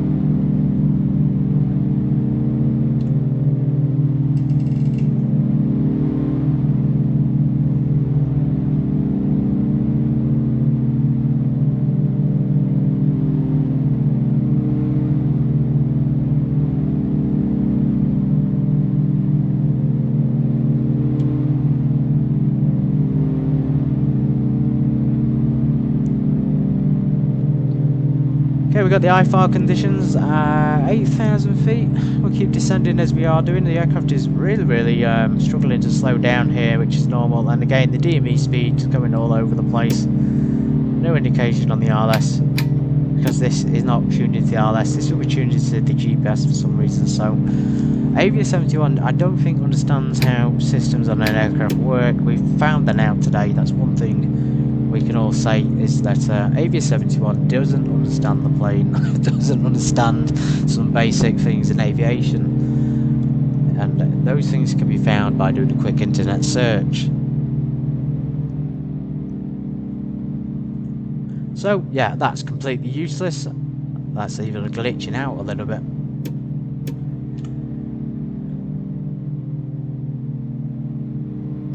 Okay, we've got the IFR conditions, 8,000 feet. We'll keep descending as we are doing. The aircraft is really struggling to slow down here, which is normal. And again, the DME speed is going all over the place. No indication on the RLS, because this is not tuned into the RLS. This will be tuned into the GPS for some reason. So, Avia 71, I don't think understands how systems on an aircraft work. We've found that out today. That's one thing we can all say, is that Avia 71 doesn't understand the plane, doesn't understand some basic things in aviation, and those things can be found by doing a quick internet search. So yeah, that's completely useless. That's even glitching out a little bit.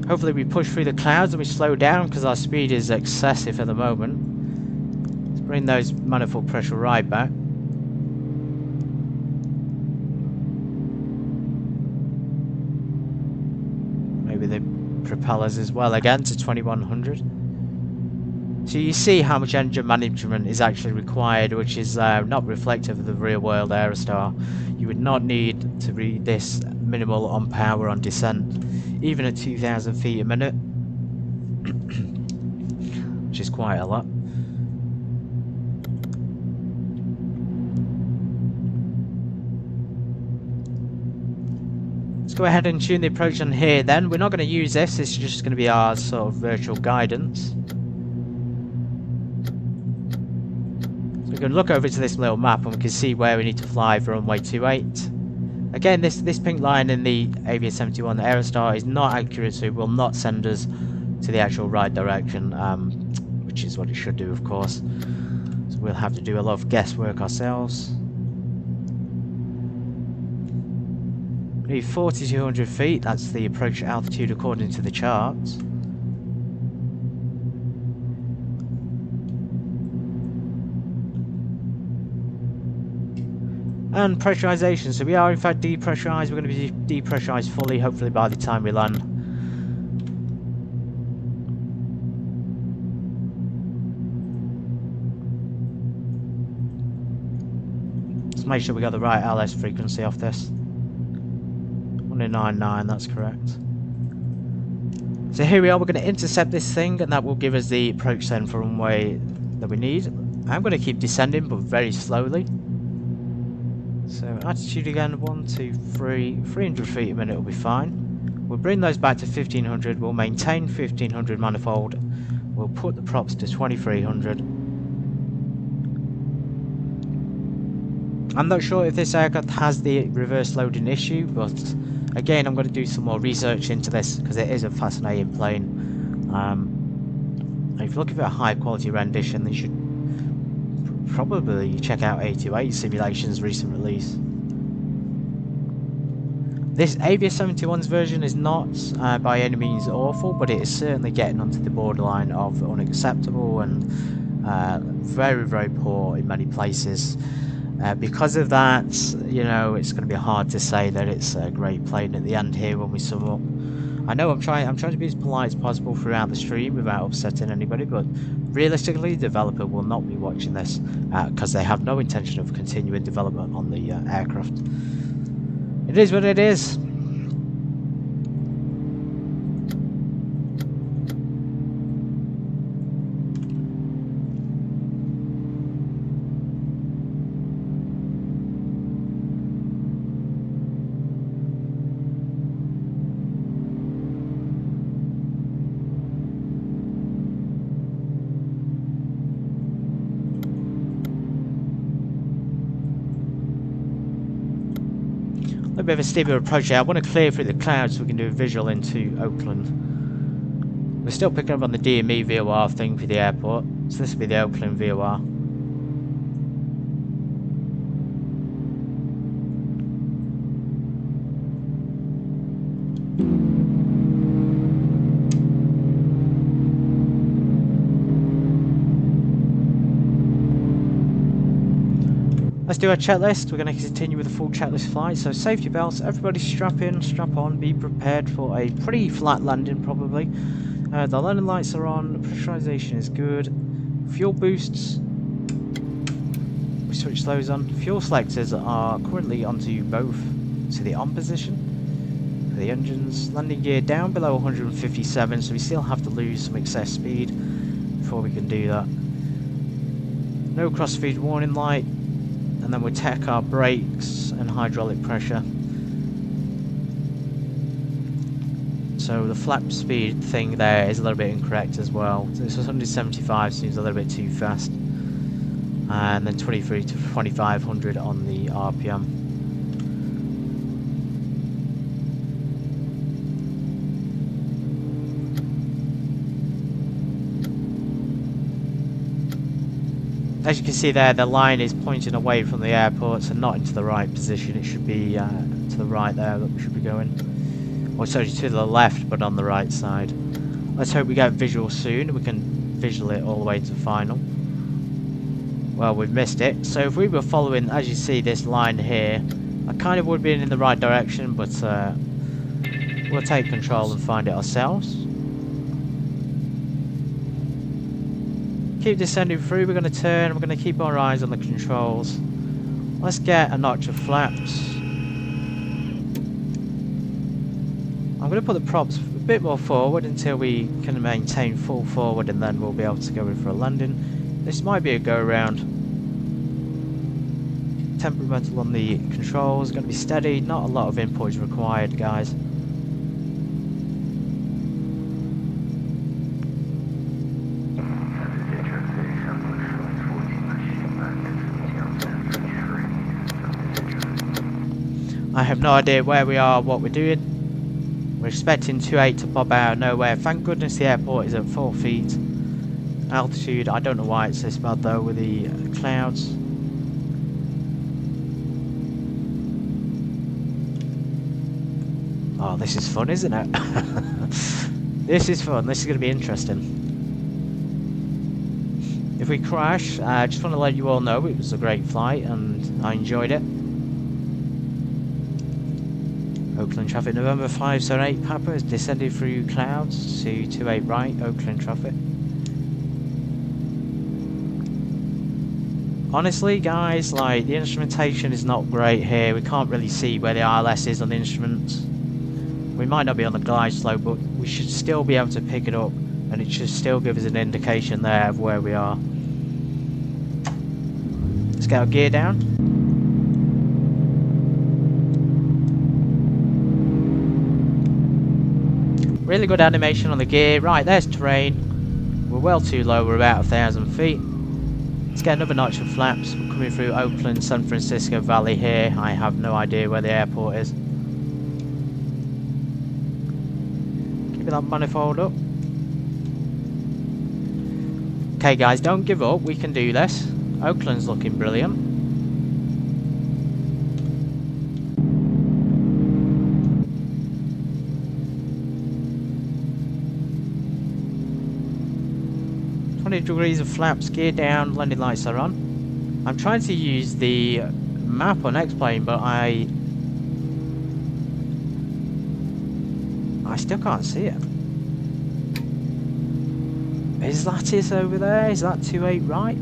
Hopefully we push through the clouds and we slow down, because our speed is excessive at the moment. Let's bring those manifold pressure right back. Maybe the propellers as well again to 2100. So you see how much engine management is actually required, which is not reflective of the real world Aerostar. You would not need to be this minimal on power on descent, even at 2,000 feet a minute, which is quite a lot. Let's go ahead and tune the approach on here then. We're not going to use this, this is just going to be our sort of virtual guidance. So we can look over to this little map and we can see where we need to fly for runway 28. Again, this pink line in the Avia 71, the Aerostar, is not accurate, so it will not send us to the actual right direction, which is what it should do, of course. So we'll have to do a lot of guesswork ourselves. Maybe 4,200 feet, that's the approach altitude according to the charts. And pressurization, so we are in fact depressurized. We're going to be depressurized fully hopefully by the time we land. Let's make sure we got the right LS frequency off this. 199, that's correct. So here we are, we're going to intercept this thing, and that will give us the approach then for runway that we need. I'm going to keep descending, but very slowly. So attitude again, 1, 2, 3, 300 feet a minute will be fine. We'll bring those back to 1500, we'll maintain 1500 manifold, we'll put the props to 2300. I'm not sure if this aircraft has the reverse loading issue, but again I'm going to do some more research into this because it is a fascinating plane. If you're looking for a high quality rendition, they should probably check out 828 Simulation's recent release. This Avia 71's version is not by any means awful, but it is certainly getting onto the borderline of unacceptable and very, very poor in many places. Because of that, you know, it's going to be hard to say that it's a great plane at the end here when we sum up. I know I'm trying to be as polite as possible throughout the stream without upsetting anybody, but realistically, the developer will not be watching this because they have no intention of continuing development on the aircraft. It is what it is. A bit of a steeper approach here. I want to clear through the clouds so we can do a visual into Oakland. We're still picking up on the DME VOR thing for the airport, so this will be the Oakland VOR. Let's do our checklist. We're going to continue with a full checklist flight. So safety belts, everybody strap in, strap on, be prepared for a pretty flat landing probably. The landing lights are on, pressurization is good. Fuel boosts, we switch those on. Fuel selectors are currently onto both to the on position for the engines. Landing gear down below 157, so we still have to lose some excess speed before we can do that. No crossfeed warning light. And then we'll check our brakes and hydraulic pressure. So the flap speed thing there is a little bit incorrect as well. So this 175 seems a little bit too fast. And then 23 to 2500 on the RPM. As you can see there, the line is pointing away from the airport, so not into the right position. It should be to the right there that we should be going. Or sorry, to the left, but on the right side. Let's hope we get visual soon. We can visual it all the way to final. Well, we've missed it. So if we were following, as you see, this line here, I kind of would be in the right direction, but we'll take control and find it ourselves. Keep descending through, we're going to turn, we're going to keep our eyes on the controls. Let's get a notch of flaps. I'm going to put the props a bit more forward until we can maintain full forward, and then we'll be able to go in for a landing. This might be a go around. Temperamental on the controls, going to be steady, not a lot of input is required, guys. I have no idea where we are, what we're doing. We're expecting 28 to bob out of nowhere. Thank goodness the airport is at 4 feet altitude. I don't know why it's this bad though with the clouds. Oh, this is fun, isn't it? This is fun. This is going to be interesting. If we crash, I just want to let you all know it was a great flight and I enjoyed it. Oakland traffic, November 578 Papa has descended through clouds to 28 right, Oakland traffic. Honestly guys, like, the instrumentation is not great here. We can't really see where the ILS is on the instruments. We might not be on the glide slope, but we should still be able to pick it up, and it should still give us an indication there of where we are. Let's get our gear down. Really good animation on the gear. Right, there's terrain. We're well too low, we're about 1,000 feet. Let's get another notch of flaps. We're coming through Oakland, San Francisco Valley here. I have no idea where the airport is. Keeping that manifold up. Okay guys, don't give up, we can do this. Oakland's looking brilliant. Degrees of flaps, gear down, landing lights are on. I'm trying to use the map on X-Plane, but I still can't see it. Is that it over there? Is that 28 right?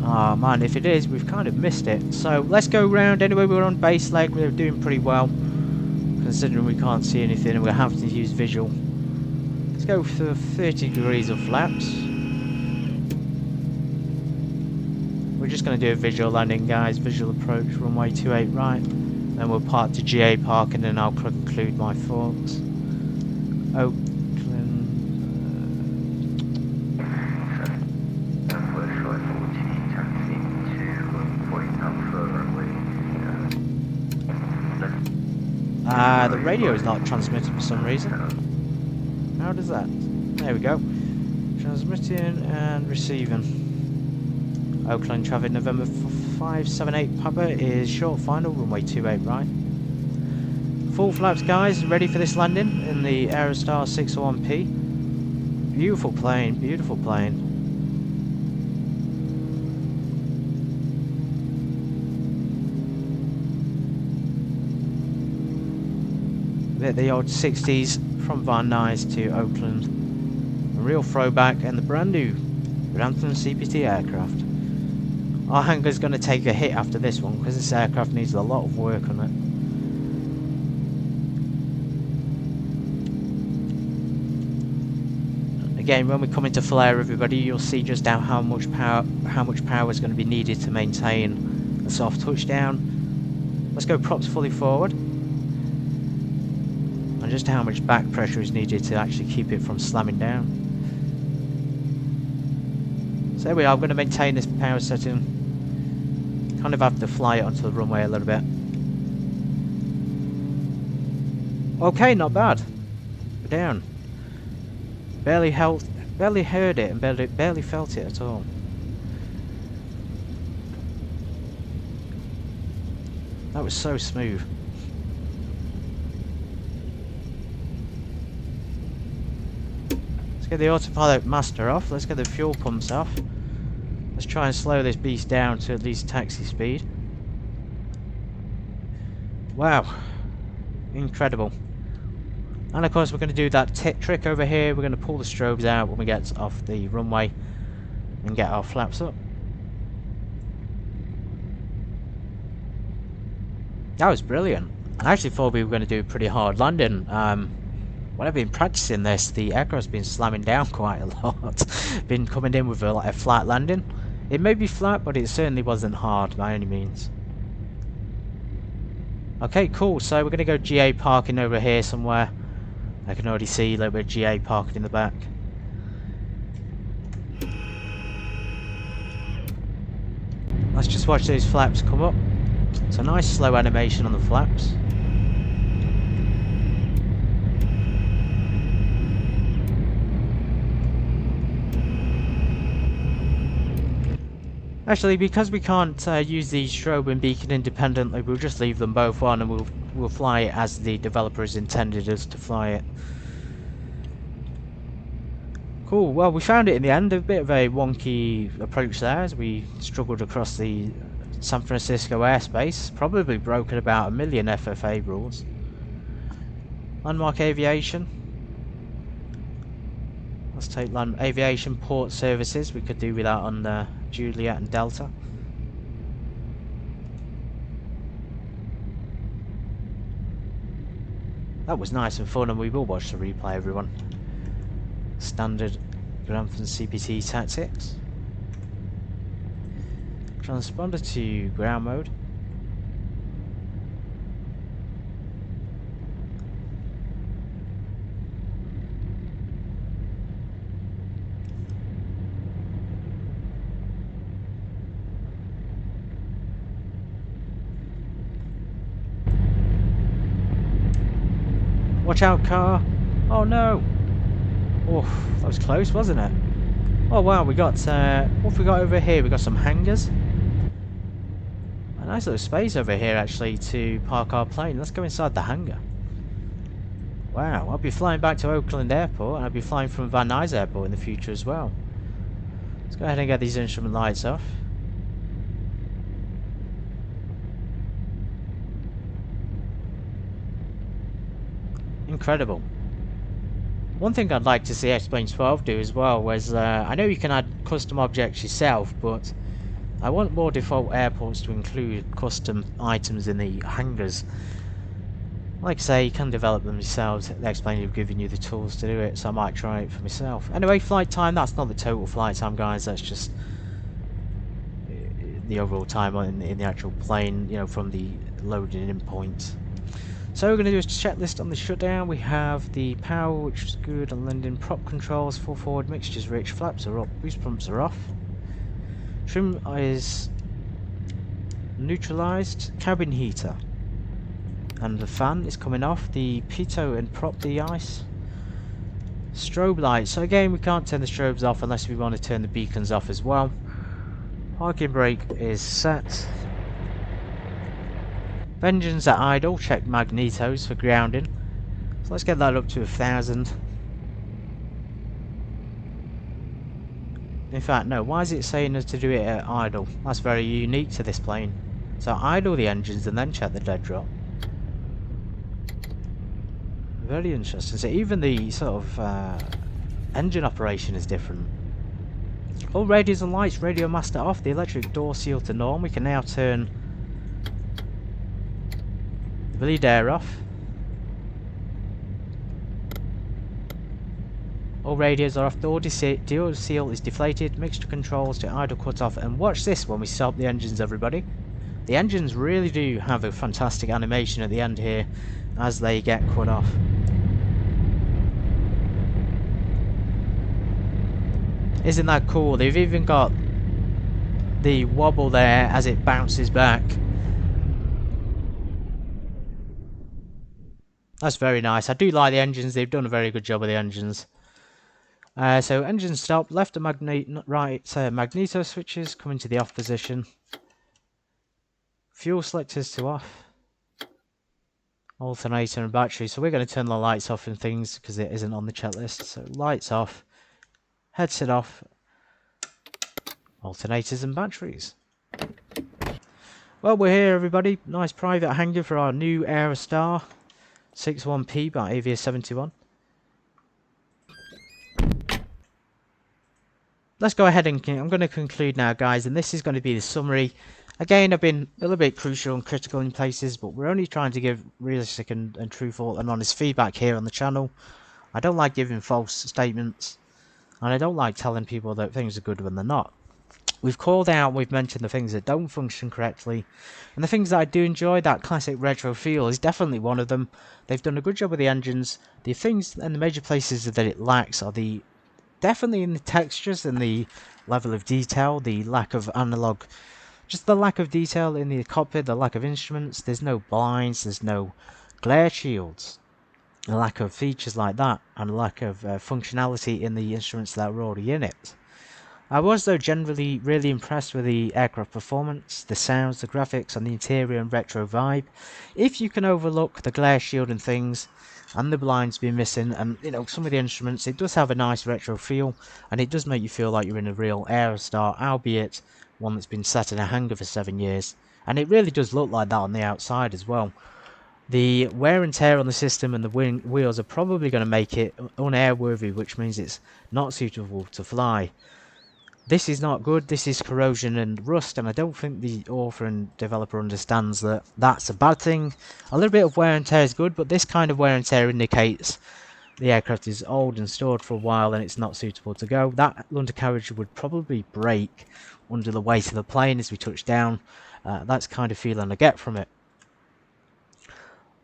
Oh man, if it is, we've kind of missed it. So let's go round anyway. We're on base leg, we're doing pretty well, considering we can't see anything and we're having to use visual. Let's go for 30 degrees of flaps. We're just going to do a visual landing, guys. Visual approach, runway 28 right. Then we'll park to GA park and then I'll conclude my thoughts. Oakland. The radio is not transmitting for some reason. How does that? There we go. Transmitting and receiving. Oakland traffic November 578 Papa is short final, runway 28 right. Full flaps, guys, ready for this landing in the Aerostar 601P. Beautiful plane, beautiful plane. Bit the old 60s from Van Nuys to Oakland. A real throwback and the brand new Grantham CPT aircraft. Our hangar's going to take a hit after this one because this aircraft needs a lot of work on it. Again, when we come into flare, everybody, you'll see just how much power is going to be needed to maintain a soft touchdown. Let's go props fully forward. And just how much back pressure is needed to actually keep it from slamming down. So there we are, I'm going to maintain this power setting. Kind of have to fly it onto the runway a little bit. Okay, not bad. We're down. Barely heard it and barely felt it at all. That was so smooth. Let's get the autopilot master off. Let's get the fuel pumps off. Let's try and slow this beast down to at least taxi speed. Wow. Incredible. And of course we're going to do that trick over here. We're going to pull the strobes out when we get off the runway and get our flaps up. That was brilliant. I actually thought we were going to do a pretty hard landing. When I've been practicing this, the aircraft's been slamming down quite a lot. Been coming in with a flat landing. It may be flat, but it certainly wasn't hard by any means. Okay, cool. So we're going to go GA parking over here somewhere. I can already see a little bit of GA parking in the back. Let's just watch those flaps come up. It's a nice slow animation on the flaps. Actually, because we can't use the strobe and beacon independently, we'll just leave them both on and we'll fly it as the developer has intended us to fly it. Cool, well we found it in the end. A bit of a wonky approach there as we struggled across the San Francisco airspace. Probably broken about 1 million FFA rules. Landmark Aviation. Let's take Aviation port services. We could do with that on Juliet and Delta. That was nice and fun, and we will watch the replay, everyone. Standard Grantham CPT tactics. Transponder to ground mode. Watch out, car! Oh no! Oh, that was close, wasn't it? Oh wow, we got, what have we got over here? We got some hangars. A nice little space over here actually to park our plane. Let's go inside the hangar. Wow, I'll be flying back to Oakland Airport, and I'll be flying from Van Nuys Airport in the future as well. Let's go ahead and get these instrument lights off. Incredible. One thing I'd like to see X-Plane 12 do as well was, I know you can add custom objects yourself, but I want more default airports to include custom items in the hangars. Like I say, you can develop them yourselves. The X-Plane have given you the tools to do it, so I might try it for myself. Anyway, flight time, that's not the total flight time, guys, that's just the overall time in the actual plane, you know, from the loading in point. So we're going to do a checklist on the shutdown. We have the power, which is good, and landing prop controls, full forward, mixtures rich, flaps are up, boost pumps are off. Trim is neutralised, cabin heater. And the fan is coming off, the pitot and prop de-ice. Strobe lights, so again we can't turn the strobes off unless we want to turn the beacons off as well. Parking brake is set. Engines at idle, check magnetos for grounding. So let's get that up to 1000. In fact, no, why is it saying us to do it at idle? That's very unique to this plane. So idle the engines and then check the dead drop. Very interesting. So even the sort of engine operation is different. All radios and lights, radio master off, the electric door seal to norm. We can now turn the bleed air off. All radios are off, door seal is deflated, mixture controls to idle cut off, and watch this when we stop the engines, everybody. The engines really do have a fantastic animation at the end here as they get cut off. Isn't that cool? They've even got the wobble there as it bounces back. That's very nice. I do like the engines. They've done a very good job with the engines. So engine stop, left and right magneto switches come into the off position. Fuel selectors to off. Alternator and battery. So we're going to turn the lights off and things because it isn't on the checklist. So lights off. Headset off, alternators and batteries. Well, we're here, everybody. Nice private hangar for our new Aerostar 601P by Avia 71. Let's go ahead and I'm going to conclude now, guys, and this is going to be the summary. Again, I've been a little bit crucial and critical in places, but we're only trying to give realistic and truthful and honest feedback here on the channel. I don't like giving false statements. And I don't like telling people that things are good when they're not. We've called out, we've mentioned the things that don't function correctly. And the things that I do enjoy, that classic retro feel is definitely one of them. They've done a good job with the engines. The things and the major places that it lacks are definitely in the textures and the level of detail, the lack of analog, just the lack of detail in the cockpit, the lack of instruments. There's no blinds, there's no glare shields. A lack of features like that, and a lack of functionality in the instruments that were already in it. I was, though, generally really impressed with the aircraft performance, the sounds, the graphics, and the interior and retro vibe. If you can overlook the glare shield and things, and the blinds being missing, and you know, some of the instruments, it does have a nice retro feel, and it does make you feel like you're in a real Aerostar, albeit one that's been set in a hangar for 7 years. And it really does look like that on the outside as well. The wear and tear on the system and the wheels are probably going to make it unairworthy, which means it's not suitable to fly. This is not good. This is corrosion and rust, and I don't think the author and developer understands that that's a bad thing. A little bit of wear and tear is good, but this kind of wear and tear indicates the aircraft is old and stored for a while and it's not suitable to go. That undercarriage would probably break under the weight of the plane as we touch down. That's the kind of feeling I get from it.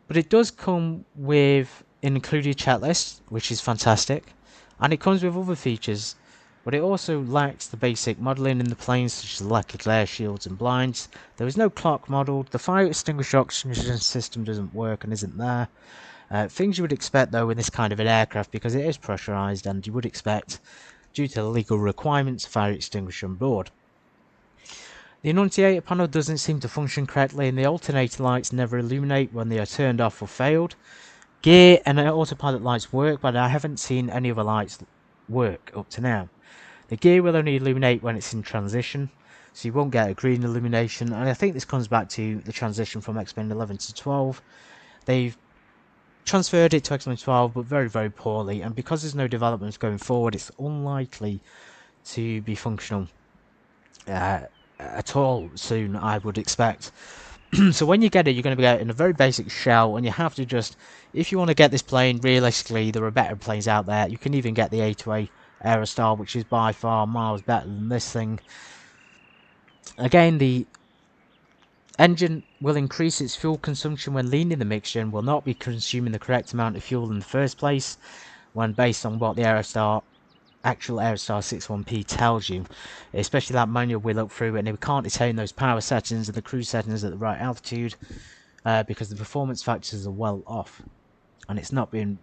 But it does come with an included checklist, which is fantastic, and it comes with other features, but it also lacks the basic modelling in the plane, such as the lack of glare shields and blinds. There is no clock modelled, the fire extinguisher oxygen system doesn't work and isn't there. Things you would expect, though, in this kind of an aircraft, because it is pressurised, and you would expect due to the legal requirements of fire extinguisher on board. The annunciator panel doesn't seem to function correctly, and the alternator lights never illuminate when they are turned off or failed. Gear and autopilot lights work, but I haven't seen any other lights work up to now. The gear will only illuminate when it's in transition, so you won't get a green illumination, and I think this comes back to the transition from X-Plane 11 to 12. They've transferred it to X-Plane 12, but very, very poorly, and because there's no developments going forward, it's unlikely to be functional at all soon, I would expect. So when you get it, you're going to get it in a very basic shell, and you have to just, if you want to get this plane, realistically, there are better planes out there. You can even get the A2A Aerostar, which is by far miles better than this thing. Again, the engine will increase its fuel consumption when leaning the mixture and will not be consuming the correct amount of fuel in the first place, when based on what the actual Aerostar 601P tells you, especially that manual we look through, and we can't attain those power settings and the cruise settings at the right altitude because the performance factors are well off, and it's not being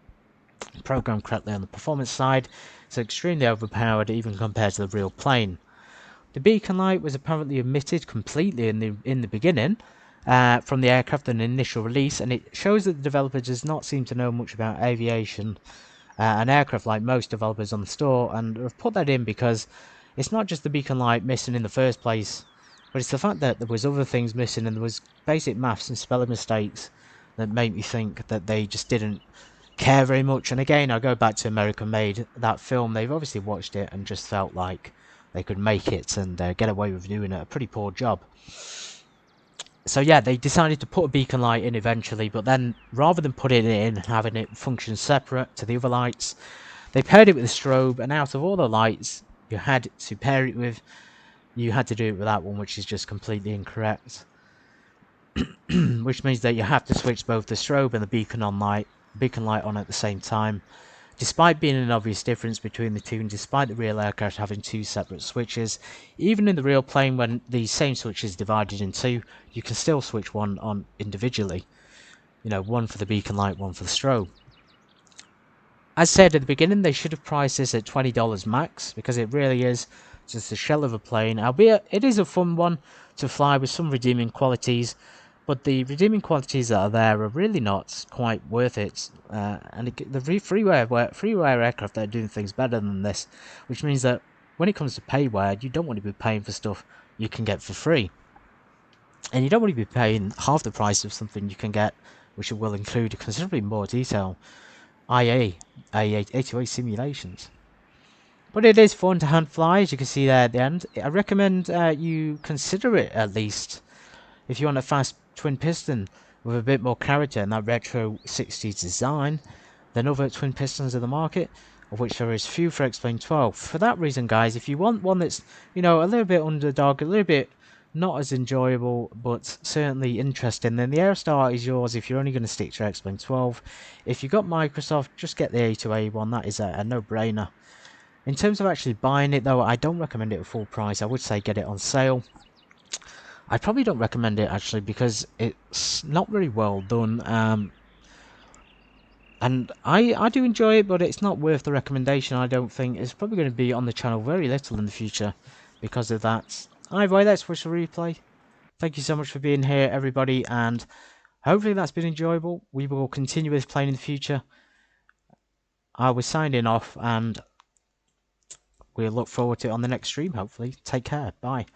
programmed correctly on the performance side. It's extremely overpowered even compared to the real plane. The beacon light was apparently omitted completely in the beginning from the aircraft in the initial release, and it shows that the developer does not seem to know much about aviation and aircraft like most developers on the store, and I've put that in because it's not just the beacon light missing in the first place, but it's the fact that there was other things missing, and there was basic maths and spelling mistakes that make me think that they just didn't care very much. And again, I go back to American Made, that film. They've obviously watched it and just felt like they could make it and get away with doing a pretty poor job. So yeah, they decided to put a beacon light in eventually, but then rather than putting it in and having it function separate to the other lights, they paired it with a strobe, and out of all the lights you had to pair it with, you had to do it with that one, which is just completely incorrect. Which means that you have to switch both the strobe and the beacon light on at the same time. Despite being an obvious difference between the two, and despite the real aircraft having two separate switches, even in the real plane when the same switch is divided in two, you can still switch one on individually. You know, one for the beacon light, one for the strobe. As said at the beginning, they should have priced this at $20 max, because it really is just a shell of a plane, albeit it is a fun one to fly with some redeeming qualities. But the redeeming qualities that are there are really not quite worth it. And the freeware aircraft are doing things better than this, which means that when it comes to payware, you don't want to be paying for stuff you can get for free. And you don't want to be paying half the price of something you can get, which will include considerably more detail, i.e. A2A simulations. But it is fun to hand fly, as you can see there at the end. I recommend you consider it at least if you want a fast twin piston with a bit more character and that retro 60s design than other twin pistons in the market, of which there is few for X-Plane 12. For that reason, guys, if you want one that's, you know, a little bit underdog, a little bit not as enjoyable, but certainly interesting, then the Aerostar is yours if you're only going to stick to X-Plane 12. If you got Microsoft, just get the A2A one. That is a no-brainer. In terms of actually buying it, though, I don't recommend it at full price. I would say get it on sale. I probably don't recommend it, actually, because it's not very well done. And I do enjoy it, but it's not worth the recommendation, I don't think. It's probably going to be on the channel very little in the future because of that. Either way, that's Wish Replay. Thank you so much for being here, everybody, and hopefully that's been enjoyable. We will continue this playing in the future. I was signing off, and we'll look forward to it on the next stream, hopefully. Take care. Bye.